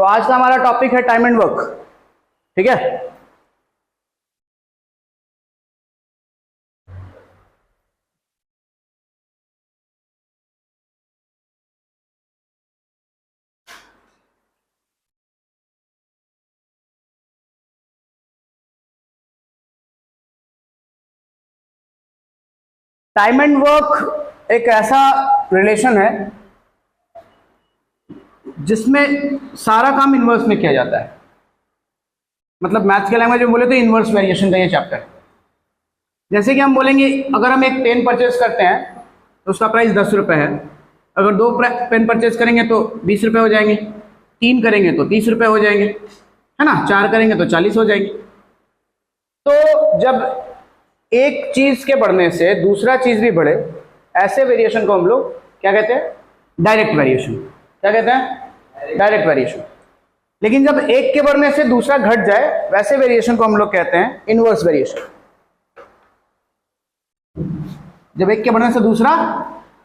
तो आज का हमारा टॉपिक है टाइम एंड वर्क। ठीक है, टाइम एंड वर्क एक ऐसा रिलेशन है जिसमें सारा काम इनवर्स में किया जाता है। मतलब मैथ्स के लैंग्वेज में बोले तो इनवर्स वेरिएशन का ये चैप्टर है। जैसे कि हम बोलेंगे अगर हम एक पेन परचेज करते हैं तो उसका प्राइस 10 रुपये है। अगर 2 पेन परचेज करेंगे तो 20 रुपये हो जाएंगे, 3 करेंगे तो 30 रुपये हो जाएंगे, है ना, 4 करेंगे तो 40 हो जाएंगे। तो जब एक चीज के बढ़ने से दूसरा चीज भी बढ़े, ऐसे वेरिएशन को हम लोग क्या कहते हैं? Direct variation. क्या कहते हैं? Direct variation. लेकिन जब एक के बढ़ने से दूसरा घट जाए, वैसे वेरिएशन को हम लोग कहते हैं इनवर्स वेरिएशन। जब एक के बढ़ने से दूसरा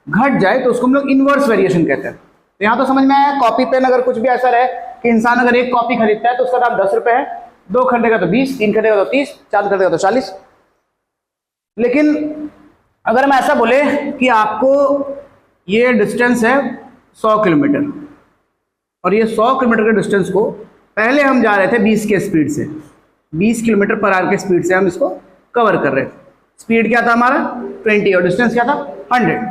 घट जाए तो उसको हम लोग इनवर्स वेरिएशन कहते हैं। तो यहां तो समझ में आया, कॉपी पेन अगर कुछ भी ऐसा रहे कि इंसान अगर एक कॉपी खरीदता है तो उसका दाम 10 रुपये है, 2 खरीदेगा तो 20, 3 खरीदेगा तो 30, 4 खरीदेगा तो 40। लेकिन अगर हम ऐसा बोले कि आपको ये डिस्टेंस है 100 किलोमीटर और ये 100 किलोमीटर के डिस्टेंस को पहले हम जा रहे थे 20 के स्पीड से, 20 किलोमीटर पर आवर के स्पीड से हम इसको कवर कर रहे थे। स्पीड क्या था हमारा? 20 और डिस्टेंस क्या था? 100।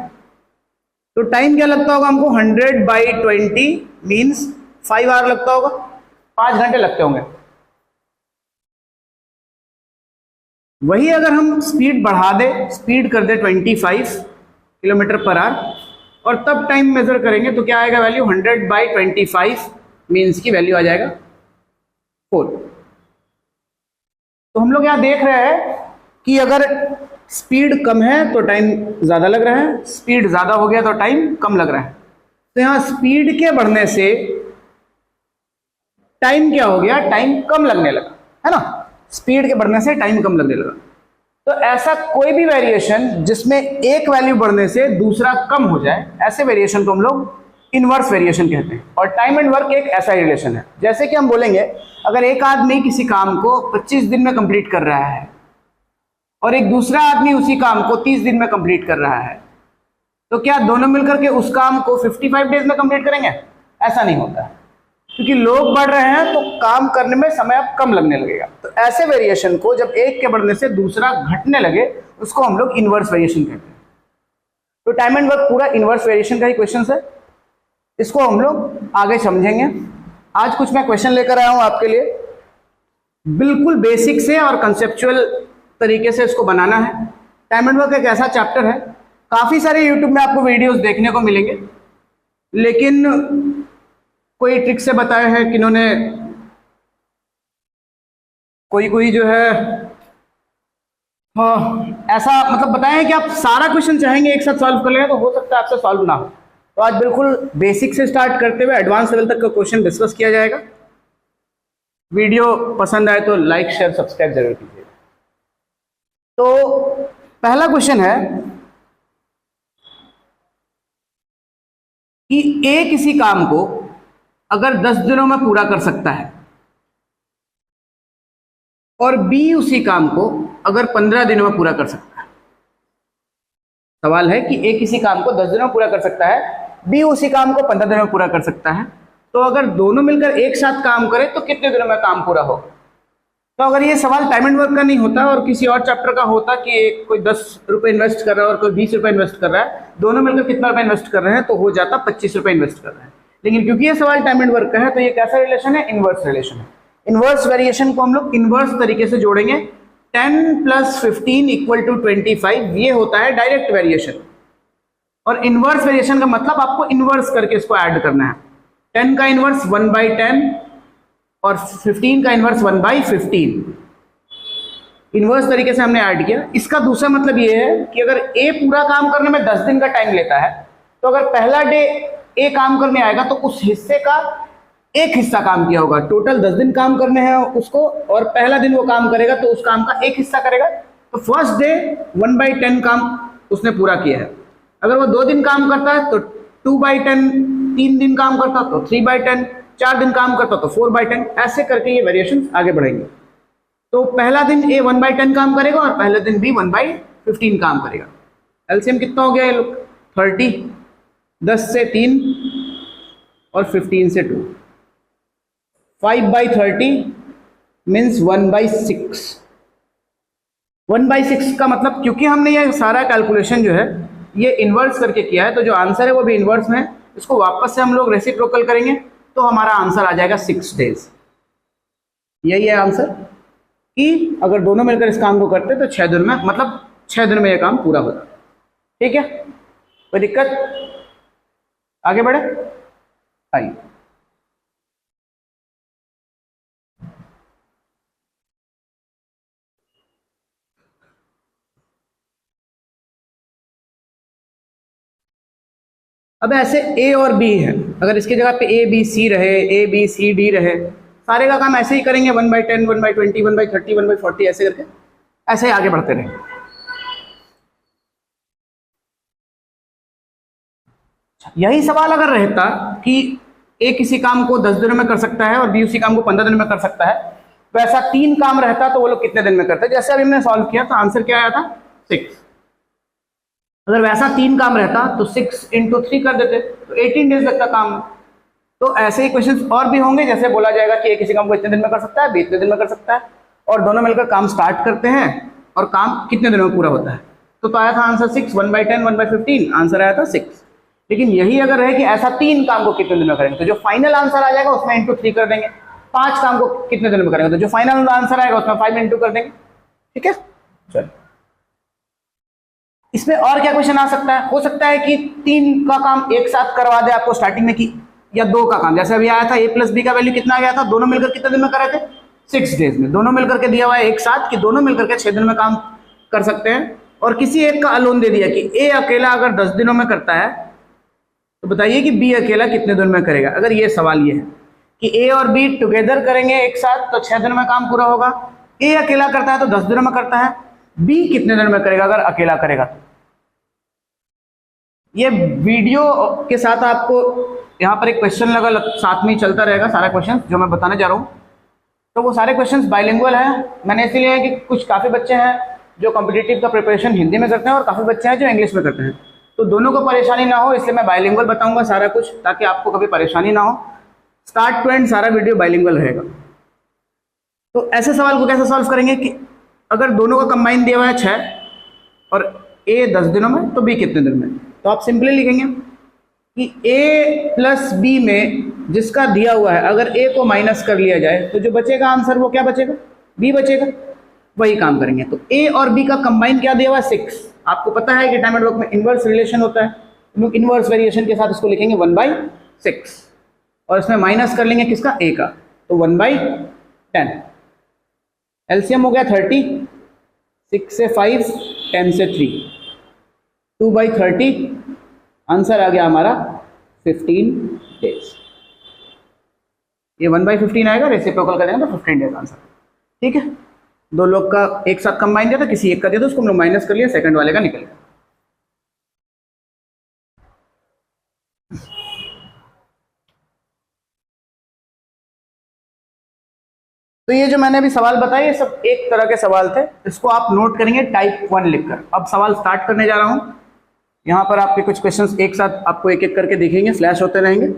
तो टाइम क्या लगता होगा हमको? 100/20 मीन्स 5 आवर लगता होगा, 5 घंटे लगते होंगे। वही अगर हम स्पीड बढ़ा दे, स्पीड कर दे 25 किलोमीटर पर आवर और तब टाइम मेजर करेंगे तो क्या आएगा वैल्यू? 100/25 मीन्स की वैल्यू आ जाएगा 4। तो हम लोग यहाँ देख रहे हैं कि अगर स्पीड कम है तो टाइम ज्यादा लग रहा है, स्पीड ज्यादा हो गया तो टाइम कम लग रहा है। तो यहाँ स्पीड के बढ़ने से टाइम क्या हो गया? टाइम कम लगने लगा, है ना। स्पीड के बढ़ने से टाइम कम लगने लगा। तो ऐसा कोई भी वेरिएशन जिसमें एक वैल्यू बढ़ने से दूसरा कम हो जाए, ऐसे वेरिएशन को हम लोग इनवर्स वेरिएशन कहते हैं। और टाइम एंड वर्क एक ऐसा रिलेशन है। जैसे कि हम बोलेंगे अगर एक आदमी किसी काम को 25 दिन में कंप्लीट कर रहा है और एक दूसरा आदमी उसी काम को 30 दिन में कंप्लीट कर रहा है, तो क्या दोनों मिलकर के उस काम को 55 डेज में कंप्लीट करेंगे? ऐसा नहीं होता है, क्योंकि लोग बढ़ रहे हैं तो काम करने में समय अब कम लगने लगेगा। तो ऐसे वेरिएशन को जब एक के बढ़ने से दूसरा घटने लगे उसको हम लोग इनवर्स वेरिएशन कहते हैं। तो टाइम एंड वर्क पूरा इनवर्स वेरिएशन का ही क्वेश्चन है। इसको हम लोग आगे समझेंगे। आज कुछ मैं क्वेश्चन लेकर आया हूं आपके लिए, बिल्कुल बेसिक से और कंसेप्चुअल तरीके से इसको बनाना है। टाइम एंड वर्क एक ऐसा चैप्टर है, काफी सारे यूट्यूब में आपको वीडियोस देखने को मिलेंगे, लेकिन कोई ट्रिक से बताए हैं किन्होंने, कोई जो है ऐसा मतलब बताया है कि आप सारा क्वेश्चन चाहेंगे एक साथ सॉल्व कर लेंगे तो हो सकता है आपसे सॉल्व ना हो। तो आज बिल्कुल बेसिक से स्टार्ट करते हुए एडवांस लेवल तक का क्वेश्चन डिस्कस किया जाएगा। वीडियो पसंद आए तो लाइक शेयर सब्सक्राइब जरूर कीजिएगा। तो पहला क्वेश्चन है कि ए किसी काम को अगर 10 दिनों में पूरा कर सकता है और बी उसी काम को अगर 15 दिनों में पूरा कर सकता है। सवाल है कि ए किसी काम को 10 दिनों में पूरा कर सकता है, बी उसी काम को 15 दिनों में पूरा कर सकता है। तो अगर दोनों मिलकर एक साथ काम करें तो कितने दिनों में काम पूरा होगा? तो अगर ये सवाल टाइम एंड वर्क का नहीं होता और किसी और चैप्टर का होता कि कोई 10 रुपये इन्वेस्ट कर रहा है और कोई 20 रुपये इन्वेस्ट कर रहा है, दोनों मिलकर कितना रुपये इन्वेस्ट कर रहे हैं, तो हो जाता 25 रुपये इन्वेस्ट कर रहे हैं। लेकिन क्योंकि ये सवाल टाइम एंड वर्क का है तो ये कैसा रिलेशन है? इनवर्स रिलेशन है। इनवर्स वेरिएशन को हम लोग इनवर्स तरीके से जोड़ेंगे। 10 + 15 = 25, ये होता है डायरेक्ट वेरिएशन। और इनवर्स वेरिएशन का मतलब आपको इनवर्स करके इसको ऐड करना है। 10 का इनवर्स 1/10 और 15 का इनवर्स 1/15। इनवर्स तरीके से हमने ऐड किया। इसका दूसरा मतलब ये है कि अगर ए पूरा काम करने में 10 दिन का टाइम लेता है, तो अगर पहला डे ए काम करने आएगा तो उस हिस्से का एक हिस्सा काम किया होगा। टोटल 10 दिन काम करने हैं उसको और पहला दिन वो काम करेगा तो उस काम का एक हिस्सा करेगा। तो फर्स्ट डे 1/10 काम उसने पूरा किया है। अगर वो 2 दिन काम करता है तो 2/10, 3 दिन काम करता तो 3/10, 4 दिन काम करता तो 4/10, ऐसे करके ये वेरिएशन आगे बढ़ेंगे। तो पहला दिन ए 1/10 काम करेगा और पहले दिन बी 1/15 काम करेगा। एलसीएम कितना हो गया ये लोग? 30, 10 से 3 और 15 से 2, 5/30 मीन्स 1/6। 1/6 का मतलब, क्योंकि हमने ये सारा कैलकुलेशन जो है ये इन्वर्स करके किया है, तो जो आंसर है वो भी इन्वर्स में है। इसको वापस से हम लोग रेसिप्रोकल करेंगे तो हमारा आंसर आ जाएगा 6 डेज। यही है आंसर कि अगर दोनों मिलकर इस काम को करते तो 6 दिन में, मतलब 6 दिन में ये काम पूरा होता। ठीक है, कोई दिक्कत? आगे बढ़े, आइए। अब ऐसे ए और बी है, अगर इसकी जगह पे ए बी सी रहे, ए बी सी डी रहे, सारे का काम ऐसे ही करेंगे 1/10, 1/20, 1/30, 1/40 ऐसे करके ऐसे ही आगे बढ़ते रहेंगे। यही सवाल अगर रहता कि ए किसी काम को 10 दिनों में कर सकता है और बी उसी काम को 15 दिन में कर सकता है, तो ऐसा 3 काम रहता तो वो लोग कितने दिन में करते? जैसे अभी हमने सॉल्व किया तो आंसर क्या आया था? 6। अगर वैसा 3 काम रहता तो 6 × 3 कर देते तो 18 डेज लगता काम। तो ऐसे ही क्वेश्चंस और भी होंगे, जैसे बोला जाएगा कि ए किसी काम को इतने दिन में कर सकता है, बी इतने दिन में कर सकता है, और दोनों मिलकर काम स्टार्ट करते हैं और काम कितने दिनों में पूरा होता है। तो आया था आंसर 6, 1/10, 1/15, आंसर आया था 6। लेकिन यही अगर है कि ऐसा 3 काम को कितने दिन में करेंगे, तो जो फाइनल आंसर आ जाएगा उसमें × 3 कर देंगे। 5 काम को कितने दिन में करेंगे, तो जो फाइनल आंसर आएगा उसमें 5 × 2 कर देंगे। ठीक है, चलो। इसमें और क्या क्वेश्चन आ सकता है? हो सकता है कि 3 का काम एक साथ करवा दे आपको स्टार्टिंग में, की या 2 का काम, जैसे अभी आया था a + b का वैल्यू कितना आ गया था, दोनों मिलकर कितने दिन में कर रहे थे? 6 डेज में। दोनों मिलकर के दिया हुआ है एक साथ कि दोनों मिलकर के 6 दिन में काम कर सकते हैं, और किसी एक का अलोन दे दिया कि a अकेला अगर 10 दिनों में करता है तो बताइए कि b अकेला कितने दिन में करेगा। अगर ये सवाल ये है कि a और b टुगेदर करेंगे एक साथ तो 6 दिन में काम पूरा होगा, a अकेला करता है तो 10 दिनों में करता है, b कितने दिन में करेगा अगर अकेला करेगा तो। ये वीडियो के साथ आपको यहाँ पर एक क्वेश्चन लगा साथ में ही चलता रहेगा, सारा क्वेश्चन जो मैं बताने जा रहा हूँ। तो वो सारे क्वेश्चंस बाइलिंगुअल हैं। मैंने इसलिए है कि कुछ काफ़ी बच्चे हैं जो कॉम्पिटिटिव का प्रिपरेशन हिंदी में करते हैं और काफ़ी बच्चे हैं जो इंग्लिश में करते हैं, तो दोनों को परेशानी ना हो इसलिए मैं बाइलिंगुअल बताऊंगा सारा कुछ, ताकि आपको कभी परेशानी ना हो। स्टार्ट टू एंड सारा वीडियो बाइलिंगुअल रहेगा। तो ऐसे सवाल को कैसे सॉल्व करेंगे कि अगर दोनों का कंबाइन दिया हुआ है 6 और a 10 दिनों में तो b कितने दिन में, तो आप सिंपली लिखेंगे कि a + b में जिसका दिया हुआ है अगर a को माइनस कर लिया जाए तो जो बचेगा आंसर वो क्या बचेगा? b बचेगा। वही काम करेंगे। तो a और b का कंबाइन क्या दिया हुआ है? 6। आपको पता है कि टाइम एंड वर्क में इनवर्स रिलेशन होता है, हम लोग इनवर्स वेरिएशन के साथ इसको लिखेंगे 1/6 और इसमें माइनस कर लेंगे किसका? a का, तो 1/10। एलसीएम हो गया 30, 6 से 5, 10 से 3, 2/30, आंसर आ गया हमारा 15 डेज। ये 1/15 आएगा, रेसिप्रोकल कर देंगे तो 15 डेज आंसर। ठीक है, 2 लोग का एक साथ कंबाइन दिया था, किसी एक का दिया था, उसको हम लोग माइनस कर लिया, सेकंड वाले का निकल गया। तो ये जो मैंने अभी सवाल बताए ये सब एक तरह के सवाल थे, इसको आप नोट करेंगे टाइप 1 लिखकर। अब सवाल स्टार्ट करने जा रहा हूँ। यहाँ पर आपके कुछ क्वेश्चंस एक साथ आपको एक एक करके दिखेंगे, फ्लैश होते रहेंगे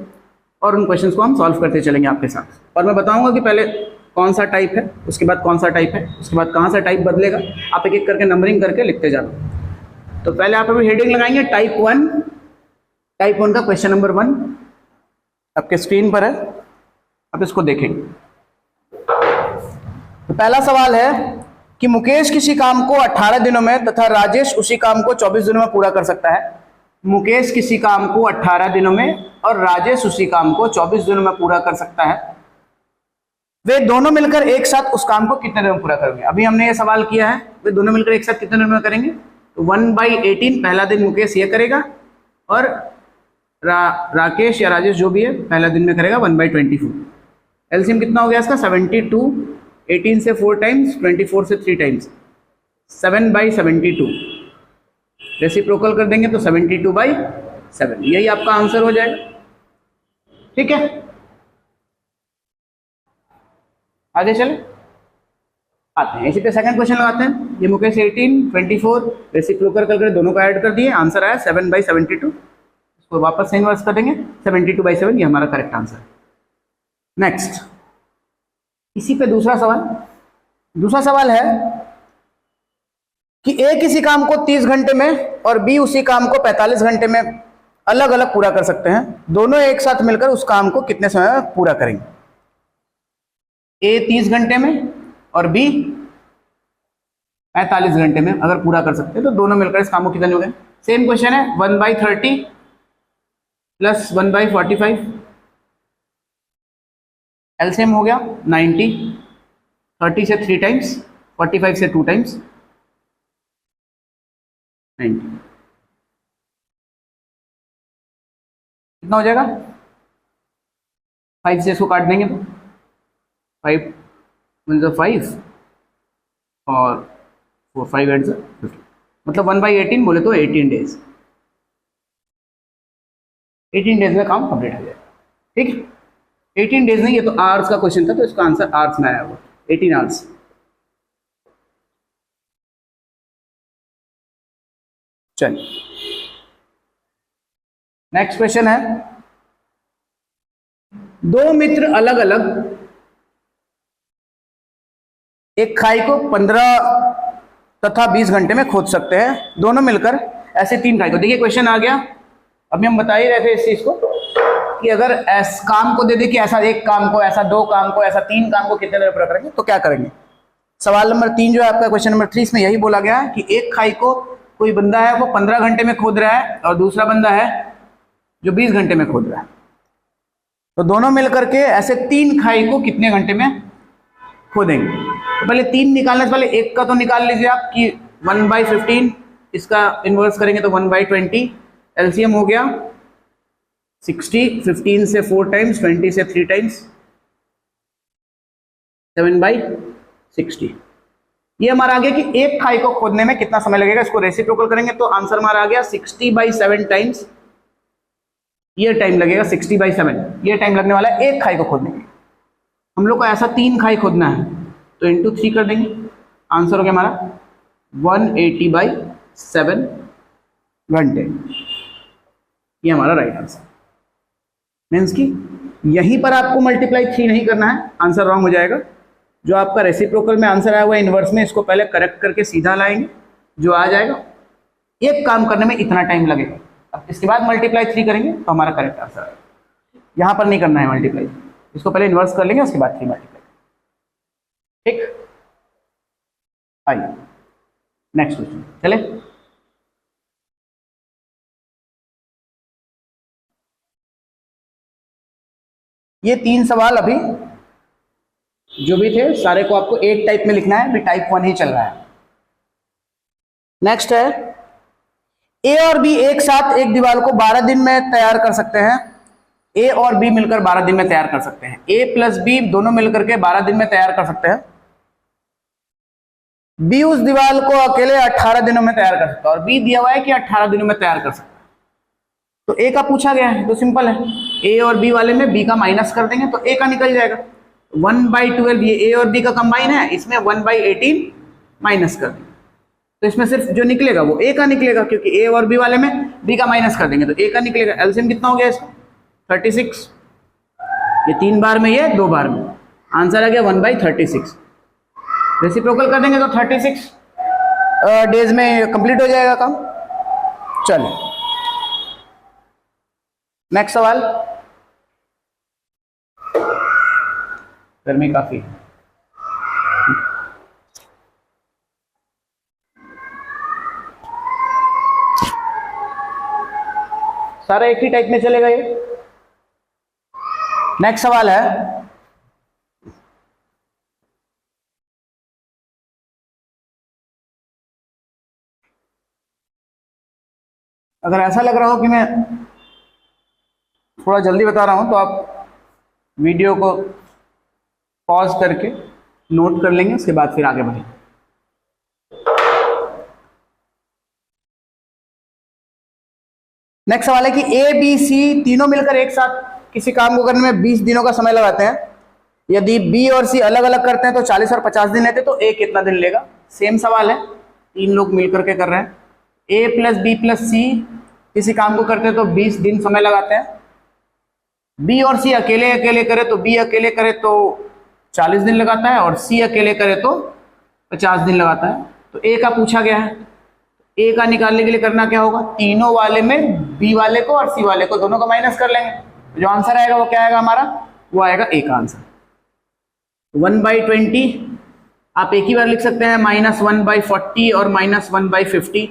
और उन क्वेश्चंस को हम सॉल्व करते चलेंगे आपके साथ। और मैं बताऊंगा कि पहले कौन सा टाइप है, उसके बाद कौन सा टाइप है, उसके बाद कहाँ से टाइप बदलेगा, आप एक एक करके नंबरिंग करके लिखते जाना। तो पहले आप अभी हेडिंग लगाएंगे टाइप 1। टाइप 1 का क्वेश्चन नंबर 1 आपके स्क्रीन पर है, आप इसको देखेंगे। तो पहला सवाल है कि मुकेश किसी काम को 18 दिनों में तथा राजेश उसी काम को 24 दिनों में पूरा कर सकता है। मुकेश किसी काम को 18 दिनों में और राजेश उसी काम को 24 दिनों में पूरा कर सकता है। वे दोनों मिलकर एक साथ उस काम को कितने दिनों में पूरा करेंगे? अभी हमने ये सवाल किया है, वे दोनों मिलकर एक साथ कितने दिनों में करेंगे? तो 1/18 पहला दिन मुकेश ये करेगा और राकेश या राजेश जो भी है पहला दिन में करेगा 1/24। एलसीएम कितना हो गया इसका? 72। 18 से 4 टाइम्स, 24 से 3 टाइम्स, 7/72। रेसिप्रोकल कर देंगे तो 72/7, यही आपका आंसर हो जाएगा। ठीक है, आगे चले आते हैं। इसी पे सेकंड क्वेश्चन लगाते हैं। ये मुकेश 18 24 रेसिप्रोकल करके दोनों को ऐड कर दिए, आंसर आया 7/72। इसको वापस से इन्वर्स कर देंगे, 72/7 ये हमारा करेक्ट आंसर है। नेक्स्ट इसी पे दूसरा सवाल है कि ए किसी काम को 30 घंटे में और बी उसी काम को 45 घंटे में अलग अलग पूरा कर सकते हैं। दोनों एक साथ मिलकर उस काम को कितने समय में पूरा करेंगे? ए 30 घंटे में और बी 45 घंटे में अगर पूरा कर सकते हैं तो दोनों मिलकर इस काम को कितने हो गए? सेम क्वेश्चन है, 1/30 प्लस 1/45 एलसीएम हो गया 90, 30 से 3 टाइम्स, 45 से 2 टाइम्स 90, कितना हो जाएगा? 5 से इसको काट देंगे तो 5 1 5 और 4 5 8 50, मतलब 1/18 बोले तो 18 डेज। 18 डेज में काम कंप्लीट हो जाएगा। ठीक है, 18 डेज नहीं, ये तो आवर्स का क्वेश्चन था तो इसका आंसर आवर्स में आया हुआ, 18 आवर्स। चलिए नेक्स्ट क्वेश्चन है, दो मित्र अलग अलग एक खाई को 15 तथा 20 घंटे में खोद सकते हैं। दोनों मिलकर ऐसे 3 खाई को, देखिए क्वेश्चन आ गया। अभी हम बता ही रहे थे इस चीज को कि अगर ऐसा काम को दे दे कि ऐसा एक काम को, ऐसा 2 काम को, ऐसा 3 काम को कितने देर पूरा करेंगे तो क्या करेंगे? सवाल नंबर 3 जो है आपका, क्वेश्चन नंबर 3, इसमें यही बोला गया है कि एक खाई को कोई बंदा है वो 15 घंटे में खोद रहा है और दूसरा बंदा है जो 20 घंटे में खोद रहा है। तो दोनों मिलकर के ऐसे 3 खाई को कितने घंटे में खोदेंगे? तो पहले 3 निकालने से पहले एक का तो निकाल लीजिए आप कि 1/15, इसका इन्वर्स करेंगे तो 1/20, एलसीएम हो गया 60, 15 से 4 टाइम्स, 20 से 3 टाइम्स, 7/60। ये हमारा आ गया कि एक खाई को खोदने में कितना समय लगेगा। इसको रेसिप्रोकल करेंगे तो आंसर हमारा आ गया 60/7 टाइम्स। ये टाइम लगेगा 60/7, ये टाइम लगने वाला है एक खाई को खोदने में। हम लोग को ऐसा 3 खाई खोदना है तो इंटू 3 कर देंगे, आंसर हो गया हमारा 180/7 घंटे। ये हमारा राइट आंसर। मीन्स कि यहीं पर आपको मल्टीप्लाई 3 नहीं करना है, आंसर रॉन्ग हो जाएगा। जो आपका रेसिप्रोकल में आंसर आया हुआ है इनवर्स में, इसको पहले करेक्ट करके सीधा लाएंगे, जो आ जाएगा। एक काम करने में इतना टाइम लगेगा, अब इसके बाद मल्टीप्लाई 3 करेंगे तो हमारा करेक्ट आंसर आएगा। यहाँ पर नहीं करना है मल्टीप्लाई, इसको पहले इन्वर्स कर लेंगे उसके बाद 3 मल्टीप्लाई। ठीक, आइए नेक्स्ट क्वेश्चन चले। ये 3 सवाल अभी जो भी थे सारे को आपको एक टाइप में लिखना है, अभी टाइप 1 ही चल रहा है। नेक्स्ट है, ए और बी एक साथ एक दीवार को 12 दिन में तैयार कर सकते हैं। ए और बी मिलकर 12 दिन में तैयार कर सकते हैं। ए प्लस बी दोनों मिलकर के 12 दिन में तैयार कर सकते हैं। बी उस दीवार को अकेले 18 दिनों में तैयार कर सकता है और बी दिया हुआ है कि 18 दिनों में तैयार कर सकता है। तो ए का पूछा गया है तो सिंपल है, ए और बी वाले में बी का माइनस कर देंगे तो ए का निकल जाएगा। 1/12 ये ए और बी का कंबाइन है, इसमें 1/18 माइनस कर देंगे तो इसमें सिर्फ जो निकलेगा वो ए का निकलेगा, क्योंकि ए और बी वाले में बी का माइनस कर देंगे तो ए का निकलेगा। एलसीएम कितना हो गया इसका? 36। ये 3 बार में, ये 2 बार में, आंसर आ गया 1/36। रेसिप्रोकल कर देंगे तो 36 डेज में कंप्लीट हो जाएगा काम। चलो नेक्स्ट सवाल। गर्मी काफी है, सारा एक ही टाइप में चलेगा ये। नेक्स्ट सवाल है, अगर ऐसा लग रहा हो कि मैं थोड़ा जल्दी बता रहा हूं तो आप वीडियो को पॉज करके नोट कर लेंगे, उसके बाद फिर आगे बढ़ेंगे। नेक्स्ट सवाल है कि ए बी सी तीनों मिलकर एक साथ किसी काम को करने में 20 दिनों का समय लगाते हैं। यदि बी और सी अलग अलग करते हैं तो 40 और 50 दिन लेते, तो ए कितना दिन लेगा? सेम सवाल है, तीन लोग मिलकर के कर रहे हैं। ए प्लस बी प्लस सी किसी काम को करते हैं तो 20 दिन समय लगाते हैं। बी और सी अकेले अकेले करे तो बी अकेले करे तो 40 दिन लगाता है, और सी अकेले करे तो 50 दिन लगाता है। तो ए का पूछा गया है, ए का निकालने के लिए करना क्या होगा? तीनों वाले में बी वाले को और सी वाले को दोनों को माइनस कर लेंगे। जो आंसर आएगा वो क्या आएगा हमारा? वो आएगा ए का आंसर 1/20। आप एक ही बार लिख सकते हैं -1/40 और -1/50,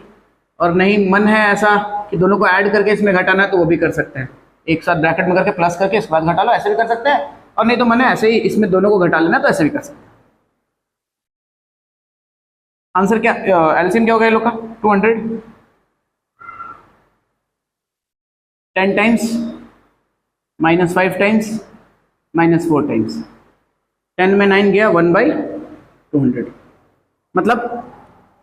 और नहीं मन है ऐसा कि दोनों को ऐड करके इसमें घटाना है तो वो भी कर सकते हैं, एक साथ ब्रैकेट में करके प्लस करके इसके बाद घटा लो, ऐसे भी कर सकते हैं। और नहीं तो मन है ऐसे ही इसमें दोनों को घटा लेना तो ऐसे भी कर सकते हैं। आंसर क्या, एलसीएम क्या होगा ये लोग का? 200 10 टाइम्स -5 टाइम्स -4 टाइम्स 10 में 9 गया 1/200। मतलब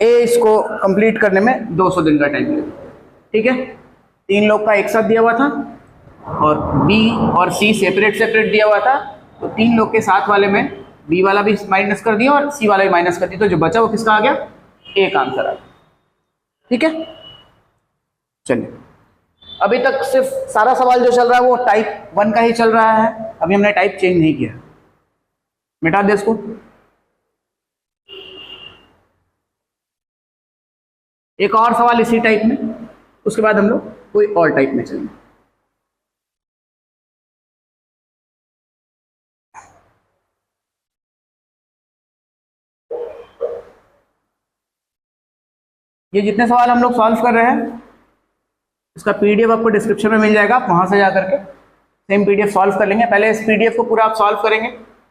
ए इसको कंप्लीट करने में 200 दिन का टाइम लगेगा। ठीक है, तीन लोग का एक साथ दिया हुआ था और बी और सी सेपरेट सेपरेट दिया हुआ था, तो तीन लोग के साथ वाले में बी वाला भी माइनस कर दिया और सी वाला भी माइनस कर दिया, तो जो बचा वो किसका आ गया? ए का आंसर आ गया। ठीक है, चलिए अभी तक सिर्फ सारा सवाल जो चल रहा है वो टाइप 1 का ही चल रहा है, अभी हमने टाइप चेंज नहीं किया। मिटा दे इसको। एक और सवाल इसी टाइप में, उसके बाद हम लोग कोई और टाइप में चलेंगे। ये जितने सवाल हम लोग सॉल्व कर रहे हैं इसका पीडीएफ आपको डिस्क्रिप्शन में मिल जाएगा, आप वहां से जाकर के सेम पीडीएफ सॉल्व कर लेंगे। पहले इस पीडीएफ को पूरा आप सॉल्व करेंगे,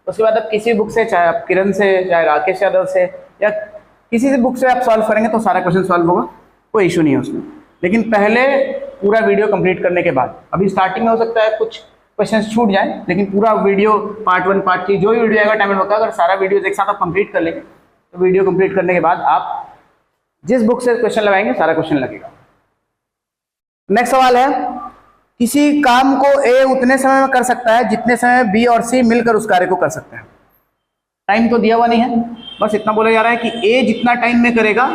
उसके बाद आप किसी बुक से, चाहे आप किरण से, चाहे राकेश यादव से, या किसी से बुक से आप सॉल्व करेंगे तो सारा क्वेश्चन सॉल्व होगा, कोई इशू नहीं है उसमें। लेकिन पहले पूरा वीडियो कंप्लीट करने के बाद, अभी स्टार्टिंग में हो सकता है कुछ क्वेश्चन छूट जाए, लेकिन पूरा वीडियो पार्ट 1 पार्ट 3 जो भी वीडियो आएगा टाइम होगा, अगर सारा वीडियो एक साथ आप कंप्लीट कर लेंगे तो वीडियो कंप्लीट करने के बाद आप जिस बुक से क्वेश्चन लगाएंगे सारा क्वेश्चन लगेगा। नेक्स्ट सवाल है, किसी काम को ए उतने समय में कर सकता है जितने समय बी और सी मिलकर उस कार्य को कर सकते हैं। टाइम तो दिया हुआ नहीं है, बस इतना बोला जा रहा है कि ए जितना टाइम में करेगा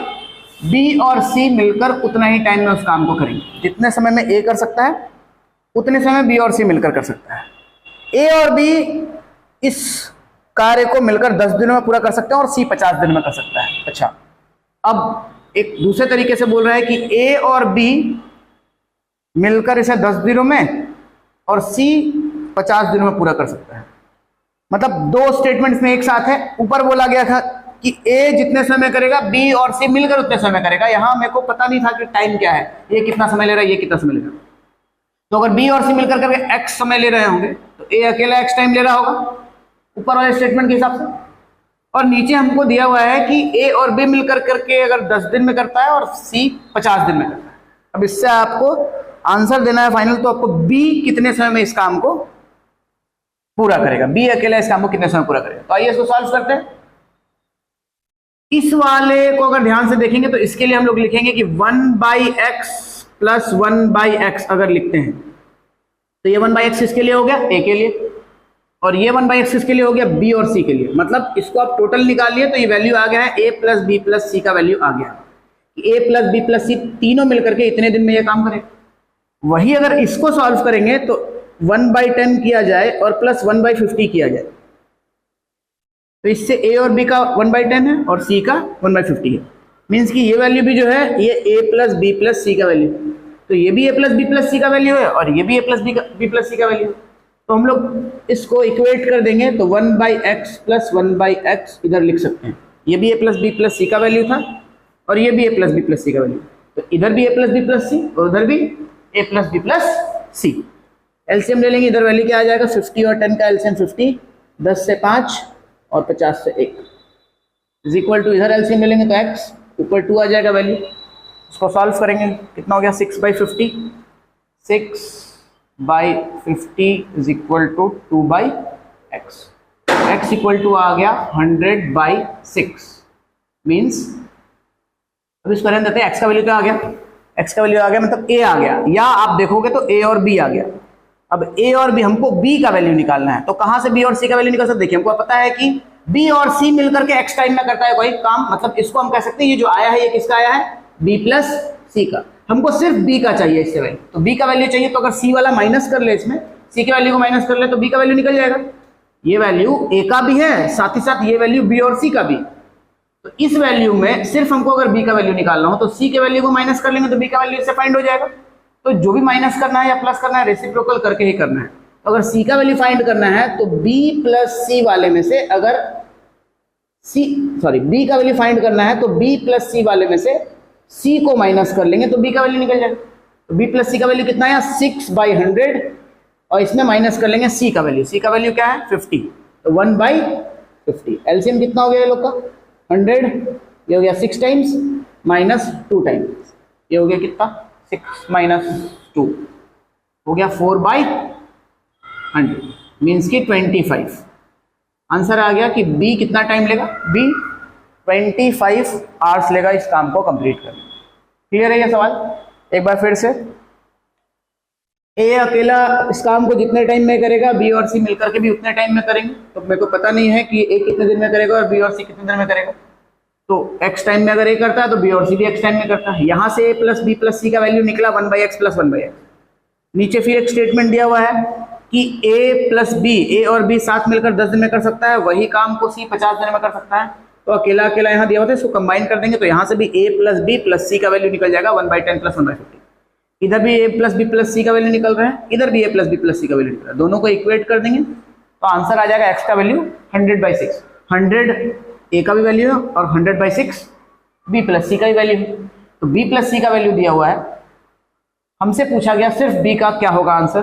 बी और सी मिलकर उतना ही टाइम में उस काम को करेंगे। जितने समय में ए कर सकता है उतने समय बी और सी मिलकर कर सकता है। ए और बी इस कार्य को मिलकर 10 दिनों में पूरा कर सकते हैं और सी 50 दिन में कर सकता है। अच्छा, अब एक दूसरे तरीके से बोल रहा है कि ए और बी मिलकर इसे 10 दिनों में और सी 50 दिनों में पूरा कर सकता है। मतलब दो स्टेटमेंट्स में एक साथ है। ऊपर बोला गया था कि ए जितने समय करेगा बी और सी मिलकर उतने समय करेगा। यहां मेरे को पता नहीं था कि टाइम क्या है, ये कितना समय ले रहा है, ये कितना समय ले रहा है। तो अगर बी और सी मिलकर करके एक्स समय ले रहे होंगे तो ए अकेला एक्स टाइम ले रहा होगा ऊपर वाले स्टेटमेंट के हिसाब से। और नीचे हमको दिया हुआ है कि ए और बी मिलकर करके अगर 10 दिन में करता है और सी 50 दिन में करता है। अब इससे आपको आंसर देना है फाइनल, तो आपको बी कितने समय में इस काम को पूरा करेगा, बी अकेला इस काम को कितने समय पूरा करेगा। तो आइए इसको सॉल्व करते हैं। इस वाले को अगर ध्यान से देखेंगे तो इसके लिए हम लोग लिखेंगे कि 1/x + 1/x अगर लिखते हैं तो ये 1/x इसके लिए हो गया ए के लिए, और ये 1/x इसके लिए हो गया बी और सी के लिए। मतलब इसको आप टोटल निकालिए तो ये वैल्यू आ गया है a + b + c का वैल्यू आ गया कि a + b + c तीनों मिलकर के इतने दिन में ये काम करेगा। वही अगर इसको सॉल्व करेंगे तो 1/10 किया जाए और प्लस 1/50 किया जाए तो इससे a और b का 1/10 है और c का 1/50 है। मीन्स कि ये वैल्यू भी जो है ये a + b + c का वैल्यू, तो ये भी a + b + c का वैल्यू है और ये भी a + b + c का वैल्यू है। तो हम लोग इसको इक्वेट कर देंगे तो 1/x + 1/x इधर लिख सकते हैं। ये भी a + b + c का वैल्यू था और ये भी a + b + c का वैल्यू, तो इधर भी a + b + c और उधर भी a + b + c। एलसीएम ले लेंगे, इधर वैल्यू क्या आ जाएगा 50 और 10 का एलसीएम 50, 10 से 5 और 50 से 1 इज इक्वल टू, इधर एलसीएम ले लेंगे तो x ऊपर 2 आ जाएगा वैल्यू। इसको सॉल्व करेंगे कितना हो गया 6/50, 6/50 is equal to 2/x, x equal to आ गया 100/6। मीन्स अब इसको रहने देते हैं, x का वैल्यू क्या आ गया, x का वैल्यू आ गया मतलब a आ गया, या आप देखोगे तो a और b आ गया। अब ए और बी, हमको बी का वैल्यू निकालना है, तो कहां से बी और सी का वैल्यू निकाल सकते? देखिए हमको पता है कि बी और सी मिलकर के एक्स टाइम में करता है कोई काम, मतलब इसको हम कह सकते हैं ये जो आया है ये किसका आया है? बी प्लस सी का। हमको सिर्फ बी का चाहिए इससे वैल्यू, तो बी का वैल्यू चाहिए, तो अगर सी वाला माइनस कर ले, इसमें सी की वैल्यू को माइनस कर ले तो बी का वैल्यू निकल जाएगा। ये वैल्यू ए का भी है, साथ ही साथ ये वैल्यू बी और सी का भी। तो इस वैल्यू में सिर्फ हमको अगर बी का वैल्यू निकालना हो तो सी के वैल्यू को माइनस कर लेंगे तो बी का वैल्यू इससे फाइंड हो जाएगा। तो जो भी माइनस करना है या प्लस करना है रेसिप्रोकल करके ही करना है। तो अगर सी का वैल्यू फाइंड करना है तो बी प्लस सी वाले में से अगर बी का वैल्यू फाइंड करना है तो बी प्लस सी वाले में से सी को माइनस कर लेंगे तो बी का वैल्यू निकल जाएगा। तो बी प्लस सी का वैल्यू कितना है? 6/100, और इसमें माइनस कर लेंगे सी का वैल्यू। सी का वैल्यू क्या है? 50, तो 1/50। एलसीएम कितना हो गया ये लोग का? 100, ये हो गया 6 टाइम्स माइनस 2 टाइम्स, ये हो गया कितना? 6 माइनस 2 हो गया 4/100, मीन्स की 25। आंसर आ गया कि बी कितना टाइम लेगा? बी 25 आवर्स लेगा इस काम को कंप्लीट करने। क्लियर है ये सवाल? एक बार फिर से, ए अकेला इस काम को जितने टाइम में करेगा, बी और सी मिलकर के भी उतने टाइम में करेंगे। तो मेरे को पता नहीं है कि ए कितने दिन में करेगा और बी और सी कितने दिन में करेगा। तो एक्स टाइम में अगर ए करता है तो बी और सी भी एक्स टाइम में करता है। यहाँ से ए प्लस बी प्लस सी का वैल्यू निकला 1/x प्लस 1/x। नीचे फिर एक स्टेटमेंट दिया हुआ है कि ए प्लस बी, ए और बी साथ मिलकर 10 दिन में कर सकता है, वही काम को सी 50 दिन में कर सकता है। तो अकेला अकेला यहाँ दिया हुआ था, इसको कंबाइन कर देंगे तो यहाँ से भी a plus B plus C का वैल्यू निकल जाएगा 1/10 प्लस 1/50। इधर भी a plus B plus C का वैल्यू निकल रहा है, इधर भी a plus B plus C का वैल्यू निकल रहा है। दोनों को इक्वेट कर देंगे तो आंसर आ जाएगा x का वैल्यू 100/6। 100 a का भी वैल्यू है और 100/6 b प्लस सी का भी वैल्यू है। तो b प्लस सी का वैल्यू दिया हुआ है, हमसे पूछा गया सिर्फ b का क्या होगा आंसर।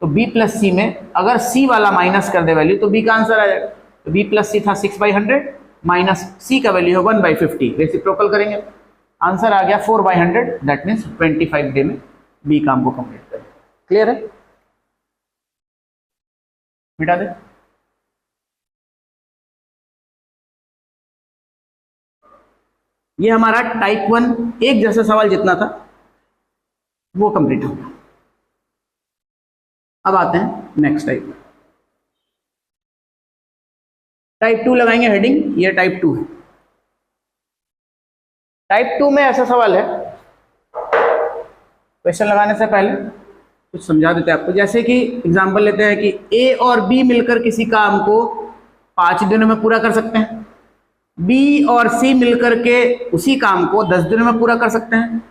तो b प्लस सी में अगर c वाला माइनस कर दे वैल्यू तो b का आंसर आ जाएगा। तो b प्लस सी था 6/100 माइनस सी का वैल्यू है 1/50, रेसिप्रोकल करेंगे आंसर आ गया 4/100, दैट मीन्स 25 डे में बी काम को कंप्लीट करें। क्लियर है? मिटा दे। ये हमारा टाइप 1 एक जैसा सवाल जितना था वो कंप्लीट हो गया। अब आते हैं नेक्स्ट टाइप में। टाइप 2 लगाएंगे हेडिंग, ये टाइप 2 है। टाइप 2 में ऐसा सवाल है, क्वेश्चन लगाने से पहले कुछ समझा देते हैं आपको। जैसे कि एग्जांपल लेते हैं कि ए और बी मिलकर किसी काम को 5 दिनों में पूरा कर सकते हैं, बी और सी मिलकर के उसी काम को 10 दिनों में पूरा कर सकते हैं,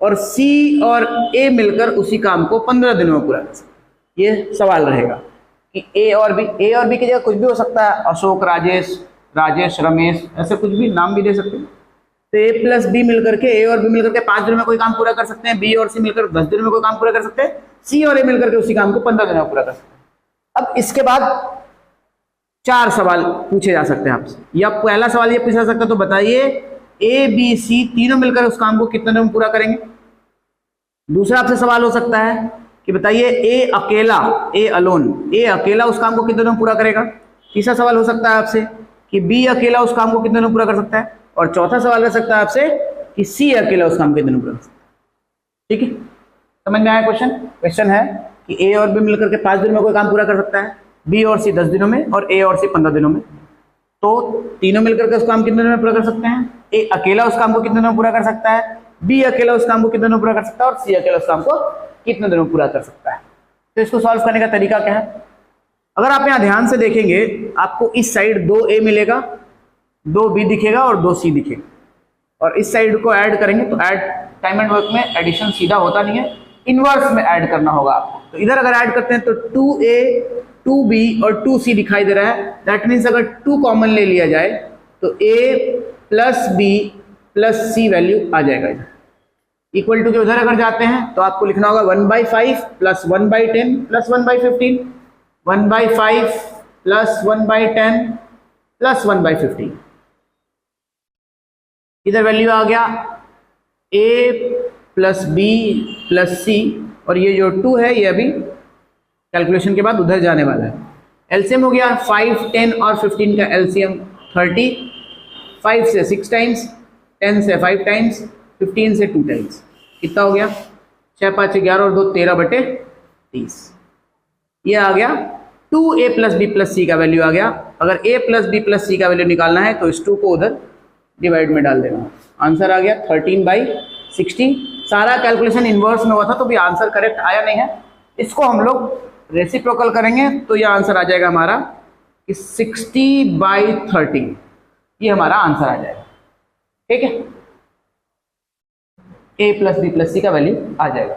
और सी और ए मिलकर उसी काम को 15 दिनों में पूरा कर सकते हैं। ये सवाल रहेगा कि ए और बी की जगह कुछ भी हो सकता है, अशोक, राजेश, रमेश, ऐसे कुछ भी नाम भी दे सकते हैं। तो ए प्लस बी मिलकर के, ए और बी मिलकर के 5 दिनों में कोई काम पूरा कर सकते हैं, बी और सी मिलकर 10 दिनों में कोई काम पूरा कर सकते हैं, सी और ए मिलकर के उसी काम को 15 दिनों में पूरा कर सकते हैं। अब इसके बाद 4 सवाल पूछे जा सकते हैं आपसे, या पहला सवाल ये पूछा जा सकता है, तो बताइए ए बी सी तीनों मिलकर उस काम को कितने दिनों में पूरा करेंगे। दूसरा आपसे सवाल हो सकता है कि बताइए ए अकेला उस काम को कितने दिनों में पूरा करेगा। तीसरा सवाल हो सकता है आपसे कि बी अकेला उस काम को कितने दिनों में पूरा कर सकता है, और चौथा सवाल रह सकता है आपसे कि सी अकेला उस काम को कितने दिनों में पूरा कर सकता है। ठीक है, समझ में आया क्वेश्चन है कि ए और बी मिलकर के 5 दिनों में कोई काम पूरा कर सकता है, बी और सी 10 दिनों में, और ए और सी 15 दिनों में। तो तीनों मिलकर के उस काम कितने दिनों में पूरा कर सकते हैं, ए अकेला उस काम को कितने दिनों में पूरा कर सकता है, बी अकेला उस काम को कितने दिनों में पूरा कर सकता है, और सी अकेला उस काम को कितने दिनों में पूरा कर सकता है। तो इसको सॉल्व करने का तरीका क्या है? अगर आप यहाँ ध्यान से देखेंगे आपको इस साइड 2a मिलेगा, 2b दिखेगा और 2c दिखेगा, और इस साइड को ऐड करेंगे तो ऐड टाइम एंड वर्क में एडिशन सीधा होता नहीं है, इनवर्स में ऐड करना होगा आपको। तो इधर अगर ऐड करते हैं तो 2a 2b और 2c दिखाई दे रहा है, दैट मीन्स अगर 2 कॉमन ले लिया जाए तो a plus b plus c value आ जाएगा। इधर इक्वल टू के उधर अगर जाते हैं तो आपको लिखना होगा 1/5 प्लस 1/10 प्लस 1/15, 1/5 प्लस 1/10 प्लस 1/15। इधर वैल्यू आ गया a plus b plus c, और ये जो 2 है ये अभी कैलकुलेशन के बाद उधर जाने वाला है। एलसीएम हो गया 5, 10 और 15 का एलसीएम 30, 5 से 6 टाइम्स, 10 से 5 टाइम्स, 15 से 2 टाइम्स। कितना हो गया? 6 5 11 और 2 13/30। ये आ गया 2a plus B plus C का वैल्यू आ गया। अगर a plus B plus C का वैल्यू निकालना है तो इस 2 को उधर डिवाइड में डाल देना। आंसर आ गया 13/60। सारा कैलकुलेशन इनवर्स में हुआ था तो भी आंसर करेक्ट आया नहीं है। इसको हम लोग रेसिप्रोकल करेंगे तो यह आंसर आ जाएगा हमारा कि 60/13। ये हमारा आंसर आ जाएगा। ठीक है, a plus B plus C का वैल्यू आ जाएगा।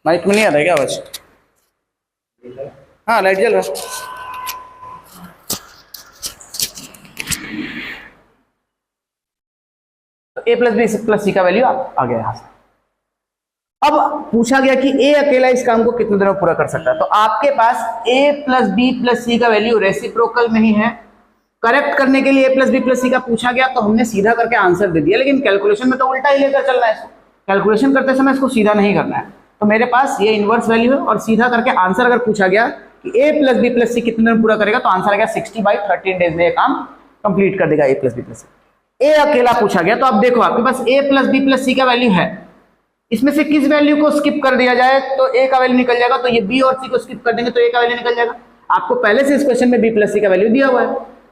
माइक में नहीं आ रहा है क्या आवाज? हाँ, लाइट जल रहा। तो a plus B plus C का वैल्यू आ गया यहां से। अब पूछा गया कि a अकेला इस काम को कितने दिनों में पूरा कर सकता है। तो आपके पास a plus B plus C का वैल्यू रेसिप्रोकल में ही है। करेक्ट करने के लिए a plus B plus C का पूछा गया तो हमने सीधा करके आंसर दे दिया, लेकिन कैलकुलेशन में तो उल्टा ही लेकर चलना है इसको। कैलकुलेशन करते समय इसको सीधा नहीं करना है। तो मेरे पास ये इनवर्स वैल्यू है और सीधा करके आंसर अगर पूछा गया कि a प्लस बी प्लस सी कितने दिन पूरा करेगा तो आंसर आ गया 60/13 डेज में ये काम कंप्लीट कर देगा a plus B plus C. a अकेला पूछा गया तो अब देखो आपके पास a plus B plus C का वैल्यू है। इसमें से किस वैल्यू को स्किप कर दिया जाए तो a का वैल्यू निकल जाएगा। तो ये b और c को स्किप कर देंगे तो a का वैल्यू निकल जाएगा। आपको पहले से इस क्वेश्चन में b प्लस सी का वैल्यू दिया हुआ है।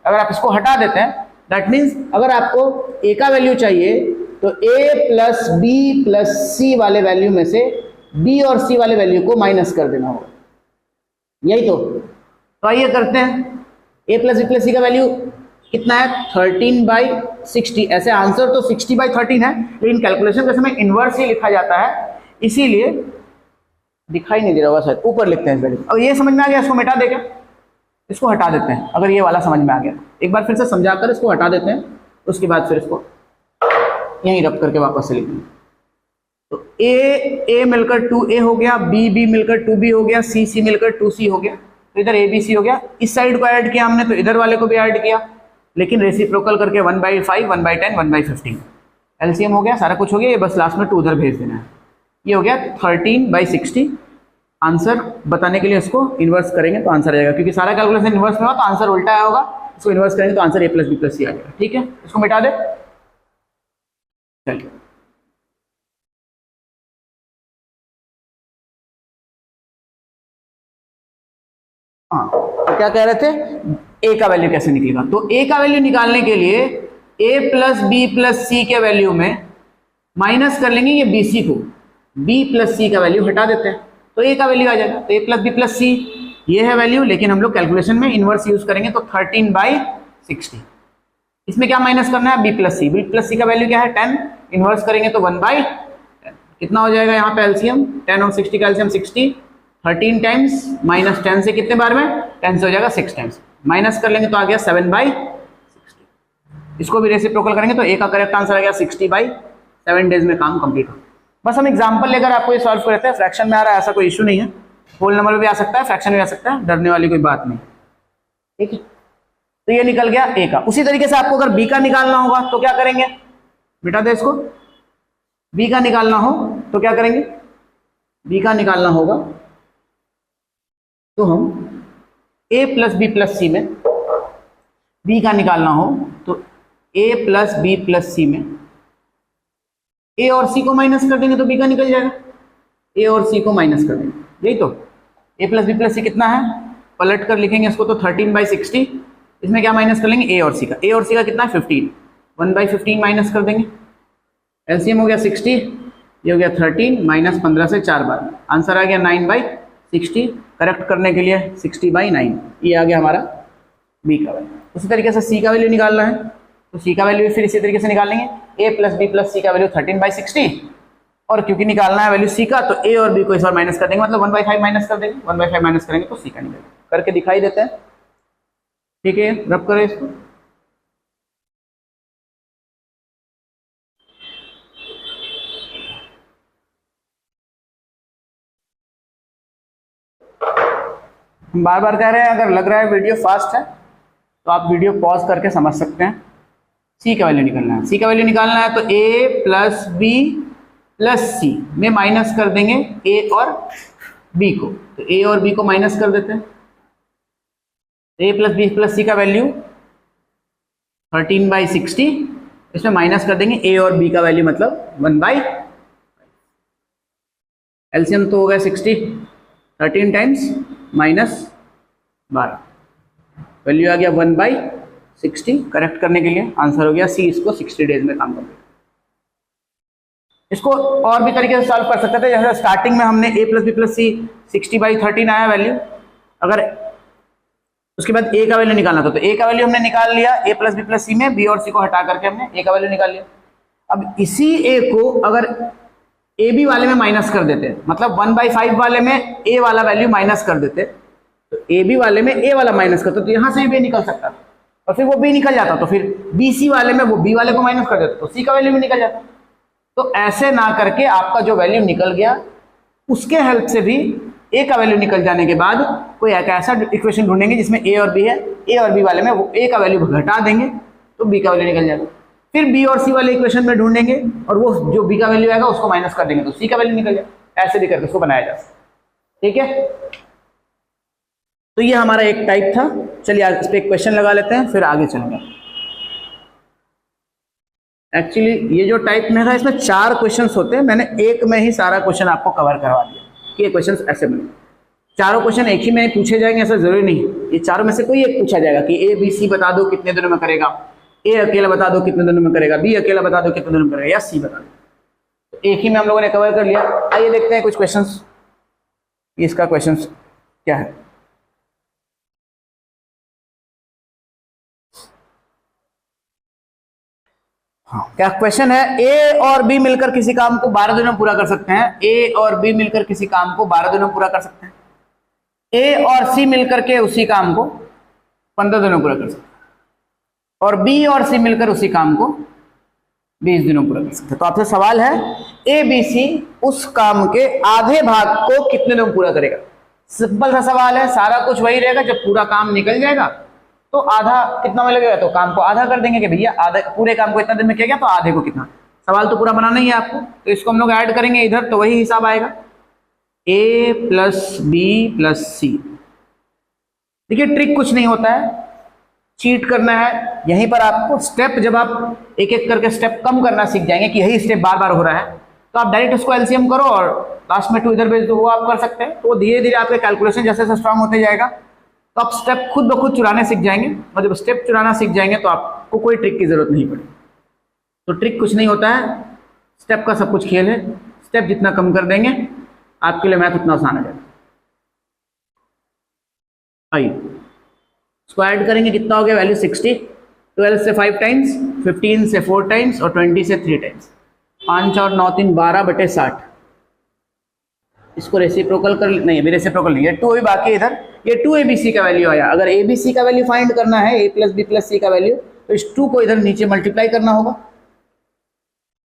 अगर आप इसको हटा देते हैं दैट मीन्स अगर आपको a का वैल्यू चाहिए तो a प्लस बी प्लस सी वाले वैल्यू में से b और c वाले वैल्यू को माइनस कर देना होगा। यही तो आइए करते हैं। a plus B plus C का वैल्यू कितना है 13/60। ऐसे आंसर तो 60/13 है, लेकिन कैलकुलेशन के समय इनवर्स ही लिखा जाता है, इसीलिए दिखाई नहीं दे रहा होगा शायद, ऊपर लिखते हैं इस वैल्यू। अब ये समझ में आ गया, इसको मिटा देगा, इसको हटा देते हैं। अगर ये वाला समझ में आ गया एक बार फिर से समझाकर इसको हटा देते हैं, उसके बाद फिर इसको यहीं रब करके वापस से लिखेंगे। तो a मिलकर 2a हो गया, b मिलकर 2b हो गया, c मिलकर 2c हो गया। तो इधर abc हो गया। इस साइड को ऐड किया हमने तो इधर वाले को भी ऐड किया, लेकिन रेसिप्रोकल करके 1/5 1/10 1/15 एलसीएम हो गया, सारा कुछ हो गया। ये बस लास्ट में 2 उधर भेज देना है। ये हो गया 13/60। आंसर बताने के लिए इसको इन्वर्स करेंगे तो आंसर आएगा, क्योंकि सारा कैलकुलेशन इन्वर्स में हो तो आंसर उल्टा आया होगा। इसको इन्वर्स करेंगे तो answer a plus B plus C आ जाएगा। ठीक है, इसको मिटा दे। चलिए हाँ, तो क्या कह रहे थे a का वैल्यू कैसे निकलेगा। तो a का वैल्यू निकालने के लिए a प्लस बी प्लस सी के वैल्यू में माइनस कर लेंगे ये bc को, b प्लस सी का वैल्यू हटा देते हैं तो a का वैल्यू आ जाएगा। तो a प्लस बी प्लस सी ये है वैल्यू, लेकिन हम लोग कैलकुलेशन में इनवर्स यूज करेंगे तो 13/60। इसमें क्या माइनस करना है b प्लस सी का वैल्यू क्या है 10, इनवर्स करेंगे तो 1/10। कितना हो जाएगा यहाँ पे एलसीएम 10 और 60 का एलसीएम 60। 13 टाइम्स माइनस 10 से कितने बार में 10 से हो जाएगा 6 टाइम्स, माइनस कर लेंगे तो आ गया 7/60। इसको भी रेसिप्रोकल करेंगे तो a का करेक्ट आंसर आ गया 60/7 डेज में काम कंप्लीट हो। बस हम एग्जांपल लेकर आपको ये सॉल्व करते हैं। फ्रैक्शन में आ रहा है ऐसा कोई इशू नहीं है, होल नंबर में भी आ सकता है, फ्रैक्शन में भी आ सकता है, डरने वाली कोई बात नहीं। ठीक है, तो ये निकल गया a का। उसी तरीके से आपको अगर b का निकालना होगा तो क्या करेंगे, बेटा दे इसको। b का निकालना हो तो क्या करेंगे, b का निकालना होगा तो हम a प्लस बी प्लस सी में b का निकालना हो तो a प्लस बी प्लस सी में a और c को माइनस कर देंगे तो b का निकल जाएगा। a और c को माइनस कर देंगे, यही तो। a प्लस बी प्लस सी कितना है, पलट कर लिखेंगे इसको तो 13/60। इसमें क्या माइनस कर लेंगे a और c का, a और c का कितना है 15, 1/15 माइनस कर देंगे। एलसीएम हो गया 60, ये हो गया 13 माइनस 15 से 4 बार, आंसर आ गया 9/60। करेक्ट करने के लिए 60/9, ये आ गया हमारा b का वैल्यू। उसी तरीके से c का वैल्यू निकालना है तो c का वैल्यू फिर इसी तरीके से निकालेंगे। a plus B plus C का वैल्यू 13/60, और क्योंकि निकालना है वैल्यू c का तो a और b को इस बार माइनस कर देंगे, मतलब 1/5 माइनस कर देंगे। 1/5 माइनस करेंगे तो c का निकलेगा। करके दिखाई देते हैं। ठीक है, रब करें इसको। हम बार बार कह रहे हैं अगर लग रहा है वीडियो फास्ट है तो आप वीडियो पॉज करके समझ सकते हैं। सी का वैल्यू निकालना है, सी का वैल्यू निकालना है तो a प्लस बी प्लस सी में माइनस कर देंगे a और b को, तो a और b को माइनस कर देते हैं। a plus B plus C का वैल्यू 13/60, इसमें माइनस कर देंगे a और b का वैल्यू मतलब 1/, एलसीएम तो हो गया 60, 13 टाइम्स -12, वैल्यू आ गया 1/60। करेक्ट करने के लिए आंसर हो गया सी, इसको 60 डेज में काम करना। इसको और भी तरीके से सॉल्व कर सकते थे, जैसे स्टार्टिंग में हमने a + b + c 60/13 आया वैल्यू, अगर उसके बाद a का वैल्यू निकालना था तो a का वैल्यू हमने निकाल लिया, a + b + c में b और c को हटा करके हमने a का वैल्यू निकाल लिया। अब इसी a को अगर ए बी वाले में माइनस कर देते, मतलब 1/5 वाले में a वाला वैल्यू माइनस कर देते, तो ए बी वाले में a वाला माइनस करते तो यहां से भी निकल सकता था, और फिर वो b निकल जाता, तो फिर बी सी वाले में वो b वाले को माइनस कर देते तो c का वैल्यू भी निकल जाता। तो ऐसे ना करके आपका जो वैल्यू निकल गया उसके हेल्प से भी a का वैल्यू निकल जाने के बाद कोई एक ऐसा इक्वेशन ढूंढेंगे जिसमें a और b है, a और b वाले में वो a का वैल्यू घटा देंगे तो b का वैल्यू निकल जाएगा। फिर b और c वाले इक्वेशन में ढूंढेंगे और वो जो b का वैल्यू आएगा उसको माइनस कर देंगे तो c का वैल्यू निकल जाएगा। ऐसे भी करके उसको बनाया जा सकता है। ठीक है, तो ये हमारा एक टाइप था। चलिए आज इस पे एक क्वेश्चन लगा लेते हैं, फिर आगे चलेंगे। एक्चुअली ये जो टाइप में था इसमें 4 क्वेश्चंस होते हैं, मैंने एक में ही सारा क्वेश्चन आपको कवर करवा दिया कि ये क्वेश्चंस ऐसे बने। चारों क्वेश्चन एक ही में पूछे जाएंगे ऐसा जरूरी नहीं, ये चारों में से कोई एक पूछा जाएगा कि ए बी सी बता दो कितने दिनों में करेगा, ए अकेला बता दो कितने दिनों में करेगा, बी अकेला बता दो कितने दिनों में करेगा, या सी बता दो। तो एक ही में हम लोगों ने कवर कर लिया। आइए देखते हैं कुछ क्वेश्चंस, इसका क्वेश्चंस क्या है। हाँ, क्या क्वेश्चन है, ए और बी मिलकर किसी काम को 12 दिनों में पूरा कर सकते हैं। ए और बी मिलकर किसी काम को 12 दिनों में पूरा कर सकते हैं। ए और सी मिलकर के उसी काम को 15 दिनों में पूरा कर सकते हैं, और बी और सी मिलकर उसी काम को 20 दिनों में पूरा कर सकते हैं। तो आपसे सवाल है ए बी सी उस काम के आधे भाग को कितने दिनों में पूरा करेगा। सिंपल सा सवाल है, सारा कुछ वही रहेगा, जब पूरा काम निकल जाएगा तो आधा कितना में लगेगा, तो काम को आधा कर देंगे कि भैया आधा, पूरे काम को इतना दिन में किया गया तो आधे को कितना। सवाल तो पूरा बनाना ही है आपको, तो इसको हम लोग ऐड करेंगे इधर तो वही हिसाब आएगा, a + b + c। देखिए ट्रिक कुछ नहीं होता है, चीट करना है। यहीं पर आपको स्टेप, जब आप एक एक करके स्टेप कम करना सीख जाएंगे कि यही स्टेप बार बार हो रहा है, तो आप डायरेक्ट उसको एलसीएम करो और लास्ट में 2 इधर भेज दो, वो आप कर सकते हैं। तो वो धीरे धीरे आपके कैलकुलेशन जैसे जैसे स्ट्रांग होते जाएगा तो आप स्टेप खुद ब खुद चुराने सीख जाएंगे, और जब स्टेप चुराना सीख जाएंगे तो आपको कोई ट्रिक की जरूरत नहीं पड़ेगी। तो ट्रिक कुछ नहीं होता है, स्टेप का सब कुछ खेल है। स्टेप जितना कम कर देंगे आपके लिए मैथ उतना आसान हो जाएगा। आइए इसको ऐड करेंगे, कितना हो गया वैल्यू 60, 12 से 5 टाइम्स, 15 से 4 टाइम्स और 20 से 3 टाइम्स, 5 और 9 3 12/60। इसको रेसिप्रोकल कर, नहीं अभी रेसिप्रोकल नहीं है, 2 अभी बाकी इधर। ये 2 ABC का वैल्यू आया। अगर ABC का वैल्यू फाइंड करना है, a + b + c का वैल्यू, तो इस 2 को इधर नीचे मल्टीप्लाई करना होगा,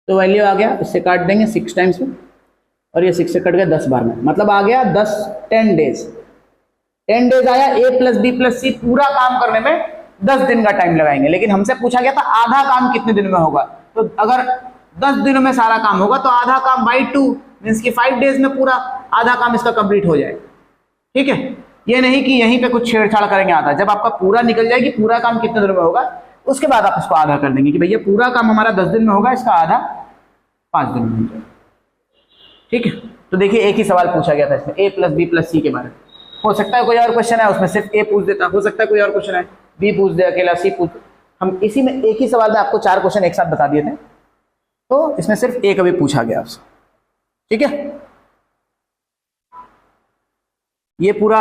तो वैल्यू आ गया, इससे काट देंगे 6 टाइम्स में, और ये 6 से कट गया 10 बार में, मतलब आ गया 10 डेज। 10 डेज आया। a + b + c पूरा काम करने में 10 दिन का टाइम लगाएंगे, लेकिन हमसे पूछा गया था आधा काम कितने दिन में होगा। तो अगर 10 दिनों में सारा काम होगा तो आधा काम बाई 2 मीन्स कि 5 डेज में पूरा आधा काम इसका कंप्लीट हो जाएगा। ठीक है, ये नहीं कि यहीं पे कुछ छेड़छाड़ करेंगे आधा। जब आपका पूरा निकल जाएगी पूरा काम कितने दिन में होगा, उसके बाद आप इसको आधा कर देंगे कि भैया पूरा काम हमारा 10 दिन में होगा, इसका आधा 5 दिन में हो जाएगा। ठीक है, तो देखिए एक ही सवाल पूछा गया था इसमें, a + b + c के बारे में। हो सकता है कोई और क्वेश्चन है उसमें सिर्फ a पूछ देता, हो सकता है कोई और क्वेश्चन है b पूछ दे अकेला, c पूछ। हम इसी में एक ही सवाल में आपको 4 क्वेश्चन एक साथ बता दिए थे, तो इसमें सिर्फ एक अभी पूछा गया आपसे। ठीक है, ये पूरा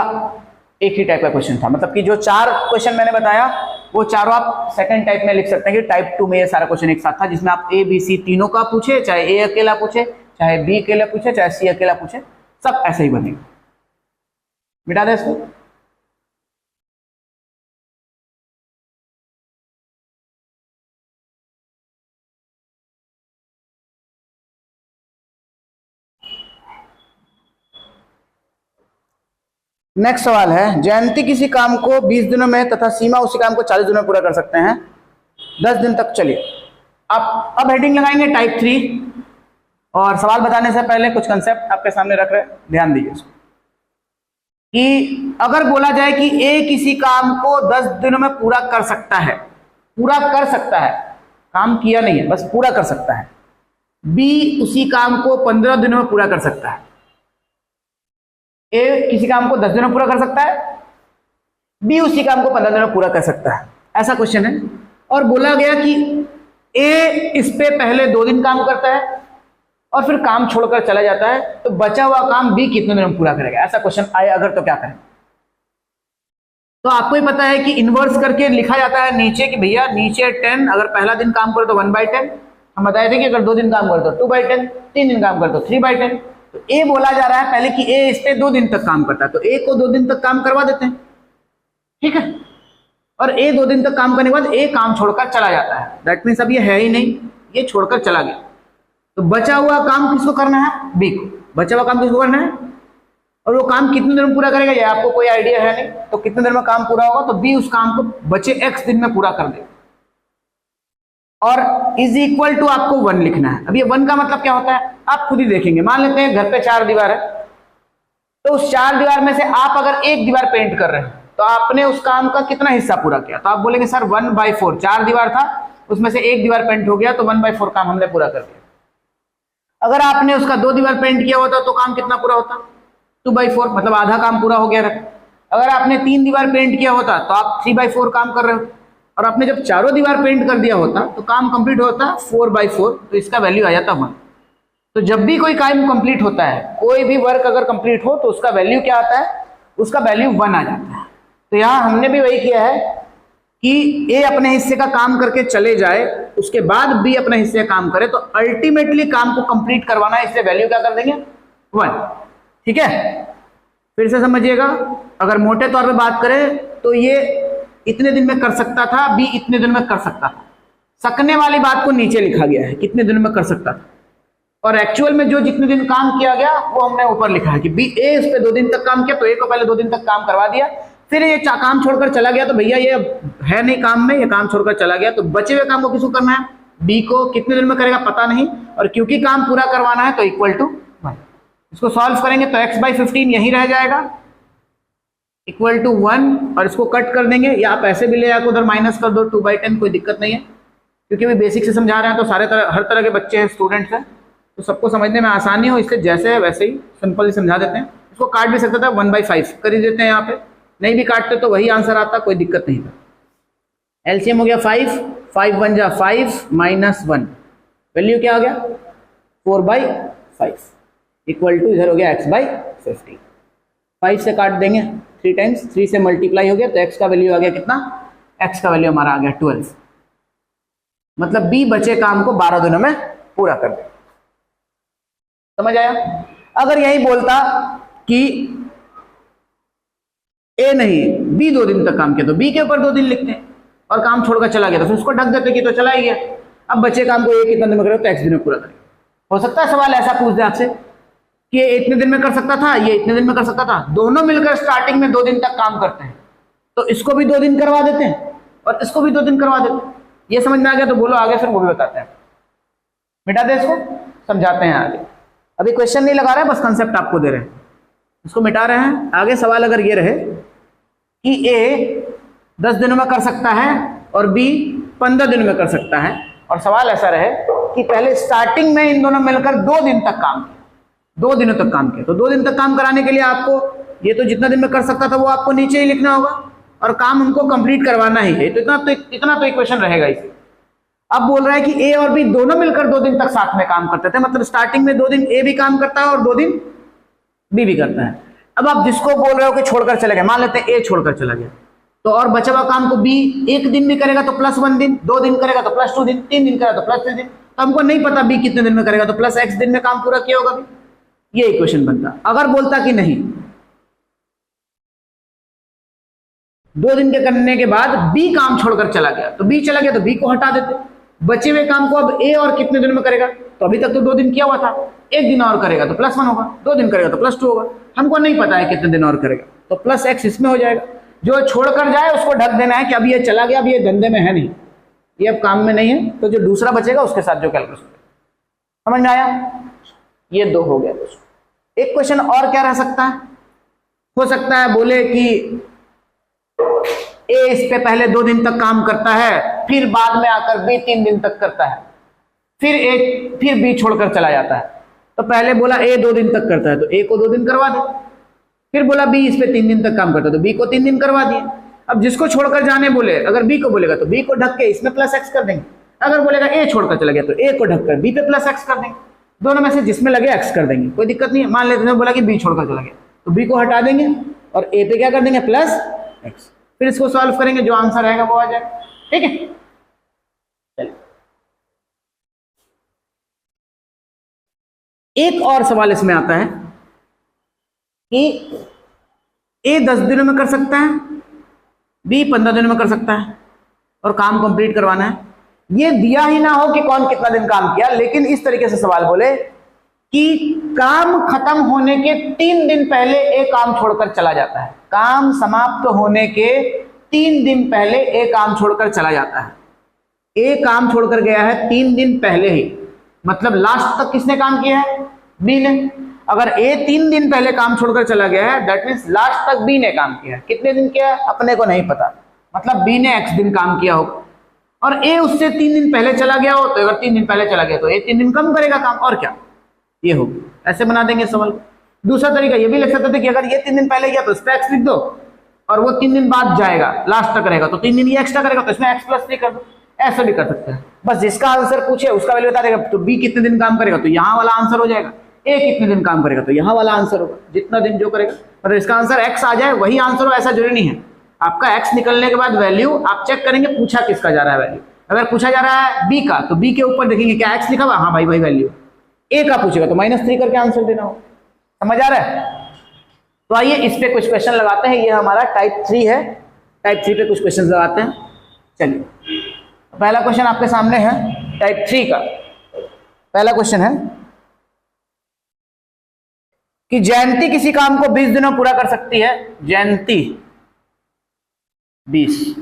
एक ही टाइप का क्वेश्चन था, मतलब कि जो 4 क्वेश्चन मैंने बताया वो चारों आप सेकंड टाइप में लिख सकते हैं कि टाइप 2 में ये सारा क्वेश्चन एक साथ था, जिसमें आप a b c तीनों का पूछे, चाहे a अकेला पूछे, चाहे b अकेला पूछे, चाहे c अकेला पूछे, सब ऐसे ही बनेगा। मिटा दे इसको। नेक्स्ट सवाल है, जयंती किसी काम को 20 दिनों में तथा सीमा उसी काम को 40 दिनों में पूरा कर सकते हैं, 10 दिन तक। चलिए आप अब हेडिंग लगाएंगे टाइप 3, और सवाल बताने से पहले कुछ कंसेप्ट आपके सामने रख रहे हैं, ध्यान दीजिए इसको। कि अगर बोला जाए कि ए किसी काम को 10 दिनों में पूरा कर सकता है, पूरा कर सकता है, काम किया नहीं है बस पूरा कर सकता है, बी उसी काम को 15 दिनों में पूरा कर सकता है, ए किसी काम को 10 दिनों में पूरा कर सकता है, बी उसी काम को 15 दिनों में पूरा कर सकता है, ऐसा क्वेश्चन है। और बोला गया कि ए इस पे पहले 2 दिन काम करता है और फिर काम छोड़कर चला जाता है, तो बचा हुआ काम बी कितने दिनों में पूरा करेगा, ऐसा क्वेश्चन आए अगर तो क्या करें। तो आपको ही पता है कि इन्वर्स करके लिखा जाता है नीचे कि भैया नीचे 10, अगर पहला दिन काम करे तो 1/10, हम बताए थे कि अगर 2 दिन काम करे तो 2/10, 3 दिन काम करे तो 3/10। तो ए बोला जा रहा है पहले कि ए इस पे 2 दिन तक काम करता है, तो ए को 2 दिन तक काम करवा देते हैं, ठीक है। और ए 2 दिन तक काम करने के बाद ए काम छोड़कर चला जाता है, दैट मीन्स अब ये है ही नहीं, ये छोड़कर चला गया। तो बचा हुआ काम किसको करना है, बी को। बचा हुआ काम किसको करना है, और वो काम कितने दिन में पूरा करेगा ये आपको कोई आइडिया है नहीं, तो कितने दिन में काम पूरा होगा, तो बी उस काम को बचे x दिन में पूरा कर देगा। और इज इक्वल टू आपको 1 लिखना है। अब ये 1 का मतलब क्या होता है आप खुद ही देखेंगे। मान लेते हैं घर पे 4 दीवार है, तो उस 4 दीवार में से आप अगर 1 दीवार पेंट कर रहे हैं तो आपने उस काम का कितना हिस्सा पूरा किया, तो आप बोलेंगे सर 1/4, 4 दीवार था उसमें से 1 दीवार पेंट हो गया तो 1/4 काम हमने पूरा कर दिया। अगर आपने उसका 2 दीवार पेंट किया होता तो काम कितना पूरा होता, 2/4, मतलब आधा काम पूरा हो गया रहता। अगर आपने 3 दीवार पेंट किया होता तो आप 3/4 काम कर रहे हो, और आपने जब चारों दीवार पेंट कर दिया होता तो काम कंप्लीट होता 4/4, तो इसका वैल्यू आ जाता 1। तो जब भी कोई काम कंप्लीट होता है, कोई भी वर्क अगर कंप्लीट हो तो उसका वैल्यू क्या आता है, उसका वैल्यू 1 आ जाता है। तो यहाँ हमने भी वही किया है कि ए अपने हिस्से का काम करके चले जाए, उसके बाद बी अपने हिस्से का काम करे, तो अल्टीमेटली काम को कंप्लीट करवाना है, इसलिए वैल्यू क्या कर देंगे 1, ठीक है। फिर से समझिएगा, अगर मोटे तौर पे बात करें तो ये इतने दिन में कर सकता था, बी इतने दिन में कर सकता था। सकने वाली बात को नीचे लिखा गया है कितने दिन में कर सकता था, और एक्चुअल में जो जितने दिन काम किया गया वो हमने ऊपर लिखा है कि बी ए इस पे 2 दिन तक काम किया तो ए को पहले 2 दिन तक काम करवा दिया, फिर ये काम छोड़कर चला गया तो भैया ये है नहीं काम में, ये काम छोड़कर चला गया, तो बचे हुए काम को किसको करना है, बी को। कितने दिन में करेगा पता नहीं, और क्योंकि काम पूरा करवाना है तो इक्वल टू 1। इसको सॉल्व करेंगे तो x/15 यही रह जाएगा इक्वल टू 1, और इसको कट कर देंगे, या आप ऐसे भी ले आकर उधर माइनस कर दो 2/10, कोई दिक्कत नहीं है, क्योंकि भी बेसिक से समझा रहे हैं तो हर तरह के बच्चे हैं, स्टूडेंट्स हैं, तो सबको समझने में आसानी हो इसलिए जैसे है वैसे ही सिंपल समझा देते हैं। इसको काट भी सकता था 1/5 कर ही देते हैं, यहाँ पे नहीं भी काटते तो वही आंसर आता, कोई दिक्कत नहीं था। एलसीएम हो गया 5, 5 1 जा 5 -1, वैल्यू क्या आ गया 4/5 इक्वल टू इधर हो गया x/15। 5 से काट देंगे 3 टाइम्स, 3 से मल्टीप्लाई हो गया तो x का वैल्यू आ गया कितना, x का वैल्यू हमारा आ गया 12, मतलब b बचे काम को 12 दिनों में पूरा कर दे। समझ आया। अगर यही बोलता कि ए नहीं बी 2 दिन तक काम किया तो बी के ऊपर 2 दिन लिखते हैं, और काम छोड़कर चला गया तो फिर उसको ढक देते कि तो चला ही गया। अब बचे काम को ए कितने दिन में करेगा तो x दिन में पूरा करेगा। हो सकता है सवाल ऐसा पूछ दे आपसे कि ये इतने दिन में कर सकता था, ये इतने दिन में कर सकता था, दोनों मिलकर स्टार्टिंग में 2 दिन तक काम करते हैं, तो इसको भी 2 दिन करवा देते हैं और इसको भी 2 दिन करवा देते हैं। ये समझ में आ गया तो बोलो आगे, फिर वो भी बताते हैं। मिटा दे इसको, समझाते हैं आगे। अभी क्वेश्चन नहीं लगा रहे, बस कंसेप्ट आपको दे रहे हैं, इसको मिटा रहे हैं। आगे सवाल अगर ये रहे कि ए 10 दिनों में कर सकता है और बी 15 दिनों में कर सकता है, और सवाल ऐसा रहे कि पहले स्टार्टिंग में इन दोनों मिलकर 2 दिन तक काम किया, 2 दिनों तक काम किया, तो 2 दिन तक काम कराने के लिए आपको ये तो जितना दिन में कर सकता था वो आपको नीचे ही लिखना होगा, और काम उनको कंप्लीट करवाना ही है, तो इतना तो इक्वेशन रहेगा इसे। अब बोल रहा है कि ए और बी दोनों मिलकर 2 दिन तक साथ में काम करते थे, मतलब स्टार्टिंग में 2 दिन ए भी काम करता है और 2 दिन बी भी करता है। अब आप जिसको बोल रहे हो कि छोड़कर चले गए, मान लेते हैं ए छोड़कर चला गया, तो और बचा हुआ काम को बी 1 दिन भी करेगा तो +1 दिन, 2 दिन करेगा तो +2 दिन, 3 दिन करेगा तो +3 दिन, तो हमको नहीं पता बी कितने दिन में करेगा, तो +x दिन में काम पूरा किया होगा भी, ये इक्वेशन बनता। अगर बोलता कि नहीं 2 दिन के करने के बाद बी काम छोड़कर चला गया, तो बी चला गया तो बी को हटा देते, बचे हुए काम को अब ए और कितने दिन में करेगा, तो अभी तक तो 2 दिन किया हुआ था, 1 दिन और करेगा तो +1 होगा, 2 दिन करेगा तो +2 होगा, हमको नहीं पता है कितने दिन और करेगा, तो +x इसमें हो जाएगा। जो छोड़कर जाए उसको ढक देना है कि अब ये चला गया, अब ये धंधे में है नहीं, ये अब काम में नहीं है, तो जो दूसरा बचेगा उसके साथ जो कैलकुलेशन, समझ में आया। ये 2 हो गया। एक क्वेश्चन और क्या रह सकता है, हो सकता है बोले कि ए इस पे पहले 2 दिन तक काम करता है, फिर बाद में आकर बी 3 दिन तक करता है, फिर बी छोड़कर चला जाता है, तो पहले बोला ए 2 दिन तक करता है तो ए को 2 दिन करवा दो, फिर बोला बी इस पे 3 दिन तक काम करता है, तो बी को 3 दिन करवा दिए। अब जिसको छोड़कर जाने बोले, अगर बी को बोलेगा तो बी को ढक के इसमें प्लस एक्स कर देंगे, अगर बोलेगा ए छोड़कर चला गया तो ए को ढककर बी पे प्लस एक्स कर देंगे, दोनों में से जिसमें लगे एक्स कर देंगे, कोई दिक्कत नहीं है। मान लेते हैं बोला कि बी छोड़कर चला गया तो बी को हटा देंगे और ए पे क्या कर देंगे प्लस एक्स, फिर इसको सॉल्व करेंगे, जो आंसर आएगा वो आ जाएगा। ठीक है, चलिए एक और सवाल इसमें आता है कि ए 10 दिनों में कर सकता है, बी 15 दिनों में कर सकता है और काम कंप्लीट करवाना है। ये दिया ही ना हो कि कौन कितना दिन काम किया, लेकिन इस तरीके से सवाल बोले कि काम खत्म होने के 3 दिन पहले ए काम छोड़कर चला जाता है, काम समाप्त होने के 3 दिन पहले ए काम छोड़कर चला जाता है। ए काम छोड़कर गया है 3 दिन पहले ही, मतलब लास्ट तक किसने काम किया है, बी ने। अगर ए 3 दिन पहले काम छोड़कर चला गया है, दैट मीन्स लास्ट तक बी ने काम किया है। कितने दिन किया है अपने को नहीं पता, मतलब बी ने एक्स दिन काम किया होगा और ए उससे 3 दिन पहले चला गया हो, तो अगर 3 दिन पहले चला गया तो ए 3 दिन कम करेगा काम, और क्या, ये होगा। ऐसे बना देंगे सवाल को। दूसरा तरीका ये भी लिख सकते थे कि अगर ये 3 दिन पहले गया तो इस पे एक्स लिख दो और वो 3 दिन बाद जाएगा, लास्ट तक रहेगा तो 3 दिन ये एक्स्ट्रा करेगा तो इसमें एक्स प्लस 3 कर दो, ऐसे भी कर सकते हैं। बस जिसका आंसर पूछे उसका वैल्यू बता देगा, तो बी कितने दिन काम करेगा तो यहाँ वाला आंसर हो जाएगा, ए कितने दिन काम करेगा तो यहाँ वाला आंसर होगा, जितना दिन जो करेगा। मतलब इसका आंसर एक्स आ जाए वही आंसर हो ऐसा जरूरी नहीं है। आपका एक्स निकलने के बाद वैल्यू आप चेक करेंगे पूछा किसका जा रहा है वैल्यू। अगर पूछा जा रहा है बी का तो बी के ऊपर देखेंगे क्या एक्स लिखा हुआ, हाँ भाई वही वैल्यू। ए का पूछेगा तो -3 करके आंसर देना हो। समझ आ रहा है? तो आइए इस पे कुछ क्वेश्चन लगाते हैं। ये हमारा टाइप 3 है, टाइप 3 पे कुछ क्वेश्चन लगाते हैं। चलिए पहला क्वेश्चन आपके सामने है टाइप 3 का। पहला क्वेश्चन है कि जयंती किसी काम को 20 दिनों पूरा कर सकती है। जयंती 20,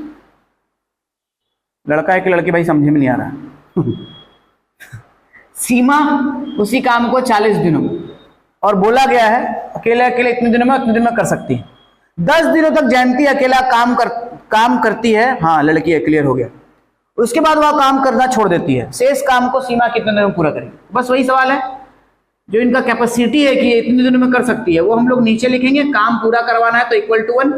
लड़का है कि लड़की भाई समझे में नहीं आ रहा। सीमा उसी काम को 40 दिनों में, और बोला गया है अकेले अकेले इतने दिनों में उतने दिन में कर सकती है। 10 दिनों तक जयंती अकेला काम करती है। हाँ लड़की है, क्लियर हो गया। उसके बाद वह काम करना छोड़ देती है। शेष काम को सीमा कितने दिनों में पूरा करेगी? बस वही सवाल है। जो इनका कैपेसिटी है कि इतने दिनों में कर सकती है वो हम लोग नीचे लिखेंगे। काम पूरा करवाना है तो =1।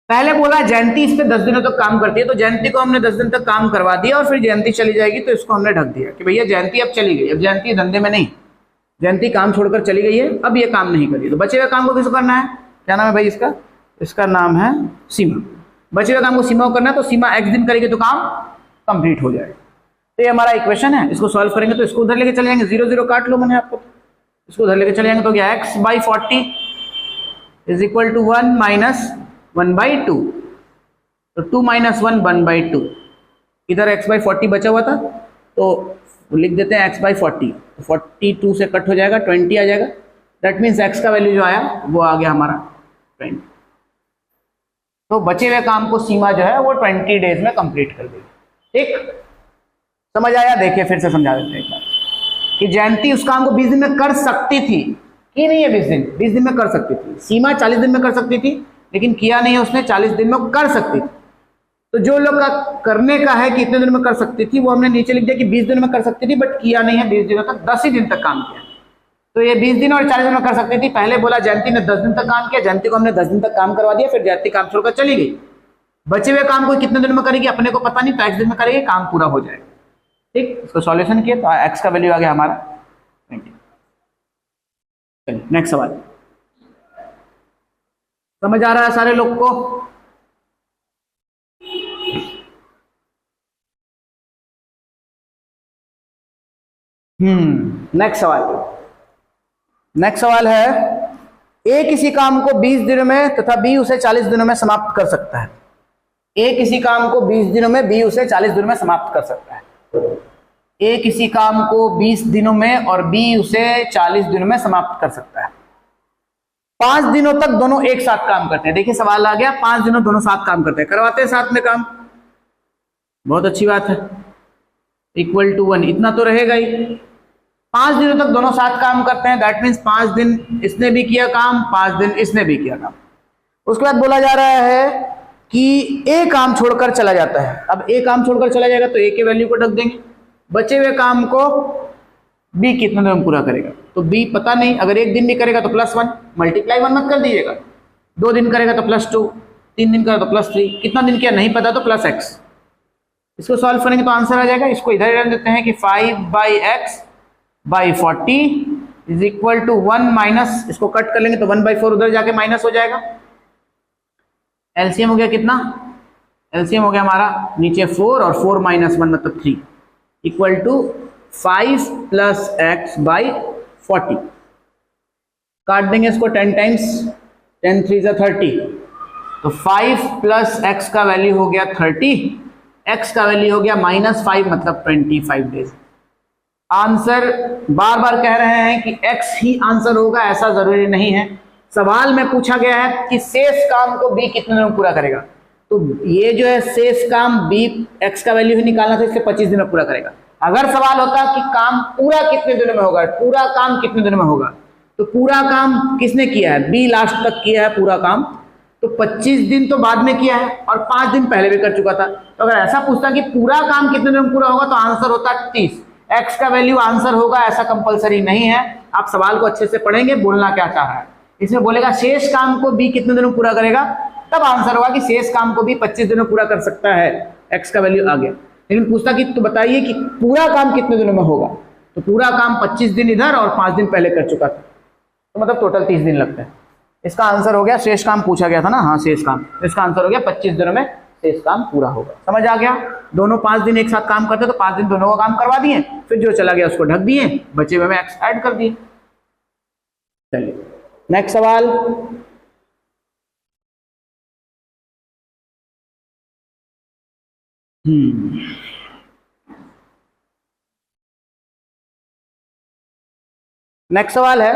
पहले बोला जयंती इस पे 10 दिनों तक काम करती है, तो जयंती को हमने 10 दिन तक काम करवा दिया और फिर जयंती चली जाएगी तो इसको हमने ढक दिया कि भैया जयंती अब चली गई, अब जयंती धंधे में नहीं, जयंती काम छोड़कर चली गई है, अब ये काम नहीं करिए। तो बचे हुए काम को किसको करना है? क्या नाम है भाई इसका? इसका नाम है सीमा। बचे हुए काम को सीमा को करना है, तो सीमा x दिन करेगी तो काम कंप्लीट हो जाएगा। तो ये हमारा इक्वेशन है, इसको सॉल्व करेंगे तो इसको उधर लेके चले जाएंगे। 0 0 काट लो मैंने आपको, इसको उधर लेके चले जाएंगे तो क्या x/40 = 1 - 1/2। तो 2 - 1 1/2। इधर x/40 बचा हुआ था तो लिख देते हैं x/40। 42 से कट हो जाएगा, 20 आ जाएगा। दैट मीन्स x का वैल्यू जो आया वो आ गया हमारा 20। तो बचे हुए काम को सीमा जो है वो 20 डेज में कंप्लीट कर देगी। ठीक, समझ आया? देखिए फिर से समझा देते हैं एक बार कि जयंती उस काम को 20 दिन में कर सकती थी कि नहीं है। 20 दिन में कर सकती थी। सीमा 40 दिन में कर सकती थी लेकिन किया नहीं है उसने, 40 दिन में कर सकती थी। तो जो लोग का करने का है कि इतने दिन में कर सकती थी वो हमने नीचे लिख दिया कि 20 दिन में कर सकती थी, बट किया नहीं है 20 दिनों तक, 10 ही दिन तक काम किया। तो ये 20 दिन और 40 दिन में कर सकती थी। पहले बोला जयंती ने 10 दिन तक काम किया, जयंती को हमने 10 दिन तक काम करवा दिया, फिर जयंती काम छोड़कर चली गई। बचे हुए काम को कितने दिन में करेगी अपने को पता नहीं, तो x दिन में करेगी, काम पूरा हो जाएगा। ठीक, इसको सॉल्यूशन किया तो x का वैल्यू आ गया हमारा 20। चलिए नेक्स्ट सवाल। समझ आ रहा है सारे लोग को? नेक्स्ट सवाल है ए किसी काम को 20 दिनों में तथा बी उसे 40 दिनों में समाप्त कर सकता है। ए किसी काम को 20 दिनों में, बी उसे 40 दिनों में समाप्त कर सकता है। ए किसी काम को 20 दिनों में और बी उसे 40 दिनों में समाप्त कर सकता है। 5 दिनों तक दोनों एक साथ काम करते हैं। देखिए सवाल आ गया, 5 दिनों दोनों साथ काम करते हैं, करवाते हैं साथ में काम, बहुत अच्छी बात है। =1 इतना तो रहेगा ही। 5 दिनों तक दोनों साथ काम करते हैं, दैट मीन्स 5 दिन इसने भी किया काम, 5 दिन इसने भी किया काम। उसके बाद बोला जा रहा है कि ए काम छोड़कर चला जाता है। अब ए काम छोड़कर चला जाएगा तो ए के वैल्यू को ढक देंगे। बचे हुए काम को बी कितने दिन में पूरा करेगा? तो बी पता नहीं, अगर 1 दिन भी करेगा तो +1, मल्टीप्लाई 1 मत कर दीजिएगा, 2 दिन करेगा तो +2, 3 दिन करेगा तो +3, कितना दिन किया नहीं पता तो +x। इसको सॉल्व करेंगे तो आंसर आ जाएगा। इसको इधर रख देते हैं कि 5/x/40 is equal to 1 minus, इसको कट कर लेंगे तो 1/4 उधर जाके माइनस हो जाएगा। एलसीएम हो गया कितना, एलसीएम हो गया हमारा नीचे 4 और 4 - 1 मतलब 3 इक्वल टू 5 + x/40। काट देंगे इसको 10 टाइम्स, 10 3 = 30, तो 5 + x का वैल्यू हो गया 30, x का वैल्यू हो गया -5 मतलब 25 डेज। आंसर बार बार कह रहे हैं कि x ही आंसर होगा, ऐसा जरूरी नहीं है। सवाल में पूछा गया है कि शेष काम को b कितने दिनों में पूरा करेगा, तो ये जो है शेष काम b x का वैल्यू ही निकालना था, इसलिए 25 दिन में पूरा करेगा। अगर सवाल होता कि काम पूरा कितने दिनों में होगा, पूरा काम कितने दिनों में होगा, तो पूरा काम किसने किया है, b लास्ट तक किया है पूरा काम, तो 25 दिन तो बाद में किया है और 5 दिन पहले भी कर चुका था। तो अगर ऐसा पूछता कि पूरा काम कितने दिन में पूरा होगा तो आंसर होता 30। x का वैल्यू आंसर होगा ऐसा कंपलसरी नहीं है, आप सवाल को अच्छे से पढ़ेंगे बोलना क्या चाह रहा है। इसमें बोलेगा शेष काम को b कितने दिनों में पूरा करेगा, तब आंसर होगा कि शेष काम को भी 25 दिनों में पूरा कर सकता है, x का वैल्यू आ गया। लेकिन पूछता कि तो बताइए कि पूरा काम कितने दिनों में होगा, तो पूरा काम 25 दिन इधर और 5 दिन पहले कर चुका था, तो मतलब टोटल 30 दिन लगता है। इसका आंसर हो गया, शेष काम पूछा गया था ना, हाँ शेष काम, इसका आंसर हो गया 25 दिनों में शेष काम पूरा होगा। समझ आ गया, दोनों 5 दिन एक साथ काम करते तो 5 दिन दोनों का काम करवा दिए, फिर जो चला गया उसको ढक दिए, बचे हुए में एक्स ऐड कर दिए। चलिए नेक्स्ट सवाल, नेक्स्ट सवाल है,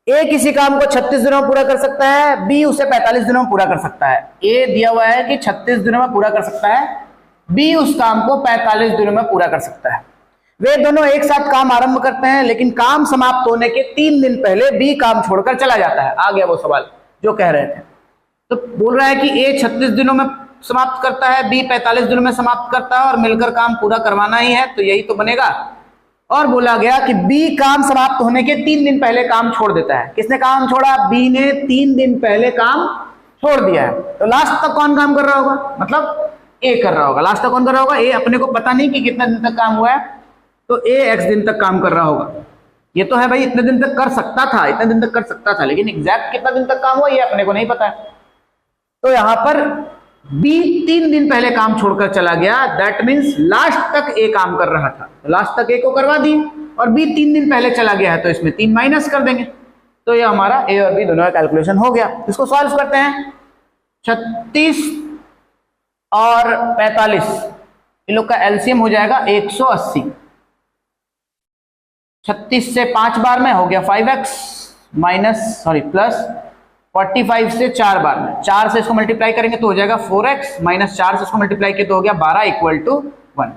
ए किसी काम को 36 दिनों में पूरा कर सकता है, बी उसे 45 दिनों में पूरा कर सकता है। ए दिया हुआ है कि 36 दिनों में पूरा कर सकता है, बी उस काम को 45 दिनों में पूरा कर सकता है। वे दोनों एक साथ काम आरंभ करते हैं, लेकिन काम समाप्त होने के 3 दिन पहले बी काम छोड़कर चला जाता है। आ गया वो सवाल जो कह रहे थे। तो बोल रहा है कि ए 36 दिनों में समाप्त करता है, बी 45 दिनों में समाप्त करता है और मिलकर काम पूरा करवाना ही है, तो यही तो बनेगा। और बोला गया कि बी काम समाप्त होने के 3 दिन पहले काम छोड़ देता है। किसने काम छोड़ा, बी ने 3 दिन पहले काम छोड़ दिया है। तो लास्ट तक कौन काम कर रहा होगा, मतलब ए कर रहा होगा। लास्ट तक कौन कर रहा होगा, ए। अपने को पता नहीं कि कितने दिन तक काम हुआ है, तो ए x दिन तक काम कर रहा होगा। ये तो है भाई इतने दिन तक कर सकता था, इतने दिन तक कर सकता था, लेकिन एग्जैक्ट कितना दिन तक काम हुआ ये अपने को नहीं पता है। तो यहां पर बी 3 दिन पहले काम छोड़कर चला गया, दैट मीन्स लास्ट तक ए काम कर रहा था, तो लास्ट तक ए को करवा दी, और बी 3 दिन पहले चला गया है तो इसमें 3 माइनस कर देंगे, तो ये हमारा ए और बी दोनों का कैलकुलेशन हो गया। इसको सॉल्व करते हैं। 36 और 45 इन लोग का एलसीएम हो जाएगा 180। 36 से 5 बार में हो गया 5x प्लस 45 से 4 बार में, 4 से इसको मल्टीप्लाई करेंगे तो हो जाएगा 4x, माइनस 4 से इसको मल्टीप्लाई किया तो हो गया 12 इक्वल टू 1।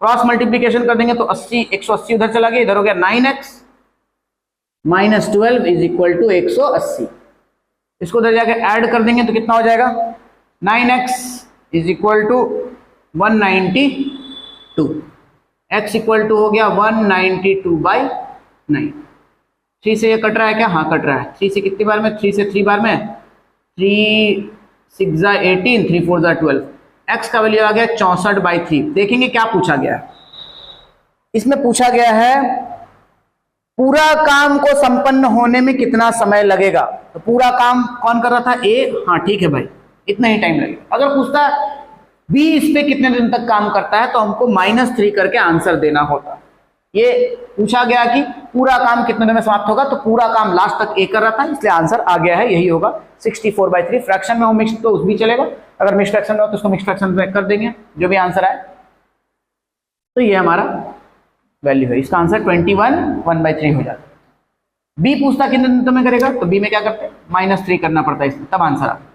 क्रॉस मल्टीप्लीकेशन कर देंगे तो 80 180 उधर चला गया, इधर हो गया 9x minus 12 is equal to 180। इसको उधर जाके ऐड कर देंगे तो कितना हो जाएगा, 9x is equal to 192, x equal to हो गया 192/9। 3 से ये कट रहा है क्या, हाँ कट रहा है। 3 से कितनी बार में, 3 से 3 बार में, 3 6 18, 3 4 12। x का वैल्यू आ गया 64/3। देखेंगे क्या पूछा गया है। इसमें पूछा गया है पूरा काम को संपन्न होने में कितना समय लगेगा। तो पूरा काम कौन कर रहा था, ए। हाँ ठीक है भाई, इतना ही टाइम लगेगा। अगर पूछता बी इस पे कितने दिन तक काम करता है तो हमको -3 करके आंसर देना होता। ये पूछा गया कि पूरा काम कितने दिन में समाप्त होगा, तो पूरा काम लास्ट तक ए कर रहा था, इसलिए आंसर आ गया है, यही होगा 64/3। फ्रैक्शन में हो मिक्स तो उस भी चलेगा, अगर मिक्स फ्रैक्शन में हो तो उसको मिक्स फ्रैक्शन में कर देंगे, जो भी आंसर आए। तो ये हमारा वैल्यू है, इसका आंसर 21 1/3 हो जाता है। बी पूछता कितने दिन में करेगा, तो बी में क्या करते हैं, -3 करना पड़ता है इसमें, तब आंसर आता है।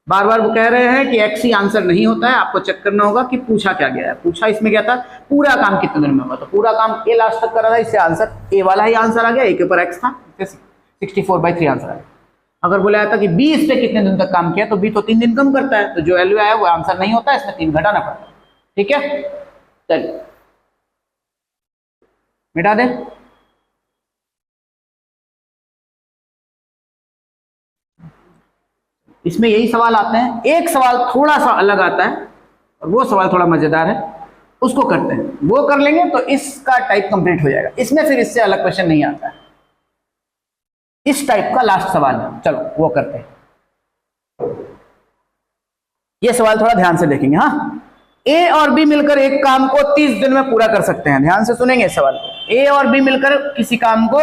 बार बार वो कह रहे हैं कि x ही आंसर नहीं होता है, आपको चेक करना होगा कि पूछा क्या गया है। पूछा इसमें क्या था, पूरा काम कितने दिन में होगा, तो पूरा काम ए लास्ट तक कर रहा था, इससे आंसर ए वाला ही आंसर आ गया, ए के ऊपर x था, 64/3 आंसर आया। अगर बोला था कि बी इस पे कितने दिन तक काम किया, तो बी तो 3 दिन कम करता है, तो जो वैल्यू आया वो आंसर नहीं होता है, इसमें 3 घटाना पड़ता है। ठीक है, चलिए मिटा दे। इसमें यही सवाल आते हैं। एक सवाल थोड़ा सा अलग आता है और वो सवाल थोड़ा मजेदार है, उसको करते हैं, वो कर लेंगे तो इसका टाइप कंप्लीट हो जाएगा। इसमें फिर इससे अलग क्वेश्चन नहीं आता है। इस टाइप का लास्ट सवाल है, चलो वो करते हैं। ये सवाल थोड़ा ध्यान से देखेंगे। हाँ, ए और बी मिलकर एक काम को 30 दिन में पूरा कर सकते हैं। ध्यान से सुनेंगे इस सवाल को। ए और बी मिलकर किसी काम को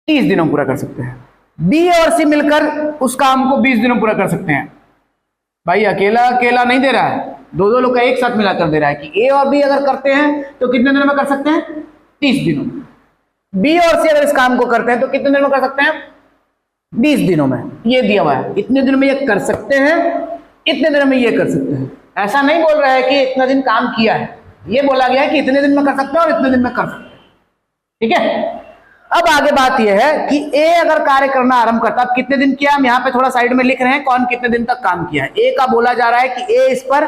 30 दिनों में पूरा कर सकते हैं। बी और सी मिलकर उस काम को 20 दिनों में पूरा कर सकते हैं। भाई अकेला अकेला नहीं दे रहा है, दो दो लोग का एक साथ मिलाकर दे रहा है कि ए और बी अगर करते हैं तो कितने दिनों में कर सकते हैं? 30 दिनों में। बी और सी अगर इस काम को करते हैं तो कितने दिनों में कर सकते हैं? 20 दिनों में। ये दिया हुआ है, इतने दिनों में ये कर सकते हैं, इतने दिनों में ये कर सकते हैं। ऐसा नहीं बोल रहा है कि इतना दिन काम किया है, ये बोला गया है कि इतने दिन में कर सकते हैं और इतने दिन में कर सकते हैं। ठीक है, अब आगे बात यह है कि ए अगर कार्य करना आरंभ करता, अब कितने दिन किया, हम यहां पे थोड़ा साइड में लिख रहे हैं कौन कितने दिन तक काम किया है। ए का बोला जा रहा है कि ए इस पर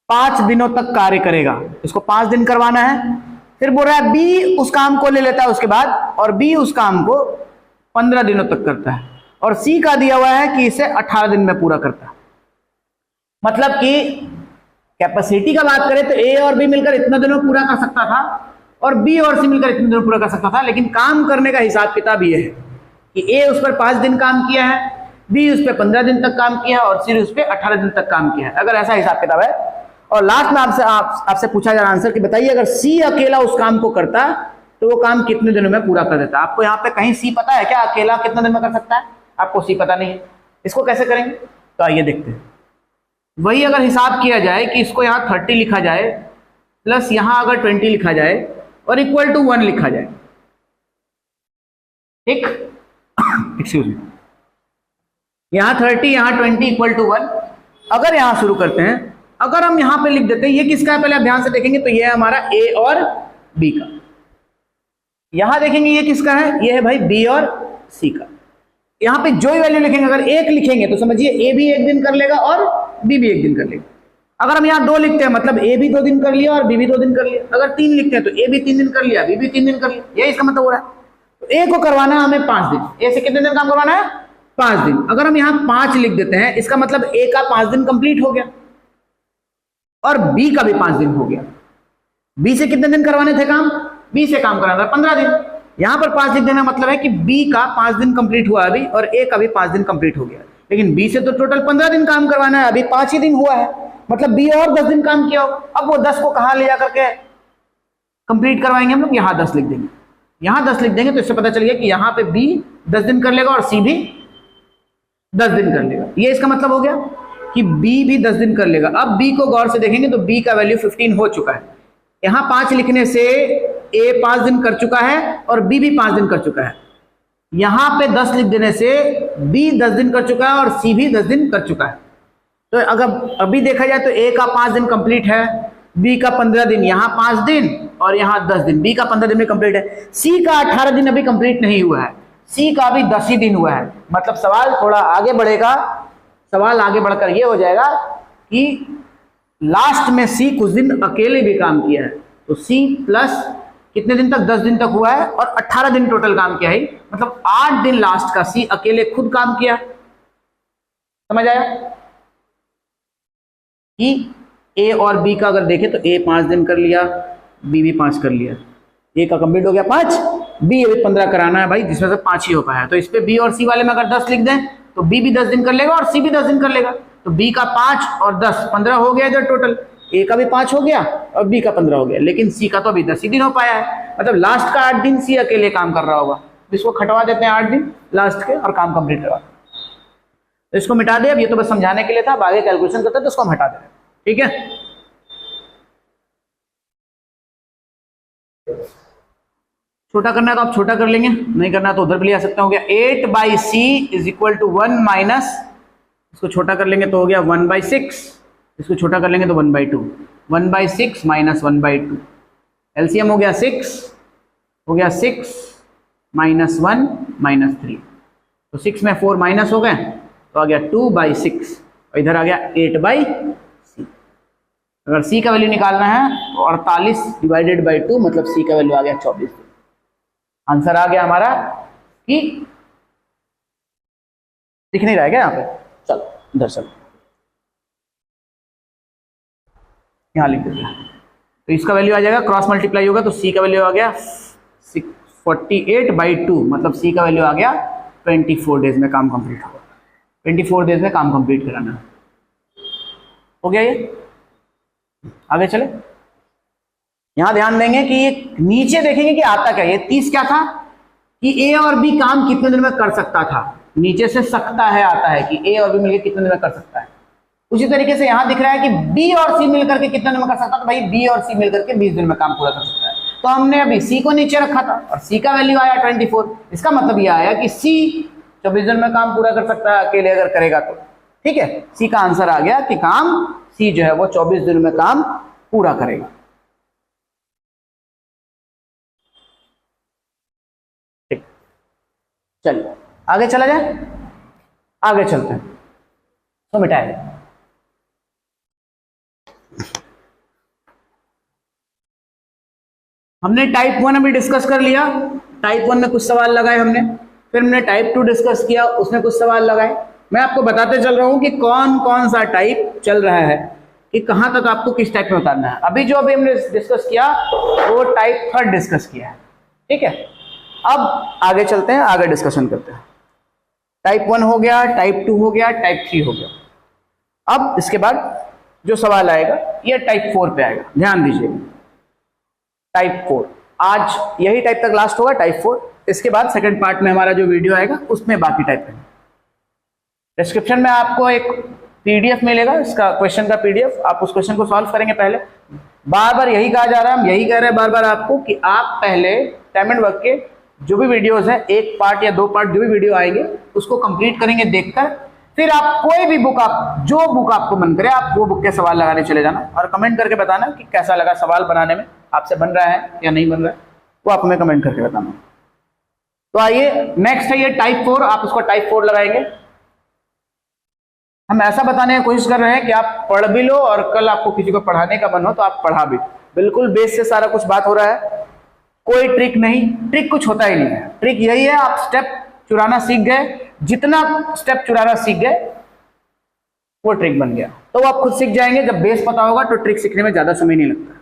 5 दिनों तक कार्य करेगा, इसको 5 दिन करवाना है। फिर बोल रहा है बी उस काम को ले लेता है उसके बाद, और बी उस काम को 15 दिनों तक करता है, और सी का दिया हुआ है कि इसे 18 दिन में पूरा करता है। मतलब कि कैपेसिटी का बात करें तो ए और बी मिलकर इतना दिनों पूरा कर सकता था और बी और सी मिलकर इतने दिनों पूरा कर सकता था, लेकिन काम करने का हिसाब किताब ये है कि ए उस पर 5 दिन काम किया है, बी उस पर 15 दिन तक काम किया है और सी उस पर 18 दिन तक काम किया है, अगर ऐसा हिसाब किताब है। और लास्ट में आपसे पूछा जा रहा आंसर कि बताइए अगर सी अकेला उस काम को करता तो वो काम कितने दिनों में पूरा कर देता। आपको यहाँ पे कहीं सी पता है क्या, अकेला कितने दिन में कर सकता है? आपको सी पता नहीं है। इसको कैसे करेंगे, तो आइए देखते हैं। वही अगर हिसाब किया जाए कि इसको यहाँ 30 लिखा जाए प्लस यहाँ अगर 20 लिखा जाए और इक्वल टू 1 लिखा जाए, ठीक, एक्सक्यूज मी, यहाँ 30 यहाँ 20 इक्वल टू 1। अगर यहाँ शुरू करते हैं, अगर हम यहाँ पे लिख देते हैं, ये किसका है पहले आप ध्यान से देखेंगे तो ये है हमारा ए और बी का। यहां देखेंगे ये किसका है, ये है भाई बी और सी का। यहाँ पे जो ही वैल्यू लिखेंगे, अगर 1 लिखेंगे तो समझिए ए भी 1 दिन कर लेगा और बी भी 1 दिन कर लेगा। अगर हम यहाँ 2 लिखते हैं मतलब ए भी 2 दिन कर लिया और बी भी 2 दिन कर लिया। अगर 3 लिखते हैं तो ए भी 3 दिन कर लिया, बी भी 3 दिन कर लिया, यही इसका मतलब हो रहा है। तो ए को करवाना है हमें 5 दिन। ए से कितने दिन काम करवाना है? 5 दिन। अगर हम यहाँ 5 लिख देते हैं, इसका मतलब ए का 5 दिन कंप्लीट हो गया और बी का भी 5 दिन हो गया। बी से कितने दिन करवाने थे काम? बी से काम कराना था 15 दिन। यहां पर 5 लिख देना मतलब है कि बी का 5 दिन कंप्लीट हुआ अभी और ए का भी 5 दिन कंप्लीट हो गया। लेकिन बी से तो टोटल 15 दिन काम करवाना है, अभी 5 ही दिन हुआ है, मतलब बी और 10 दिन काम किया हो। अब वो 10 को कहां ले जाकर के कंप्लीट करवाएंगे हम लोग? यहाँ 10 लिख देंगे। यहाँ 10 लिख देंगे तो इससे पता चल गया कि यहाँ पे बी 10 दिन कर लेगा और सी भी 10 दिन कर लेगा। ये इसका मतलब हो गया कि बी भी 10 दिन कर लेगा। अब बी को गौर से देखेंगे तो बी का वैल्यू 15 हो चुका है। यहाँ 5 लिखने से ए 5 दिन कर चुका है और बी भी 5 दिन कर चुका है। यहाँ पे 10 लिख देने से बी 10 दिन कर चुका है और सी भी 10 दिन कर चुका है। तो अगर अभी देखा जाए तो ए का 5 दिन कंप्लीट है, बी का 15 दिन, यहाँ 5 दिन और यहाँ 10 दिन, बी का 15 दिन में कंप्लीट है। सी का 18 दिन अभी कंप्लीट नहीं हुआ है, सी का अभी 10 ही दिन हुआ है। मतलब सवाल थोड़ा आगे बढ़ेगा, सवाल आगे बढ़कर ये हो जाएगा कि लास्ट में सी कुछ दिन अकेले भी काम किया है, तो सी प्लस कितने दिन तक? 10 दिन तक हुआ है और 18 दिन टोटल काम किया है, मतलब 8 दिन लास्ट का सी अकेले खुद काम किया। समझ आया कि ए और बी का अगर देखें तो ए 5 दिन कर लिया, बी भी 5 कर लिया, ए का कंप्लीट हो गया 5, बी अभी 15 कराना है भाई, जिसमें से 5 ही हो पाया। तो इस पे बी और सी वाले में अगर 10 लिख दें तो बी भी 10 दिन कर लेगा और सी भी 10 दिन कर लेगा। तो बी का 5 और 10 15 हो गया इधर टोटल, ए का भी 5 हो गया और बी का 15 हो गया, लेकिन सी का तो अभी 10 ही दिन हो पाया है। मतलब लास्ट का 8 दिन सी अकेले काम कर रहा होगा। इसको खटवा देते हैं 8 दिन लास्ट के और काम कंप्लीट करवा। तो इसको मिटा दे, अब ये तो बस समझाने के लिए था, अब आगे कैलकुलेशन करते हैं तो इसको हम हटा दे। ठीक है, छोटा करना है तो आप छोटा कर लेंगे, नहीं करना है तो उधर भी ले आ सकते हो। गया 8/c is equal to 1 minus, इसको छोटा कर लेंगे तो हो गया 1/6, इसको छोटा कर लेंगे तो 1/2, 1/6 माइनस 1/2, एलसीएम हो गया 6, हो गया 6 माइनस 1 माइनस 3, तो 6 में 4 माइनस हो गए तो आ गया 2/6 और इधर आ गया 8/c। अगर c का वैल्यू निकालना है तो 48 डिवाइडेड बाई 2, मतलब c का वैल्यू आ गया 24। आंसर आ गया हमारा कि दिख नहीं रहा है क्या यहाँ पे? चलो इधर चलो, यहाँ लिख देते हैं। तो इसका वैल्यू आ जाएगा, क्रॉस मल्टीप्लाई होगा तो सी का वैल्यू आ गया 48/2, मतलब सी का वैल्यू आ गया 24 डेज में काम कंप्लीट होगा। 24 डेज में काम कंप्लीट कराना हो गया। ये आगे चले, यहां ध्यान देंगे कि ये नीचे देखेंगे कि आता क्या। ये 30 क्या था कि ए और बी काम कितने दिन में कर सकता था, नीचे से सकता है आता है कि ए और बी मिलकर कितने दिन में कर सकता है। उसी तरीके से यहां दिख रहा है कि बी और सी मिलकर के कितने दिन में कर सकता है, तो भाई बी और सी मिलकर के 20 दिन में काम पूरा कर सकता है। तो हमने अभी सी को नीचे रखा था और सी का वैल्यू आया 24। इसका मतलब यह आया कि सी 24 दिन में काम पूरा कर सकता है अकेले अगर करेगा तो। ठीक है, सी का आंसर आ गया कि काम सी जो है वो 24 दिन में काम पूरा करेगा। ठीक, चलिए आगे चला जाए, आगे चलते हैं। तो मिटाए, हमने टाइप 1 अभी डिस्कस कर लिया। टाइप 1 में कुछ सवाल लगाए हमने, फिर हमने टाइप 2 डिस्कस किया, उसमें कुछ सवाल लगाए। मैं आपको बताते चल रहा हूं कि कौन कौन सा टाइप चल रहा है, कि कहां तक आपको किस टाइप में उतारना है। अभी जो अभी हमने डिस्कस किया वो टाइप 3 डिस्कस किया है। ठीक है, अब आगे चलते हैं, आगे डिस्कशन करते हैं। टाइप 1 हो गया, टाइप 2 हो गया, टाइप 3 हो गया। अब इसके बाद जो सवाल आएगा ये टाइप 4 पे आएगा। ध्यान दीजिए, टाइप 4 आज यही टाइप तक लास्ट होगा, टाइप 4। इसके बाद सेकंड पार्ट में हमारा जो वीडियो आएगा उसमें बाकी टाइप है। डिस्क्रिप्शन में आपको एक पीडीएफ मिलेगा, इसका क्वेश्चन का पीडीएफ। आप उस क्वेश्चन को सॉल्व करेंगे पहले। बार बार यही कहा जा रहा है, हम यही कह रहे हैं बार बार आपको कि आप पहले टाइम एंड वर्क के जो भी वीडियोस है, एक पार्ट या 2 पार्ट जो भी वीडियो आएंगे उसको कंप्लीट करेंगे देखकर, फिर आप कोई भी बुक, आप जो बुक आपको मन करे आप वो बुक के सवाल लगाने चले जाना और कमेंट करके बताना कि कैसा लगा सवाल बनाने में, आपसे बन रहा है या नहीं बन रहा है, वो आप हमें कमेंट करके बताना। तो आइए नेक्स्ट है ये टाइप 4, आप उसको टाइप 4 लगाएंगे। हम ऐसा बताने की कोशिश कर रहे हैं कि आप पढ़ भी लो और कल आपको किसी को पढ़ाने का मन हो तो आप पढ़ा भी। बिल्कुल बेस से सारा कुछ बात हो रहा है, कोई ट्रिक नहीं, ट्रिक कुछ होता ही नहीं है। ट्रिक यही है, आप स्टेप चुराना सीख गए, जितना स्टेप चुराना सीख गए वो ट्रिक बन गया। तो वो आप खुद सीख जाएंगे। जब बेस पता होगा तो ट्रिक सीखने में ज्यादा समय नहीं लगता।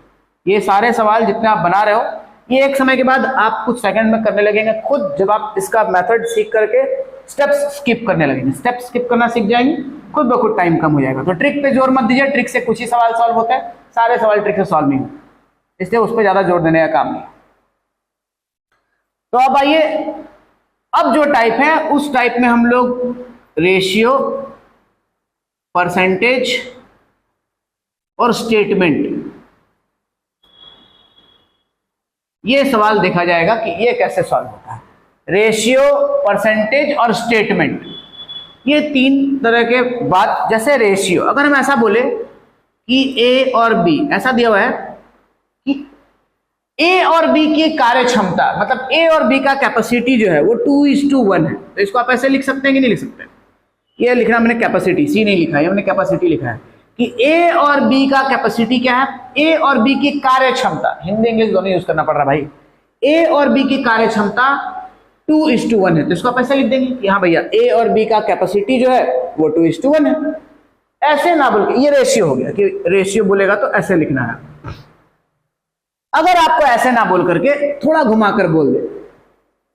ये सारे सवाल जितने आप बना रहे हो ये एक समय के बाद आप कुछ सेकंड में करने लगेंगे खुद, जब आप इसका मेथड सीख करके स्टेप्स स्किप करने लगेंगे। स्टेप स्किप करना सीख जाएंगे, खुद ब खुद टाइम कम हो जाएगा। तो ट्रिक पे जोर मत दीजिए, ट्रिक से कुछ ही सवाल सॉल्व होते हैं, सारे सवाल ट्रिक से सॉल्व नहीं होते, इसलिए उस पर ज्यादा जोर देने का काम नहीं। तो अब आइए, अब जो टाइप है उस टाइप में हम लोग रेशियो, परसेंटेज और स्टेटमेंट, ये सवाल देखा जाएगा कि ये कैसे सॉल्व होता है। रेशियो, परसेंटेज और स्टेटमेंट, ये 3 तरह के बात। जैसे रेशियो, अगर हम ऐसा बोले कि ए और बी, ऐसा दिया हुआ है कि ए और बी की कार्य क्षमता, मतलब ए और बी का कैपेसिटी जो है वो 2:1 है। तो इसको आप ऐसे लिख सकते हैं कि नहीं लिख सकते? ये लिखना हमने कैपेसिटी, सी नहीं लिखा है, हमने कैपेसिटी लिखा है कि ए और बी का कैपेसिटी क्या है, ए और बी की कार्य क्षमता, हिंदी इंग्लिश दोनों यूज करना पड़ रहा भाई। ए और बी की कार्य क्षमता 2:1 है। तो इसको आप ऐसे लिख देंगे कि हाँ भैया ए और बी का कैपेसिटी जो है वो 2:1 है। ऐसे ना बोल के, ये रेशियो हो गया कि रेशियो बोलेगा तो ऐसे लिखना है। अगर आपको ऐसे ना बोल करके थोड़ा घुमाकर बोल दे,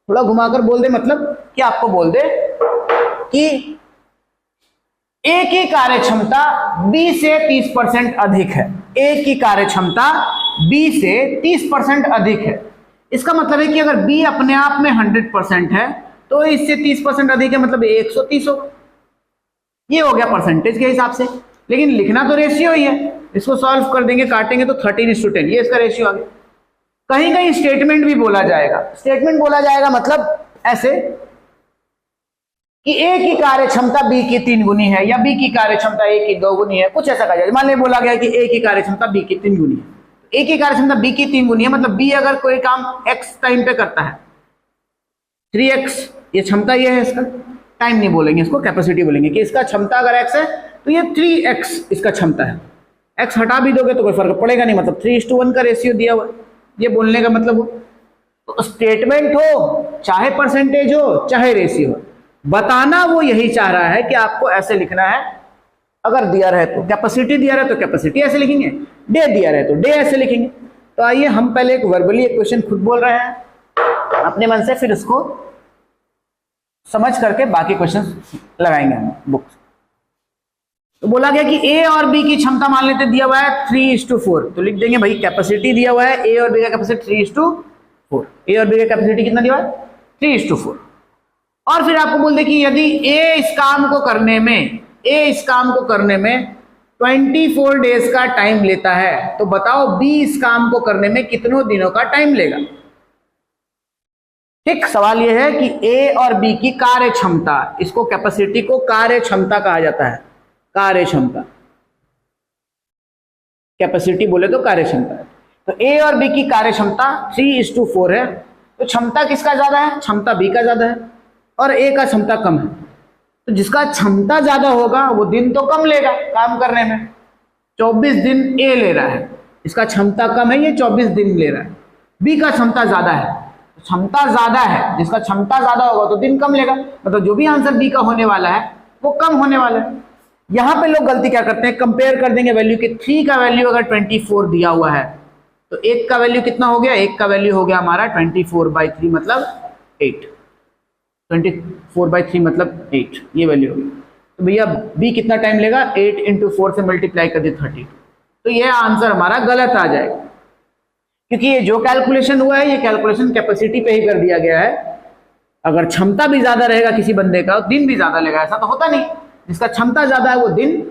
थोड़ा घुमाकर बोल दे मतलब कि आपको बोल दे कि ए की कार्य क्षमता बी से 30% अधिक है। ए की कार्य क्षमता बी से 30% अधिक है। इसका मतलब है कि अगर बी अपने आप में 100% है तो इससे 30% अधिक है, मतलब 130 होगा। ये हो गया परसेंटेज के हिसाब से, लेकिन लिखना तो रेशियो ही है। इसको सॉल्व कर देंगे, काटेंगे तो 13:10, ये इसका रेशियो आ गया। कहीं कहीं स्टेटमेंट भी बोला जाएगा। स्टेटमेंट बोला जाएगा मतलब ऐसे कि ए की कार्य क्षमता बी की 3 गुनी है, या बी की कार्य क्षमता ए की 2 गुनी है, कुछ ऐसा कहा जाए। मान लीजिए बोला गया कि ए की कार्य क्षमता बी की 3 गुनी है। ए की कार्य क्षमता बी की 3 गुनी है, मतलब बी अगर कोई काम x टाइम पे करता है, 3x, ये क्षमता ये है इसका, टाइम नहीं बोलेंगे, इसको कैपेसिटी बोलेंगे कि इसका क्षमता अगर x है तो ये 3x इसका क्षमता है। x हटा भी दोगे तो कोई फर्क पड़ेगा नहीं, मतलब 3:1 का रेशियो दिया हुआ है, ये बोलने का मतलब हो। तो स्टेटमेंट हो चाहे परसेंटेज हो चाहे रेशियो हो, बताना वो यही चाह रहा है कि आपको ऐसे लिखना है, अगर दिया रहे तो कैपेसिटी दिया रहे तो कैपेसिटी ऐसे लिखेंगे, डे दिया रहे तो डे ऐसे लिखेंगे। तो आइए हम पहले एक वर्बली इक्वेशन खुद बोल रहे हैं अपने मन से, फिर उसको समझ करके बाकी क्वेश्चन लगाएंगे हम बुक। तो बोला गया कि ए और बी की क्षमता मान लेते दिया हुआ है 3:4, तो लिख देंगे भाई कैपेसिटी दिया हुआ है ए और बी का कैपेसिटी 3:4, ए और बी का कैपेसिटी कितना दिया हुआ है 3:4। और फिर आपको बोल दे कि यदि ए इस काम को करने में 24 डेज का टाइम लेता है, तो बताओ बी इस काम को करने में कितनों दिनों का टाइम लेगा। ठीक, सवाल यह है कि ए और बी की कार्य क्षमता, इसको कैपेसिटी को कार्य क्षमता कहा जाता है, कार्य क्षमता, कैपेसिटी बोले तो कार्य क्षमता। तो ए और बी की कार्य क्षमता 3:4 है, तो क्षमता किसका ज्यादा है, क्षमता बी का ज्यादा है और ए का क्षमता कम है। तो जिसका क्षमता ज्यादा होगा वो दिन तो कम लेगा काम करने में, 24 दिन ए ले रहा है, इसका क्षमता कम है, ये 24 दिन ले रहा है। बी का क्षमता ज्यादा है, क्षमता ज्यादा है, जिसका क्षमता ज्यादा होगा तो दिन कम लेगा, मतलब जो भी आंसर बी का होने वाला है वो कम होने वाला है। यहां पे लोग गलती क्या करते हैं, कंपेयर कर देंगे वैल्यू की। 3 का वैल्यू अगर 24 दिया हुआ है तो 1 का वैल्यू कितना हो गया, 1 का वैल्यू हो गया हमारा 24/3 मतलब 8, 24/3 मतलब 8, ये वैल्यू होगी। तो भैया बी कितना टाइम लेगा, 8 × 4 से मल्टीप्लाई कर दिए 32, तो ये आंसर हमारा गलत आ जाएगा, क्योंकि ये जो कैलकुलेशन हुआ है ये कैलकुलेशन कैपेसिटी पे ही कर दिया गया है। अगर क्षमता भी ज्यादा रहेगा किसी बंदे का, दिन भी ज्यादा लेगा, ऐसा तो होता नहीं। जिसका क्षमता ज्यादा है वो दिन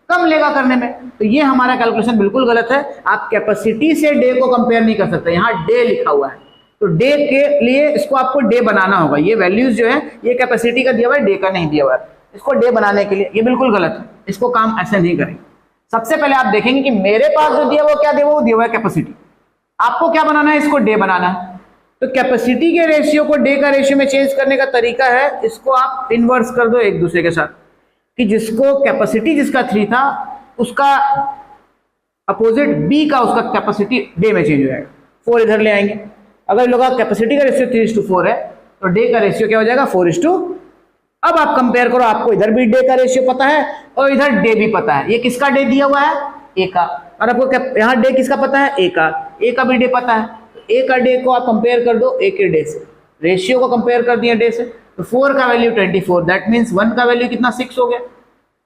कम लेगा करने में, तो ये हमारा कैलकुलेशन बिल्कुल गलत है। आप कैपेसिटी से डे को कंपेयर नहीं कर सकते, यहाँ डे लिखा हुआ है, तो डे के लिए इसको आपको डे बनाना होगा। ये वैल्यूज जो है ये कैपेसिटी का दिया हुआ है, डे का नहीं दिया हुआ है। इसको डे बनाने के लिए ये बिल्कुल गलत है, इसको काम ऐसे नहीं करेंगे। सबसे पहले आप देखेंगे कि मेरे पास जो दिया हुआ क्या दिया हुआ है कैपेसिटी, आपको क्या बनाना है, इसको डे बनाना है। तो कैपेसिटी के रेशियो को डे का रेशियो में चेंज करने का तरीका है, इसको आप इनवर्स कर दो एक दूसरे के साथ, कि जिसको कैपेसिटी जिसका 3 था उसका अपोजिट बी का उसका कैपेसिटी डे में चेंज हो जाएगा। 4 इधर ले आएंगे, अगर लोग कैपेसिटी का रेशियो 3:4 है तो डे का रेशियो क्या हो जाएगा 4:। अब आप कंपेयर करो, आपको इधर भी डे का रेशियो पता है और इधर डे भी पता है। ये किसका डे दिया हुआ है, ए का, और आपको यहाँ डे किसका पता है, ए का भी डे पता है। तो ए का डे को आप कंपेयर कर दो ए के डे से, रेशियो को कंपेयर कर दिया डे से, तो 4 का वैल्यू 24, दैट मीन्स 1 का वैल्यू कितना 6 हो गया।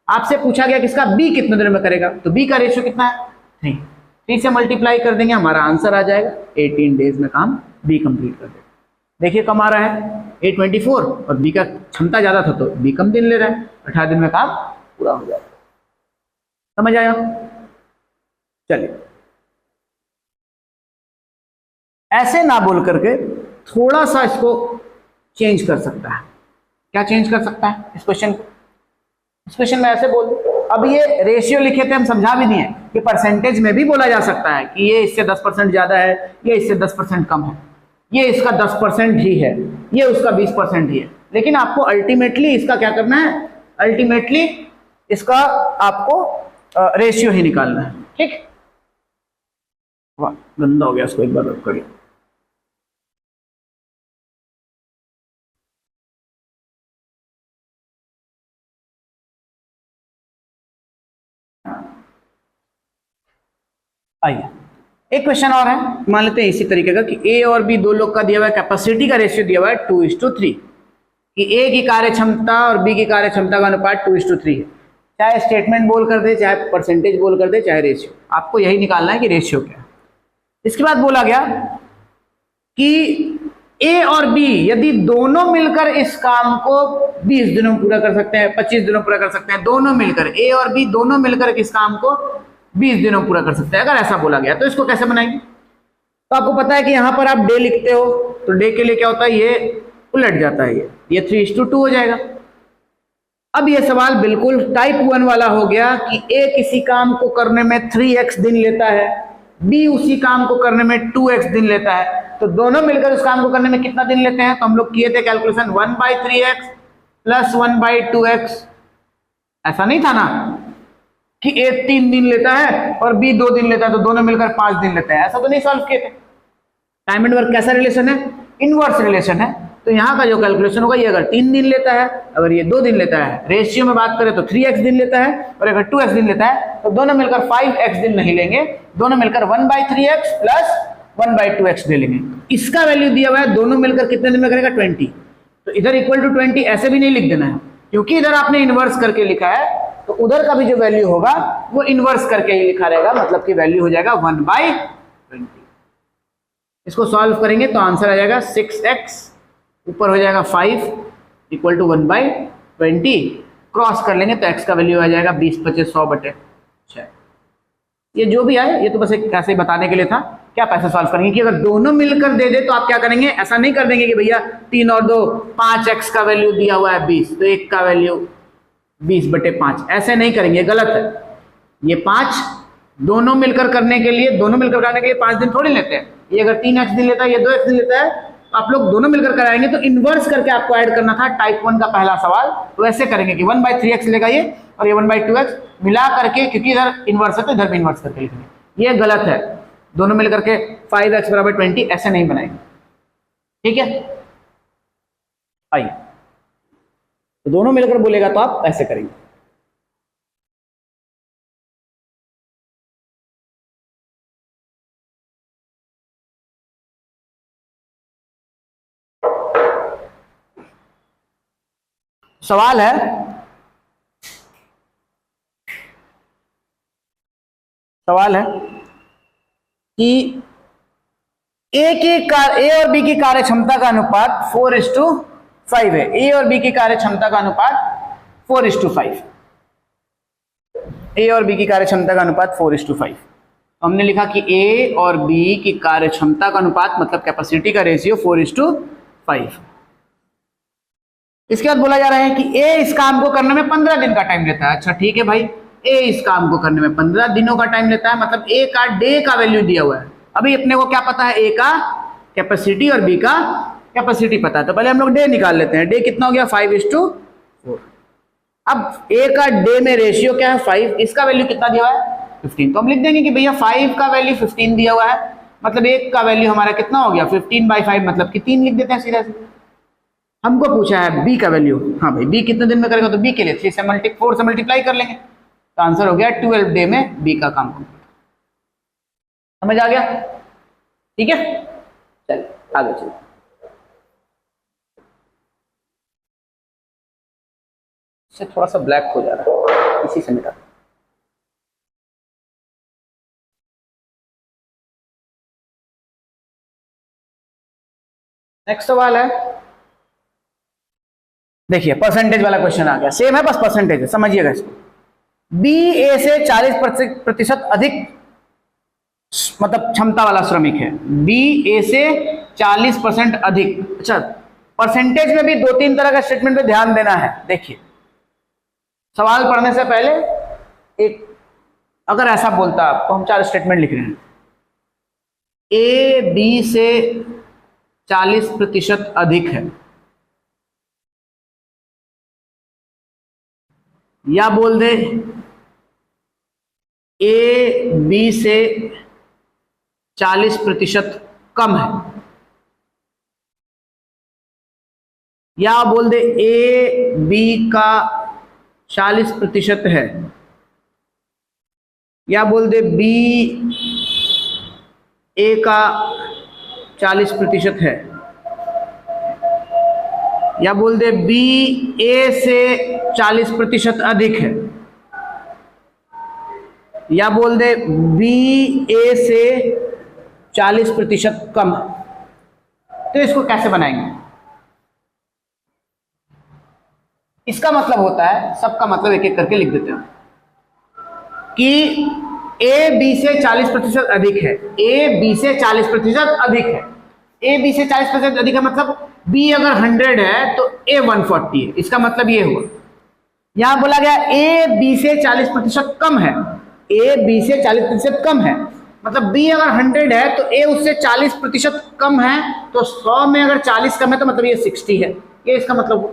आपसे पूछा गया किसका, बी कितने दिनों में करेगा, तो बी का रेशियो कितना है 3 से मल्टीप्लाई कर देंगे, हमारा आंसर आ जाएगा 18 डेज में काम बी कंप्लीट कर देगा। देखिए कम आ रहा है 824, और बी का क्षमता ज्यादा था तो बी कम दिन ले रहा है, 18 दिन में काम पूरा हो जाएगा। समझ आया, चलिए ऐसे ना बोल करके थोड़ा सा इसको चेंज कर सकता है। क्या चेंज कर सकता है इस क्वेश्चन को, इस क्वेश्चन में ऐसे बोल दो। अब ये रेशियो लिखे थे, हम समझा भी दिए कि परसेंटेज में भी बोला जा सकता है कि ये इससे 10% ज्यादा है, ये इससे 10% कम है, ये इसका 10% ही है, ये उसका 20% ही है। लेकिन आपको अल्टीमेटली इसका क्या करना है, अल्टीमेटली इसका आपको रेशियो ही निकालना है। ठीक, वाह गंदा हो गया, इसको एक बार रब करिए। आइए एक क्वेश्चन और है, मान लेते हैं इसी तरीके का कि ए और बी दो लोग का दिया हुआ है, कैपेसिटी का रेशियो दिया हुआ है 2:3, कि ए की कार्य क्षमता और बी की कार्य क्षमता का अनुपात 2:3 है। चाहे स्टेटमेंट बोल कर दे, चाहे परसेंटेज बोल कर दे, चाहे रेशियो, आपको यही निकालना है कि रेशियो क्या है। इसके बाद बोला गया कि ए और बी यदि दोनों मिलकर इस काम को 20 दिनों में पूरा कर सकते हैं, 25 दिनों में पूरा कर सकते हैं, दोनों मिलकर, ए और बी दोनों मिलकर इस काम को 20 दिनों में पूरा कर सकते हैं, अगर ऐसा बोला गया तो इसको कैसे बनाएंगे। तो आपको पता है कि यहां पर आप डे लिखते हो तो डे के लिए क्या होता है, ये उलट जाता है, ये 3:2 हो जाएगा। अब ये सवाल बिल्कुल टाइप 1 वाला हो गया कि ए किसी काम को करने में 3x दिन लेता है, बी उसी काम को करने में 2x दिन लेता है, तो दोनों मिलकर उस काम को करने में कितना दिन लेते हैं। तो हम लोग किए थे कैलकुलेशन 1/3x + 1/2x, ऐसा नहीं था ना कि ए 3 दिन लेता है और बी 2 दिन लेता है, तो दोनों मिलकर 5 दिन लेते हैं, ऐसा तो नहीं सॉल्व किए थे। टाइम एंड वर्क कैसा रिलेशन है, इनवर्स रिलेशन है। तो यहाँ का जो कैलकुलेशन होगा, ये अगर 3 दिन लेता है, अगर ये 2 दिन लेता है, रेशियो में बात करें तो 3x दिन लेता है, और अगर 2x दिन लेता है तो दोनों मिलकर 5x दिन नहीं लेंगे, दोनों मिलकर 1/3x प्लस 1/2x ले लेंगे। इसका वैल्यू दिया हुआ है, दोनों मिलकर कितने दिन में करेगा 20, तो इधर इक्वल टू 20 ऐसे भी नहीं लिख देना है, क्योंकि इधर आपने इनवर्स करके लिखा है, तो उधर का भी जो वैल्यू होगा वो इनवर्स करके ही लिखा रहेगा, मतलब कि वैल्यू हो जाएगा 1/20। इसको सॉल्व करेंगे तो आंसर आ जाएगा 6x, ऊपर हो जाएगा 5 इक्वल टू 1/20, क्रॉस कर लेंगे तो x का वैल्यू आ जाएगा 20 × 100/6। ये जो भी आए, ये तो बस एक ऐसे ही बताने के लिए था। क्या पैसा सॉल्व करेंगे कि अगर दोनों मिलकर दे दे तो आप क्या करेंगे, ऐसा नहीं कर देंगे कि भैया 3 और 2 5x का वैल्यू दिया हुआ है 20, तो 1 का वैल्यू 20/5, ऐसे नहीं करेंगे, गलत है। ये 5 दोनों मिलकर करने के लिए 5 दिन थोड़ी लेते हैं। ये अगर 3x दिन लेता है, ये 2x दिन लेता है, आप लोग दोनों मिलकर कराएंगे तो इन्वर्स करके आपको ऐड करना था टाइप 1 का पहला सवाल। तो ऐसे करेंगे कि 1/3x लेगा ये, और ये 1/2x मिला करके, क्योंकि इधर इन्वर्स है तो इधर भी इन्वर्स करके लिखेंगे। ये गलत है, दोनों मिलकर के 5x = 20 ऐसे नहीं बनाएंगे, ठीक है। आइए, तो दोनों मिलकर बोलेगा तो आप ऐसे करेंगे। सवाल है, कि ए और बी की कार्य क्षमता का अनुपात 4:5 है। ए और बी की कार्य क्षमता का अनुपात 4:5। ए और बी की कार्य क्षमता का अनुपात 4:5। हमने लिखा कि ए और बी की कार्य क्षमता का अनुपात मतलब कैपेसिटी का रेशियो 4:5। इसके बाद बोला जा रहा है कि ए इस काम को करने में 15 दिन का टाइम लेता है। अच्छा ठीक है भाई, ए इस काम को करने में 15 दिनों का टाइम लेता है, मतलब ए का डे का वैल्यू दिया हुआ है। अभी अपने को क्या पता है, ए का कैपेसिटी और बी का कैपेसिटी पता है, तो पहले हम लोग डे निकाल लेते हैं। डे कितना हो गया 5:4। अब ए का डे में रेशियो क्या है 5, इसका वैल्यू कितना दिया हुआ है 15, तो हम लिख देंगे कि भैया 5 का वैल्यू 15 दिया हुआ है, मतलब एक का वैल्यू हमारा कितना हो गया 15/5, मतलब कि 3 लिख देते हैं सीधा सीधा। हमको पूछा है बी का वैल्यू, हाँ भाई बी कितने दिन में करेगा, तो बी के लिए 4 से मल्टीप्लाई कर लेंगे, तो आंसर हो गया 12 डे में बी का काम कंप्लीट। समझ आ गया, ठीक है। चलिए आगे चलिए। इससे थोड़ा सा ब्लैक हो जा रहा है, इसी से मिटा। नेक्स्ट सवाल है, देखिए परसेंटेज वाला क्वेश्चन आ गया, सेम है बस परसेंटेज है, समझिएगा इसको। बी ए से 40% अधिक मतलब क्षमता वाला श्रमिक है, बी ए से 40% अधिक। अच्छा, परसेंटेज में भी 2-3 तरह का स्टेटमेंट पे ध्यान देना है। देखिए सवाल पढ़ने से पहले एक अगर ऐसा बोलता आपको, हम 4 स्टेटमेंट लिख रहे हैं, ए बी से 40% अधिक है, या बोल दे ए बी से 40% कम है, या बोल दे ए बी का 40% है, या बोल दे बी ए का 40% है, या बोल दे बी ए से 40% अधिक है, या बोल दे बी ए से 40% कम है। तो इसको कैसे बनाएंगे, इसका मतलब होता है, सबका मतलब एक एक करके लिख देते हैं कि ए बी से 40% अधिक है, ए बी से 40% अधिक है, ए बी से 40% अधिक है, मतलब बी अगर 100 है तो ए 140 है, इसका मतलब ये हुआ। यहां बोला गया ए बी से 40% कम है, ए बी से 40% कम है, मतलब बी अगर 100 है तो ए उससे 40% कम है, तो 100 में अगर 40 कम है तो मतलब ये 60 है, ये इसका मतलब हुआ।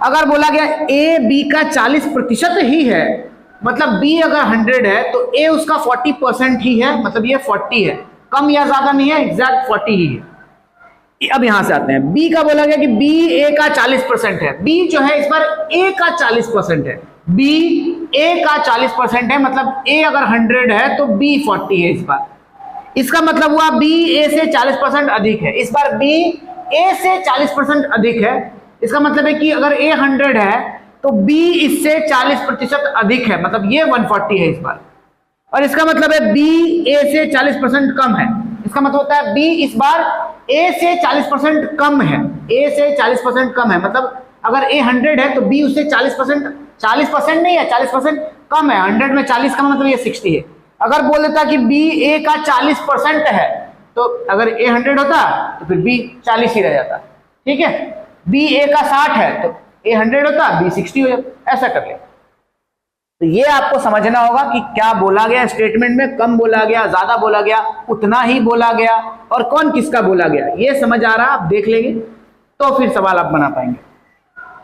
अगर बोला गया ए बी का 40% ही है, मतलब बी अगर 100 है तो ए उसका 40% ही है, मतलब ये 40 है, कम या ज्यादा नहीं है, एग्जैक्ट 40 ही है। अब यहां से आते हैं, बी का बोला गया कि बी ए का 40% है। बी जो है इस बार ए का 40% है। बी ए का 40% है, मतलब ए अगर 100 है तो बी 40 है इस बार। इसका मतलब हुआ बी ए से 40% अधिक है। इस बार बी ए से 40% अधिक है। इसका मतलब है कि अगर ए 100 है तो बी इससे 40% अधिक है, मतलब ये 140 है इस बार। और इसका मतलब है बी ए से 40% कम है। इसका मतलब होता है बी इस बार ए से 40% कम है। ए से 40% कम है, मतलब अगर ए 100 है तो बी उससे 40% नहीं है, 40% कम है। 100 में 40 का मतलब ये 60 है। अगर बोल देता कि बी ए का 40% है, तो अगर ए 100 होता तो फिर बी 40 ही रह जाता। ठीक है, बी ए का 60 है तो ए 100 होता, बी 60 हो जाता। ऐसा कर ले। तो ये आपको समझना होगा कि क्या बोला गया स्टेटमेंट में, कम बोला गया, ज्यादा बोला गया, उतना ही बोला गया, और कौन किसका बोला गया। ये समझ आ रहा, आप देख लेंगे तो फिर सवाल आप बना पाएंगे।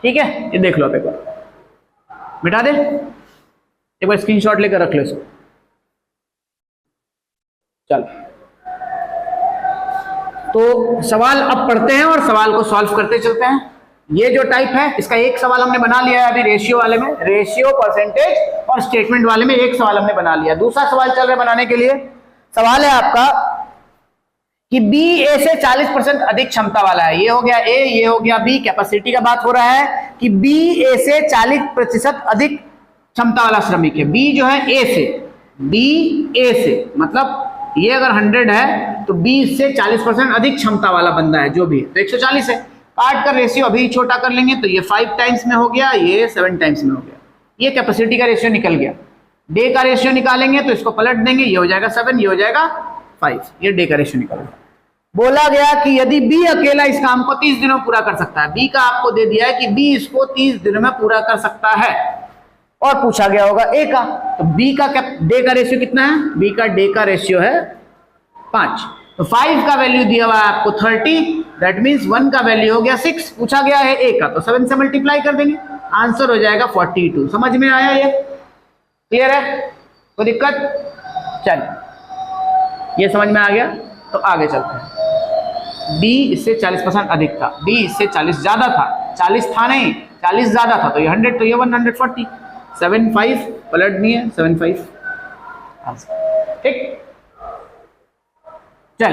ठीक है, ये देख लो आप एक बार, मिटा दे, एक बार स्क्रीनशॉट लेकर रख लो इसको। चलो, तो सवाल अब पढ़ते हैं और सवाल को सॉल्व करते चलते हैं। ये जो टाइप है, इसका एक सवाल हमने बना लिया है अभी रेशियो वाले में, रेशियो, परसेंटेज और स्टेटमेंट वाले में एक सवाल हमने बना लिया। दूसरा सवाल चल रहा है बनाने के लिए। सवाल है आपका कि बी ए से 40% अधिक क्षमता वाला है। ये हो गया ए, ये हो गया बी। कैपेसिटी का बात हो रहा है कि बी ए से 40% अधिक क्षमता वाला श्रमिक है। बी जो है ए से, बी ए से, मतलब ये अगर 100 है तो बी से 40% अधिक क्षमता वाला बंदा है जो भी है, तो 140 है। काट कर रेशियो अभी छोटा कर लेंगे तो ये 5 टाइम्स में हो गया, ये 7 टाइम्स में हो गया। ये कैपेसिटी का रेशियो निकल गया। डे का रेशियो निकालेंगे तो इसको पलट देंगे, ये हो जाएगा 7, ये हो जाएगा 5। ये डे का रेशियो निकल गया। बोला गया कि यदि बी अकेला इस काम को 30 दिनों में पूरा कर सकता है। बी का आपको दे दिया है कि बी इसको 30 दिनों में पूरा कर सकता है, और पूछा गया होगा ए का। तो बी का डे का रेशियो कितना है? बी का डे का रेशियो है 5। तो 5 का वैल्यू दिया हुआ है आपको 30, दैट मीन्स 1 का वैल्यू हो गया 6। पूछा गया है ए का, तो 7 से मल्टीप्लाई कर देंगे, आंसर हो जाएगा 42। समझ में आया? ये क्लियर है? कोई दिक्कत? चलिए, ये समझ में आ गया तो आगे चलते हैं। बी इससे 40% अधिक था, बी इससे 40 ज्यादा था। 40 था नहीं, 40 ज्यादा था, तो ये 100, तो ये 140। 7 5 पलट नहीं है, 7 5। ठीक, चल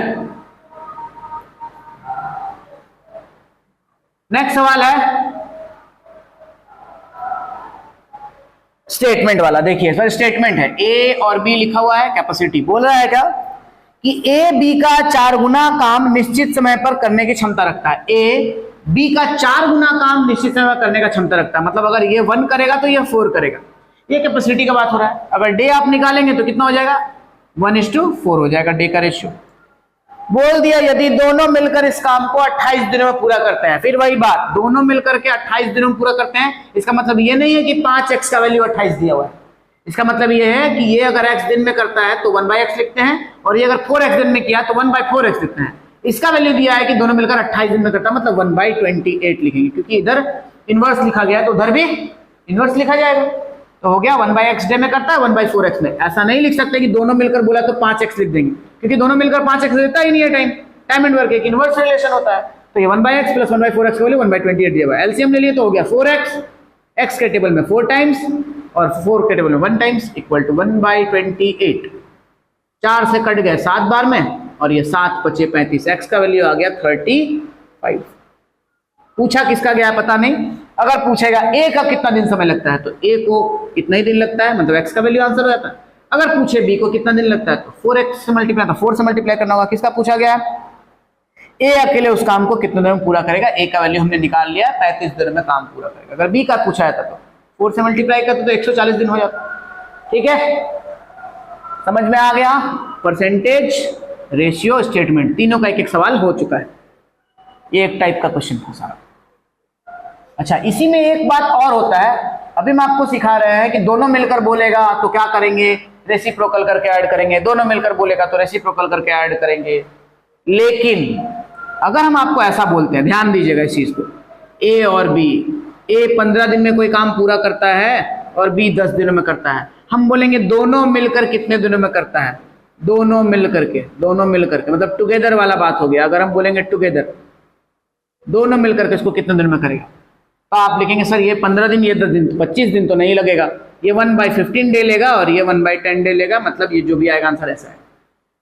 नेक्स्ट सवाल है स्टेटमेंट वाला। देखिए सर, स्टेटमेंट है, ए और बी लिखा हुआ है। कैपेसिटी बोल रहा है क्या कि ए बी का 4 गुना काम निश्चित समय पर करने की क्षमता रखता है। ए बी का 4 गुना काम निश्चित समय पर करने का क्षमता रखता है, मतलब अगर ये 1 करेगा तो ये 4 करेगा। ये कैपेसिटी का बात हो रहा है। अगर डे आप निकालेंगे तो कितना हो जाएगा? 1:4 हो जाएगा डे का रेशियो। बोल दिया यदि दोनों मिलकर इस काम को 28 दिनों में पूरा करते हैं। फिर वही बात, दोनों मिलकर के 28 दिनों में पूरा करते हैं। इसका मतलब ये नहीं है कि 5x का वैल्यू 28 दिया हुआ है। इसका मतलब ये है कि ये अगर x दिन में करता है तो 1/x लिखते हैं, और ये अगर 4x दिन में किया तो 1/4x लिखते हैं। इसका वैल्यू दिया है कि दोनों मिलकर 28 दिन में करता है, मतलब 1/28 लिखेंगे, क्योंकि इधर इनवर्स लिखा गया है तो उधर भी इनवर्स लिखा जाएगा। तो हो गया 1/x डे में करता है, 1/4x में। ऐसा नहीं लिख सकते कि दोनों मिलकर बोला तो 5x लिख देंगे, क्योंकि दोनों मिलकर 5x देता ही नहीं है। टाइम एंड वर्क एक इनवर्स रिलेशन होता है। तो ये 1/x प्लस 1/4x वैल्यू 1/28 दिया हुआ है। एलसीएम ले लिए तो हो गया 4x, x के टेबल में 4 टाइम्स और 4 के टेबल में 1 टाइम्स, इक्वल टू 1/28। 4 से कट गए 7 बार में, और ये 7 × 5 = 35। x का वैल्यू आ गया 35। पूछा किसका गया पता नहीं। अगर पूछेगा ए का कितना दिन समय लगता है, तो ए को कितना ही दिन लगता है, मतलब x का वैल्यू आंसर हो जाता है। अगर पूछे बी को कितना दिन लगता है, तो 4x से मल्टीप्लाई, 4 से मल्टीप्लाई करना होगा। किसका पूछा गया? ए अकेले उस काम को कितने दिनों में पूरा करेगा। ए का वैल्यू हमने निकाल लिया, 35 दिनों में काम पूरा करेगा। अगर बी का पूछा जाता तो 4 से मल्टीप्लाई करते तो 140 दिन हो जाता। ठीक है, समझ में आ गया? परसेंटेज, रेशियो, स्टेटमेंट, तीनों का एक एक सवाल हो चुका है। ये एक टाइप का क्वेश्चन था सारा। अच्छा, इसी में एक बात और होता है, अभी हम आपको सिखा रहे हैं कि दोनों मिलकर बोलेगा तो क्या करेंगे, रेसिप्रोकल करके ऐड करेंगे। दोनों मिलकर बोलेगा तो रेसिप्रोकल करके ऐड करेंगे। लेकिन अगर हम आपको ऐसा बोलते हैं, ध्यान दीजिएगा इस चीज को, ए और बी, ए 15 दिन में कोई काम पूरा करता है और बी 10 दिनों में करता है। हम बोलेंगे दोनों मिलकर कितने दिनों में करता है, दोनों मिलकर के मतलब टुगेदर वाला बात हो गया। अगर हम बोलेंगे टुगेदर, दोनों मिलकर के इसको कितने दिन में करेगा। तो आप लिखेंगे सर ये 15 दिन, ये 10 दिन, 25 दिन तो नहीं लगेगा, ये 1/15 डे लेगा और ये 1/10 डे लेगा, मतलब ये जो भी आएगा आंसर ऐसा है।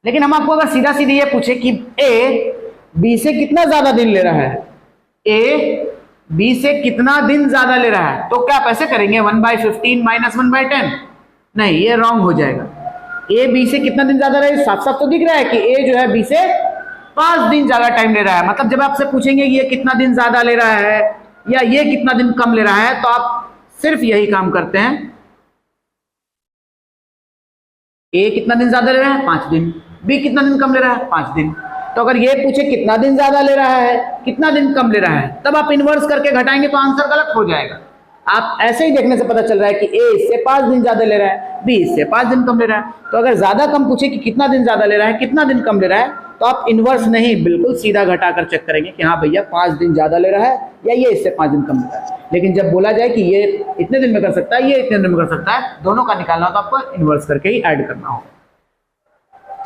लेकिन हम आपको अगर सीधा सीधी ये पूछे कि ए बी से कितना ज्यादा दिन ले रहा है, ए बी से कितना दिन ज्यादा ले रहा है, तो क्या आप ऐसे करेंगे 1/15 माइनस 1/10? नहीं, ये रॉन्ग हो जाएगा। ए बी से कितना दिन ज्यादा रहे, साफ साफ तो दिख रहा है कि ए जो है बी से 5 दिन ज्यादा टाइम ले रहा है। मतलब जब आपसे पूछेंगे ये कितना दिन ज्यादा ले रहा है या ये कितना दिन कम ले रहा है, तो आप सिर्फ यही काम करते हैं, ए कितना दिन ज्यादा ले रहा है 5 दिन, बी कितना दिन कम ले रहा है 5 दिन। तो अगर ये पूछे कितना दिन ज्यादा ले रहा है कितना दिन कम ले रहा है, तब आप इन्वर्स करके घटाएंगे तो आंसर गलत हो जाएगा। आप ऐसे ही देखने से पता चल रहा है कि ए इससे 5 दिन ज्यादा ले रहा है, बी इससे 5 दिन कम ले रहा है। तो अगर ज्यादा कम पूछे कि कितना दिन ज्यादा ले रहा है कितना दिन कम ले रहा है, तो आप इन्वर्स नहीं, बिल्कुल सीधा घटाकर चेक करेंगे कि हाँ भैया 5 दिन ज्यादा ले रहा है या ये इससे 5 दिन कम ले रहा है। लेकिन जब बोला जाए कि ये इतने दिन में कर सकता है, ये इतने दिन में कर सकता है, दोनों का निकालना हो तो आपको इन्वर्स करके ही ऐड करना होगा।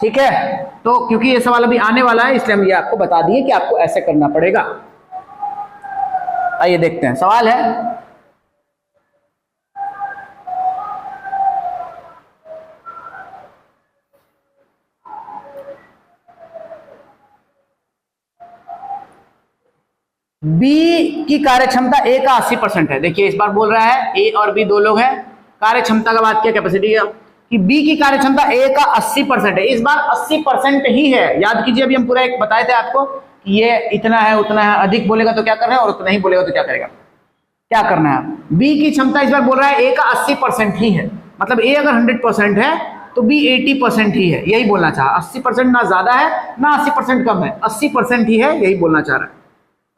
ठीक है, तो क्योंकि ये सवाल अभी आने वाला है इसलिए हम ये आपको बता दिए कि आपको ऐसे करना पड़ेगा। आइए देखते हैं, सवाल है बी की कार्यक्षमता ए का 80% है। देखिए इस बार बोल रहा है ए और बी दो लोग हैं, कार्यक्षमता का बात किया, कैपेसिटी का, कि बी की कार्यक्षमता ए का 80% है। इस बार 80% ही है। याद कीजिए अभी हम पूरा एक बताए थे आपको कि ये इतना है उतना है, अधिक बोलेगा तो क्या करना है और उतना ही बोलेगा तो क्या करेगा, क्या करना है। बी की क्षमता इस बार बोल रहा है ए का 80% ही है, मतलब ए अगर 100% है तो बी 80% ही है, यही बोलना चाह। 80% ना ज्यादा है ना 80% कम है, 80% ही है, यही बोलना चाह रहा है।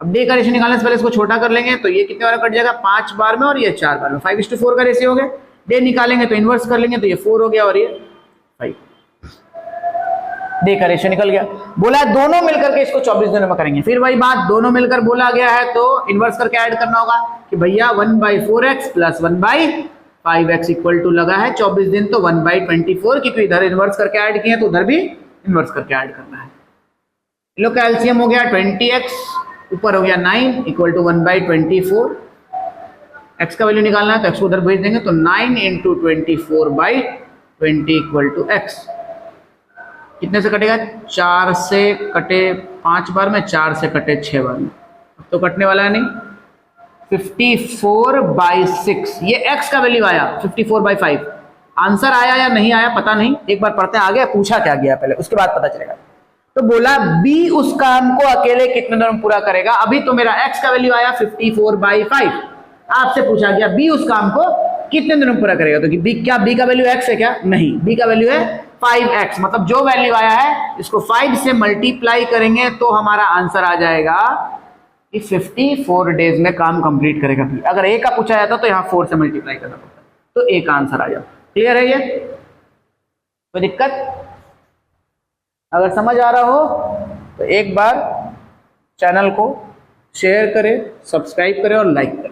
अब डे का रेशियो निकालने से पहले इसको छोटा कर लेंगे, तो ये कितने बार कट जाएगा 5 बार में और ये 4 बार में, 5:4 का रेशियो हो गया। डे निकालेंगे तो इन्वर्स कर लेंगे तो ये 4 हो गया और ये 5, डे का रेशियो निकल गया। बोला दोनों मिलकर के इसको 24 दिनों में करेंगे, फिर वही बात, दोनों मिलकर बोला गया है तो इन्वर्स करके ऐड करना होगा कि भैया 1/4x plus 1/5x equal to लगा है 24 दिन, तो 1/24, क्योंकि इधर इन्वर्स करके ऐड किए तो उधर भी इन्वर्स करके ऐड करना है। इन लोग का एलसीएम हो गया 20x, ऊपर हो गया 9 इक्वल टू 1/24। x का वैल्यू निकालना है तो x को उधर भेज देंगे, तो 9 × 24/20 इक्वल टू x। कितने से कटेगा, 4 से कटे 5 बार में, 4 से कटे 6 बार में, अब तो कटने वाला है नहीं। 54/6 ये x का वैल्यू आया, 54/5। आंसर आया या नहीं आया पता नहीं, एक बार पढ़ते हैं आगे, पूछा क्या गया पहले उसके बाद पता चलेगा। तो बोला B उस काम को अकेले कितने दिनों में पूरा करेगा। अभी तो मेरा x का वैल्यू आया 54/5, आपसे पूछा गया B उस काम को कितने दिनों में पूरा करेगा। तो B क्या B का वैल्यू x है क्या, नहीं, B का वैल्यू है 5x, मतलब जो वैल्यू आया है इसको 5 से मल्टीप्लाई करेंगे तो हमारा आंसर आ जाएगा कि 54 डेज में काम कंप्लीट करेगा B। अगर A का पूछा जाता तो यहाँ 4 से मल्टीप्लाई करना पड़ता, तो A का आंसर आ जाता। क्लियर है ये, कोई दिक्कत? अगर समझ आ रहा हो तो एक बार चैनल को शेयर करें, सब्सक्राइब करें और लाइक करें।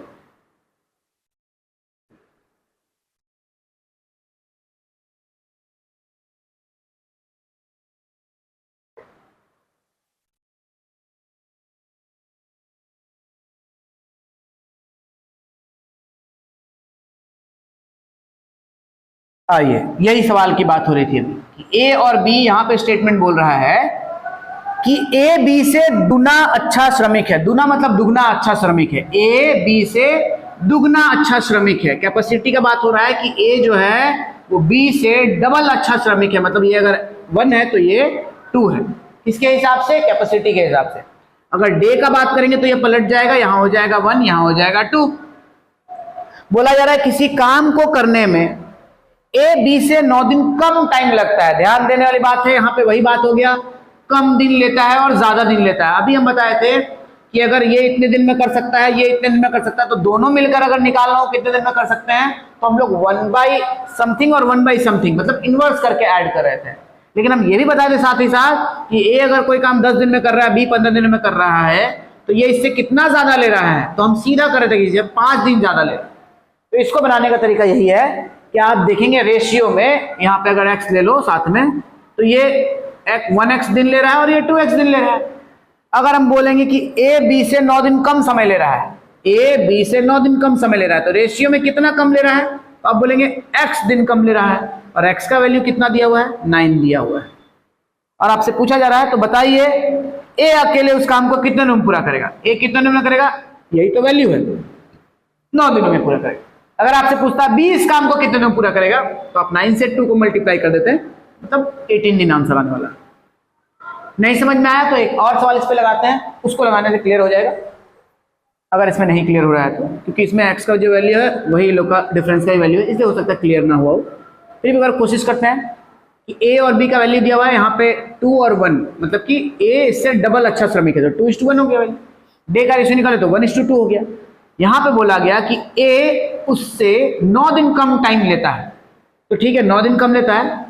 आइए, यही सवाल की बात हो रही थी अभी कि ए और बी, यहां पे स्टेटमेंट बोल रहा है कि ए बी से दुना अच्छा श्रमिक है। दुना मतलब दुगना अच्छा श्रमिक है, ए बी से दुगना अच्छा श्रमिक है। कैपेसिटी का बात हो रहा है कि ए जो है वो बी से डबल अच्छा श्रमिक है, मतलब ये अगर 1 है तो ये 2 है। किसके हिसाब से, कैपेसिटी के हिसाब से। अगर डे का बात करेंगे तो ये पलट जाएगा, यहां हो जाएगा 1, यहां हो जाएगा 2। बोला जा रहा है किसी काम को करने में ए बी से 9 दिन कम टाइम लगता है। ध्यान देने वाली बात है, यहाँ पे वही बात हो गया, कम दिन लेता है और ज्यादा दिन लेता है। अभी हम बताए थे कि अगर ये इतने दिन में कर सकता है, ये इतने दिन में कर सकता है, तो दोनों मिलकर अगर निकालना हो कितने दिन में कर सकते हैं, तो हम लोग 1/something और 1/something मतलब इन्वर्स करके ऐड कर रहे थे। लेकिन हम ये भी बताए थे साथ ही साथ कि ए अगर कोई काम 10 दिन में कर रहा है, बी 15 दिन में कर रहा है, तो ये इससे कितना ज्यादा ले रहा है, तो हम सीधा कर रहे थे कि 5 दिन ज्यादा ले रहा है। तो इसको बनाने का तरीका यही है कि आप देखेंगे रेशियो में, यहाँ पे अगर x ले लो साथ में, तो ये 1x दिन ले रहा है और ये 2x दिन ले रहा है। अगर हम बोलेंगे कि ए बी से 9 दिन कम समय ले रहा है, ए बी से 9 दिन कम समय ले रहा है, तो रेशियो में कितना कम ले रहा है, तो आप बोलेंगे x दिन कम ले रहा है, और x का वैल्यू कितना दिया हुआ है, 9 दिया हुआ है। और आपसे पूछा जा रहा है, तो बताइए ए अकेले उस काम को कितने दिनों में पूरा करेगा, ए कितने दिनों में करेगा, यही तो वैल्यू है, 9 दिनों में पूरा करेगा। अगर आपसे पूछता है बी इस काम को कितने दिनों में पूरा करेगा, तो आप 9 से 2 को मल्टीप्लाई कर देते हैं, मतलब 18 दिन आंसर आने वाला। नहीं समझ में आया तो एक और सवाल इस पे लगाते हैं, उसको लगाने से क्लियर हो जाएगा, अगर इसमें नहीं क्लियर हो रहा है तो, क्योंकि इसमें x का जो वैल्यू है वही लोग का डिफरेंस का ही वैल्यू है, इसलिए हो सकता है क्लियर ना हुआ हो। फिर भी अगर कोशिश करते हैं कि a और b का वैल्यू दिया हुआ है यहाँ पे 2 और 1, मतलब कि a इससे डबल अच्छा श्रमिक है, तो 2:1 हो गया वैल्यू, डे का रेशियो निकाले तो 1:2 हो गया। यहाँ पे बोला गया कि a उससे 9 दिन कम टाइम लेता है, तो ठीक है 9 दिन कम लेता है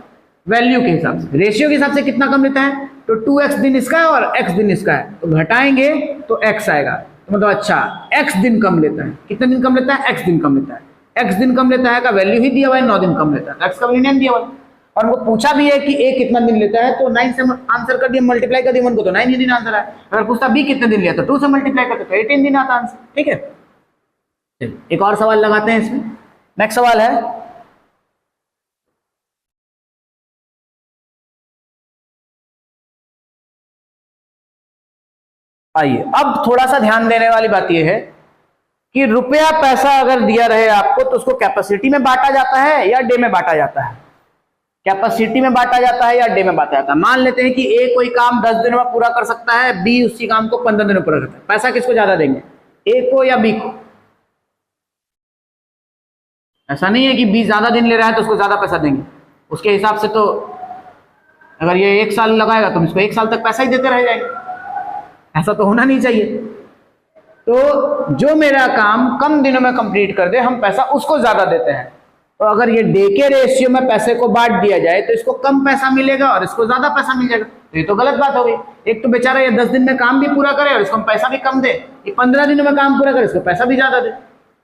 वैल्यू के हिसाब से, रेशियो के हिसाब से कितना कम लेता है, तो 2x दिन इसका है और x दिन इसका है, तो घटाएंगे तो x आएगा, तो मतलब अच्छा x दिन कम लेता है, कितने दिन कम लेता है, x दिन कम लेता है, x दिन कम लेता है का वैल्यू ही दिया हुआ है 9 दिन कम लेता है, x का वैल्यू 9 दिया हुआ है, और उनको पूछा भी है कि a कितना दिन लेता है, तो 9 से आंसर कर दिया, मल्टीप्लाई कर दिया, उनको तो 9 ही दिन आंसर है। अगर पूछता b कितने दिन लिया तो 2 से मल्टीप्लाई करते तो 18 दिन आता आंसर। ठीक है, एक और सवाल लगाते हैं इसमें। नेक्स्ट सवाल है, आइए अब थोड़ा सा ध्यान देने वाली बात यह है कि रुपया पैसा अगर दिया रहे आपको तो उसको कैपेसिटी में बांटा जाता है या डे में बांटा जाता है, कैपेसिटी में बांटा जाता है या डे में बांटा जाता है। मान लेते हैं कि ए कोई काम 10 दिनों में पूरा कर सकता है, बी उसी काम को 15 दिनों में पूरा करता है, पैसा किसको ज्यादा देंगे, ए को या बी को? ऐसा नहीं है कि बी ज्यादा दिन ले रहा है तो उसको ज्यादा पैसा देंगे, उसके हिसाब से तो अगर ये 1 साल लगाएगा तो इसको 1 साल तक पैसा ही देते रह जाएंगे, ऐसा तो होना नहीं चाहिए। तो जो मेरा काम कम दिनों में कंप्लीट कर दे हम पैसा उसको ज्यादा देते हैं, तो अगर ये डे के रेशियो में पैसे को बांट दिया जाए तो इसको कम पैसा मिलेगा और इसको ज्यादा पैसा मिल जाएगा, तो ये तो गलत बात हो गई। एक तो बेचारा ये 10 दिन में काम भी पूरा करे और इसको हम पैसा भी कम दे, ये 15 दिनों में काम पूरा करे इसको पैसा भी ज्यादा दे।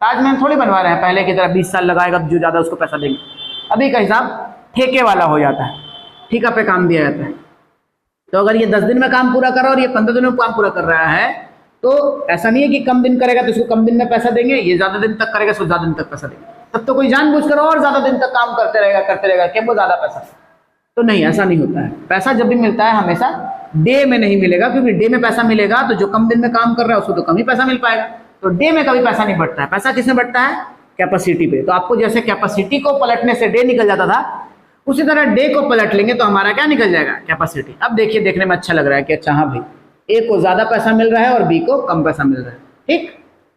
ताजमहल थोड़ी बनवा रहे हैं पहले की तरह 20 साल लगाएगा जो ज्यादा उसको पैसा देंगे, अभी का हिसाब ठेके वाला हो जाता है, ठेका पे काम दिया जाता है। तो अगर ये 10 दिन में काम पूरा कर रहा है और ये 15 दिनों में काम पूरा कर रहा है, तो ऐसा नहीं है कि कम दिन करेगा तो इसको कम दिन में पैसा देंगे, ये ज्यादा दिन तक करेगा इसको ज्यादा दिन तक पैसा देंगे, तब तो कोई जानबूझकर और ज्यादा दिन तक काम करते रहेगा कि वो ज्यादा पैसा, तो नहीं, ऐसा नहीं होता है। पैसा जब भी मिलता है हमेशा डे में नहीं मिलेगा, क्योंकि डे में पैसा मिलेगा तो जो कम दिन में काम कर रहा है उसको तो कम ही पैसा मिल पाएगा, तो डे में कभी पैसा नहीं बढ़ता है। पैसा किसमें बढ़ता है, कैपेसिटी पे। तो आपको जैसे कैपेसिटी को पलटने से डे निकल जाता था, उसी तरह डे को पलट लेंगे तो हमारा क्या निकल जाएगा, कैपेसिटी। अब देखिए देखने में अच्छा लग रहा है कि अच्छा हाँ भाई ए को ज्यादा पैसा मिल रहा है और बी को कम पैसा मिल रहा है। ठीक,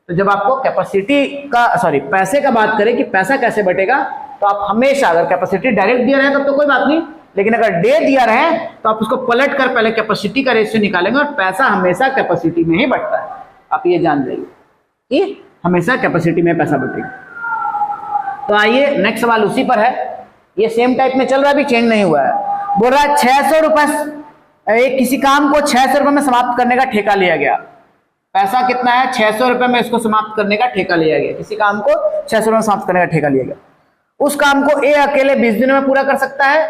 तो जब आपको कैपेसिटी का पैसे का बात करें कि पैसा कैसे बटेगा, तो आप हमेशा अगर कैपेसिटी डायरेक्ट दिया रहे तब तो कोई बात नहीं, लेकिन अगर डे दिया रहे तो आप उसको पलट कर पहले कैपेसिटी का रेशियो निकालेंगे और पैसा हमेशा कैपेसिटी में ही बढ़ता है। आप ये जान जाइए कि हमेशा कैपेसिटी में पैसा बटेगा। तो आइए नेक्स्ट सवाल उसी पर है, ये सेम टाइप में चल रहा है, अभी चेंज नहीं हुआ है। बोल रहा है 600 रुपए, किसी काम को 600 रुपए में समाप्त करने का ठेका लिया गया। पैसा कितना है, 600 रुपए में इसको समाप्त करने का ठेका लिया गया। किसी काम को 600 रुपए में समाप्त करने का ठेका लिया गया। उस काम को ए अकेले 20 दिनों में पूरा कर सकता है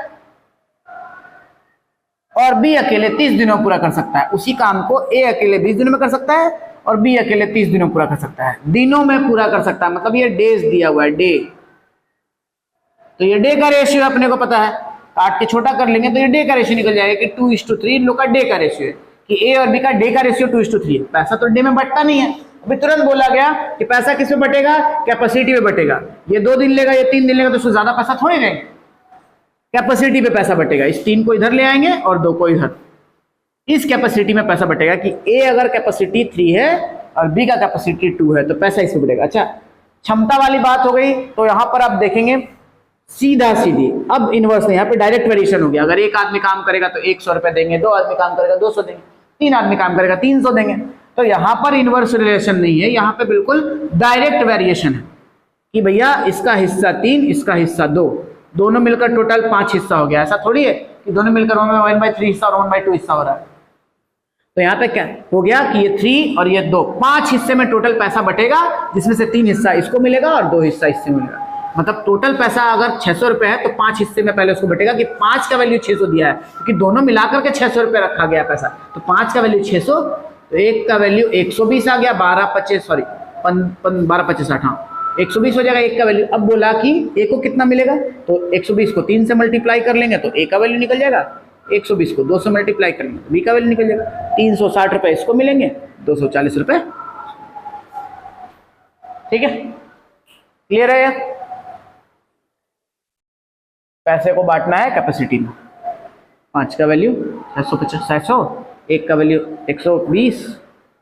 और बी अकेले 30 दिनों में पूरा कर सकता है। उसी काम को ए अकेले 20 दिनों में कर सकता है और बी अकेले 30 दिनों में पूरा कर सकता है। दिनों में पूरा कर सकता है, मतलब ये डेज दिया हुआ है, डे। तो ये डे का रेशियो अपने को पता है, काट के छोटा कर लेंगे तो ये डे का रेशियो निकल जाएगा कि 2:3 इन लोग का डे का रेशियो है, कि ए और बी का डे का रेशियो 2:3 है। पैसा तो डे में बटता नहीं है। अभी तुरंत बोला गया कि पैसा किस में बटेगा, कैपेसिटी में बटेगा। ये 2 दिन लेगा, ये 3 दिन लेगा, तो उसको ज्यादा पैसा थोड़ी देंगे, कैपेसिटी पे पैसा बटेगा। इस 3 को इधर ले आएंगे और 2 को इधर, इस कैपेसिटी में पैसा बटेगा कि ए अगर कैपेसिटी 3 है और बी का कैपेसिटी 2 है तो पैसा इसमें बटेगा। अच्छा, क्षमता वाली बात हो गई, तो यहां पर आप देखेंगे सीधा सीधी, अब इनवर्स नहीं, यहाँ पे डायरेक्ट वेरिएशन हो गया। अगर एक आदमी काम करेगा तो 100 रुपए देंगे, 2 आदमी काम करेगा 200 देंगे, 3 आदमी काम करेगा 300 देंगे। तो यहाँ पर इनवर्स रिलेशन नहीं है, यहाँ पे बिल्कुल डायरेक्ट वेरिएशन है कि भैया इसका हिस्सा 3, इसका हिस्सा 2, दोनों मिलकर टोटल 5 हिस्सा हो गया। ऐसा थोड़ी है कि दोनों मिलकर 1/3 हिस्सा और 1/2 हिस्सा हो रहा है। तो यहाँ पे क्या हो गया कि ये 3 और ये 2, 5 हिस्से में टोटल पैसा बटेगा, जिसमें से 3 हिस्सा इसको मिलेगा और 2 हिस्सा इससे मिलेगा। मतलब टोटल पैसा अगर 600 रुपये है तो 5 हिस्से में पहले उसको बटेगा कि 5 का वैल्यू 600 दिया है, क्योंकि दोनों मिलाकर के 600 रुपये रखा गया पैसा, तो 5 का वैल्यू 600, तो एक का वैल्यू 120 आ गया, 12-25 हाँ 120 हो जाएगा एक का वैल्यू। अब बोला कि ए को कितना मिलेगा, तो 120 को 3 से मल्टीप्लाई कर लेंगे तो ए का वैल्यू निकल जाएगा, 120 को 2 से मल्टीप्लाई करेंगे तो बी का वैल्यू निकल जाएगा। 360 रुपये इसको मिलेंगे, 240 रुपये, ठीक है, क्लियर है। पैसे को बांटना है कैपेसिटी में, 5 का वैल्यू 650, एक का वैल्यू 120,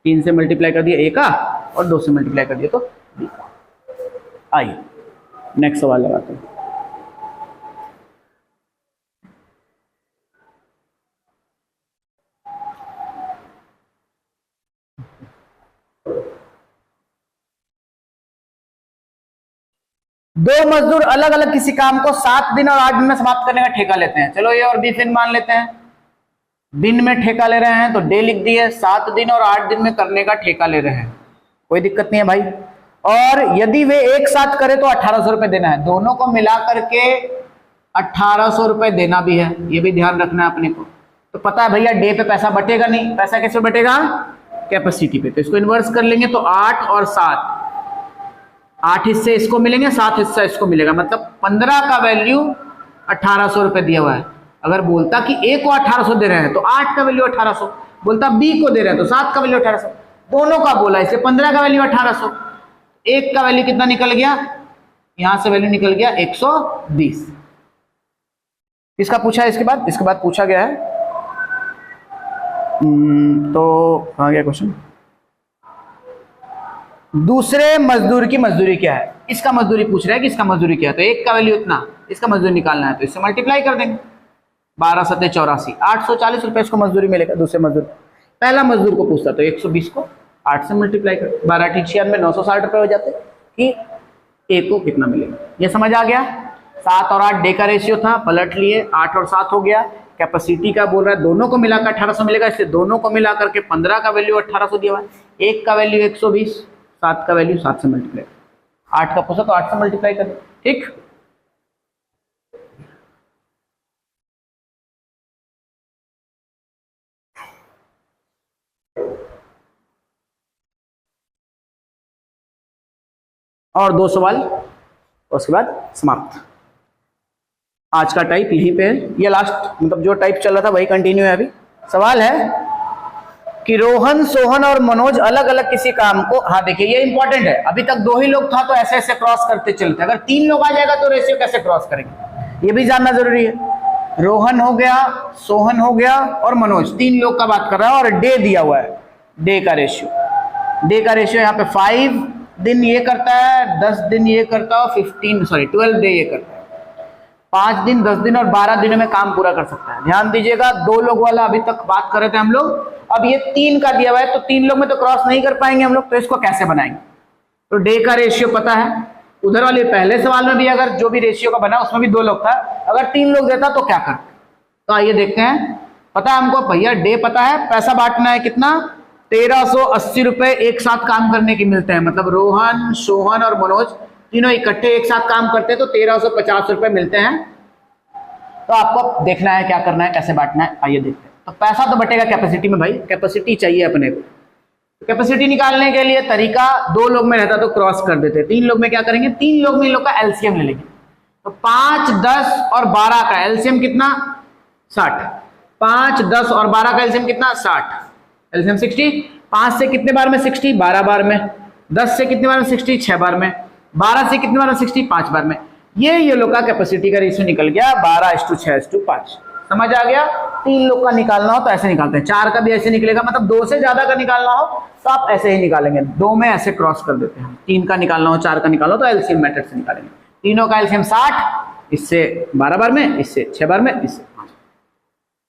3 से मल्टीप्लाई कर दिया ए का और 2 से मल्टीप्लाई कर दिया तो बी का। आइए नेक्स्ट सवाल लगाते हैं। दो मजदूर अलग अलग किसी काम को 7 दिन और 8 दिन में समाप्त करने का ठेका लेते हैं। चलो ए और बी फिर मान लेते हैं। दिन में ठेका ले रहे हैं तो डे लिख दिए, 7 दिन और 8 दिन में करने का ठेका ले रहे हैं, कोई दिक्कत नहीं है भाई। और यदि वे एक साथ करे तो 1800 रुपए देना है, दोनों को मिला करके 1800 रुपए देना भी है, ये भी ध्यान रखना है अपने को। तो पता है भैया डे पे पैसा बटेगा नहीं, पैसा कैसे बटेगा, कैपेसिटी पे, तो इसको इन्वर्स कर लेंगे तो 8 और 7, 8 हिस्से इसको मिलेंगे, 7 हिस्सा इसको मिलेगा, मतलब 15 का वैल्यू 1800 रुपए दिया हुआ है। अगर बोलता कि ए को 1800 दे रहे हैं तो 8 का वैल्यू 1800, बोलता बी को दे रहे हैं तो 7 का वैल्यू 1800, दोनों का बोला इसलिए 15 का वैल्यू 1800, एक का वैल्यू कितना निकल गया, यहां से वैल्यू निकल गया 120। इसका पूछा है, इसके बाद पूछा गया है, तो कहां गया क्वेश्चन, दूसरे मजदूर की मजदूरी क्या है, इसका मजदूरी पूछ रहा है कि इसका मजदूरी क्या है, तो एक का वैल्यू इतना, इसका मजदूरी निकालना है तो इससे मल्टीप्लाई कर देंगे, 12 7 84, 840 रुपए इसको मजदूरी मिलेगा दूसरे मजदूर। पहला मजदूर को पूछता तो 120 को 8 से मल्टीप्लाई कर, 12 ठीक 96 में 960 रुपए हो जाते कि ए को कितना मिलेगा। ये समझ आ गया। 7 और 8 डे का रेशियो था, पलट लिए, 8 और 7 हो गया। कैपेसिटी का बोल रहा है दोनों को मिलाकर 1800 मिलेगा, इसलिए दोनों को मिला करके 15 का वैल्यू 1800 दिया हुआ है, एक का वैल्यू 120, 7 का वैल्यू 7 से मल्टीप्लाई, 8 का पूछा तो 8 से मल्टीप्लाई कर, ठीक। और 2 सवाल, उसके बाद समाप्त। आज का टाइप यहीं पे है, ये लास्ट, मतलब जो टाइप चल रहा था वही कंटिन्यू है। अभी सवाल है कि रोहन, सोहन और मनोज अलग अलग किसी काम को, हाँ देखिए ये इंपॉर्टेंट है, अभी तक 2 ही लोग था तो ऐसे ऐसे क्रॉस करते चलते, अगर 3 लोग आ जाएगा तो रेशियो कैसे क्रॉस करेंगे ये भी जानना जरूरी है। रोहन हो गया, सोहन हो गया और मनोज, 3 लोग का बात कर रहा है और डे दिया हुआ है, डे का रेशियो यहाँ पे 5 दिन ये करता है, 10 दिन ये करता है, 12 डे ये करता है, 5 दिन 10 दिन और 12 दिनों में काम पूरा कर सकता है। ध्यान दीजिएगा, 2 लोग वाला अभी तक बात कर रहे थे हम लोग, अब ये 3 का दिया हुआ है तो 3 लोग में तो क्रॉस नहीं कर पाएंगे हम लोग, तो इसको कैसे बनाएंगे, तो डे का रेशियो पता है, उधर वाले पहले सवाल में भी अगर जो भी रेशियो का बना उसमें भी 2 लोग था, अगर 3 लोग देता तो क्या करते, तो आइए देखते हैं। पता है हमको भैया डे पता है, पैसा बांटना है कितना, 1380 रुपए एक साथ काम करने के मिलते हैं, मतलब रोहन, सोहन और मनोज तीनों इकट्ठे एक साथ काम करते हैं तो 1350 रुपए मिलते हैं। तो आपको देखना है क्या करना है, कैसे बांटना है, आइए देखते हैं। तो पैसा तो बटेगा कैपेसिटी में, भाई कैपेसिटी चाहिए अपने को, तो कैपेसिटी निकालने के लिए तरीका, 2 लोग में रहता तो क्रॉस कर देते, 3 लोग में क्या करेंगे, 3 लोग में इन लोग का एलसीएम ले लेंगे, तो 5, 10 और 12 का एलसीएम कितना, 60, 5, 10 और 12 का एलसीएम कितना, 60, एलसीएम 60, 5 से कितने बार में 60, 12 बार में, 10 से कितने बार में 60, 6 बार में, 12 से कितने बार में 60, 5 बार में। ये लोग का कैपेसिटी का रेशियो निकल गया 12:6:5। समझ आ गया। 3 लोग का निकालना हो तो ऐसे निकालते हैं, 4 का भी ऐसे निकलेगा, मतलब 2 से ज्यादा का निकालना हो तो आप ऐसे ही निकालेंगे, 2 में ऐसे क्रॉस कर देते हैं। 3 का निकालना हो, 4 का निकालना हो तो एलसीएम मेथड से निकालेंगे। तीनों का एलसीएम 60, इससे 12 बार में, इससे 6 बार में, इससे 5।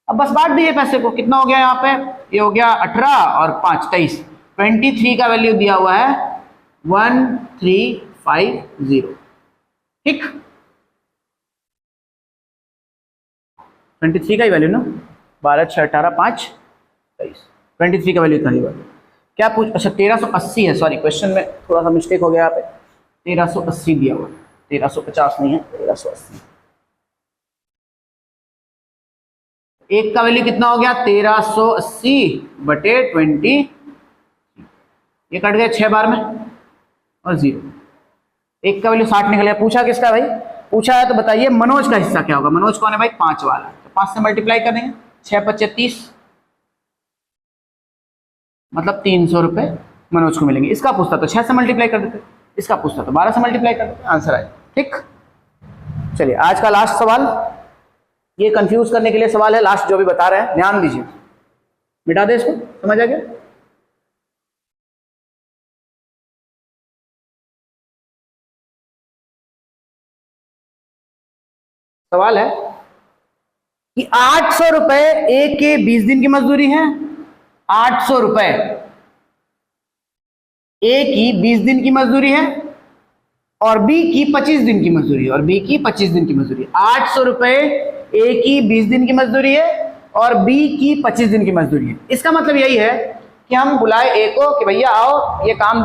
अब बस बांट दिए पैसे को, कितना हो गया यहाँ पे, ये हो गया 18 और 5 23, 23 का वैल्यू दिया हुआ है 1350, ठीक, 23 का ही वैल्यू ना, 12 6 18 5 23, 23 का वैल्यू इतना ही वैल्यू क्या पूछ, अच्छा 1380 है, सॉरी क्वेश्चन में थोड़ा सा मिस्टेक हो गया यहाँ पे, 1380 दिया हुआ, 1350 नहीं है, 1380। एक का वैल्यू कितना हो गया 1380 बटे 20, ये कट गया 6 बार में और 0। एक का वैल्यू 60 निकल गया। पूछा किसका भाई, पूछा है तो बताइए मनोज का हिस्सा क्या होगा। मनोज कौन है भाई, 5 वाला, तो 5 से मल्टीप्लाई कर देंगे, 6 × 30 मतलब 300 रुपए मनोज को मिलेंगे। इसका पूछता तो 6 से मल्टीप्लाई कर देते, इसका पूछता तो 12 से मल्टीप्लाई कर देते, आंसर आए। ठीक, चलिए आज का लास्ट सवाल, ये कंफ्यूज करने के लिए सवाल है, लास्ट जो भी बता रहे हैं ध्यान दीजिए, मिटा दे इसको, समझ आ गया। सवाल है कि 800 रुपए ए के 20 दिन की मजदूरी है, 800 रुपए ए की 20 दिन की मजदूरी है और बी की 25 दिन की मजदूरी है, और बी की 25 दिन की मजदूरी है। 800 रुपए ए की 20 दिन की मजदूरी है और बी की 25 दिन की मजदूरी है। इसका मतलब यही है कि हम बुलाए ए को कि भैया आओ ये काम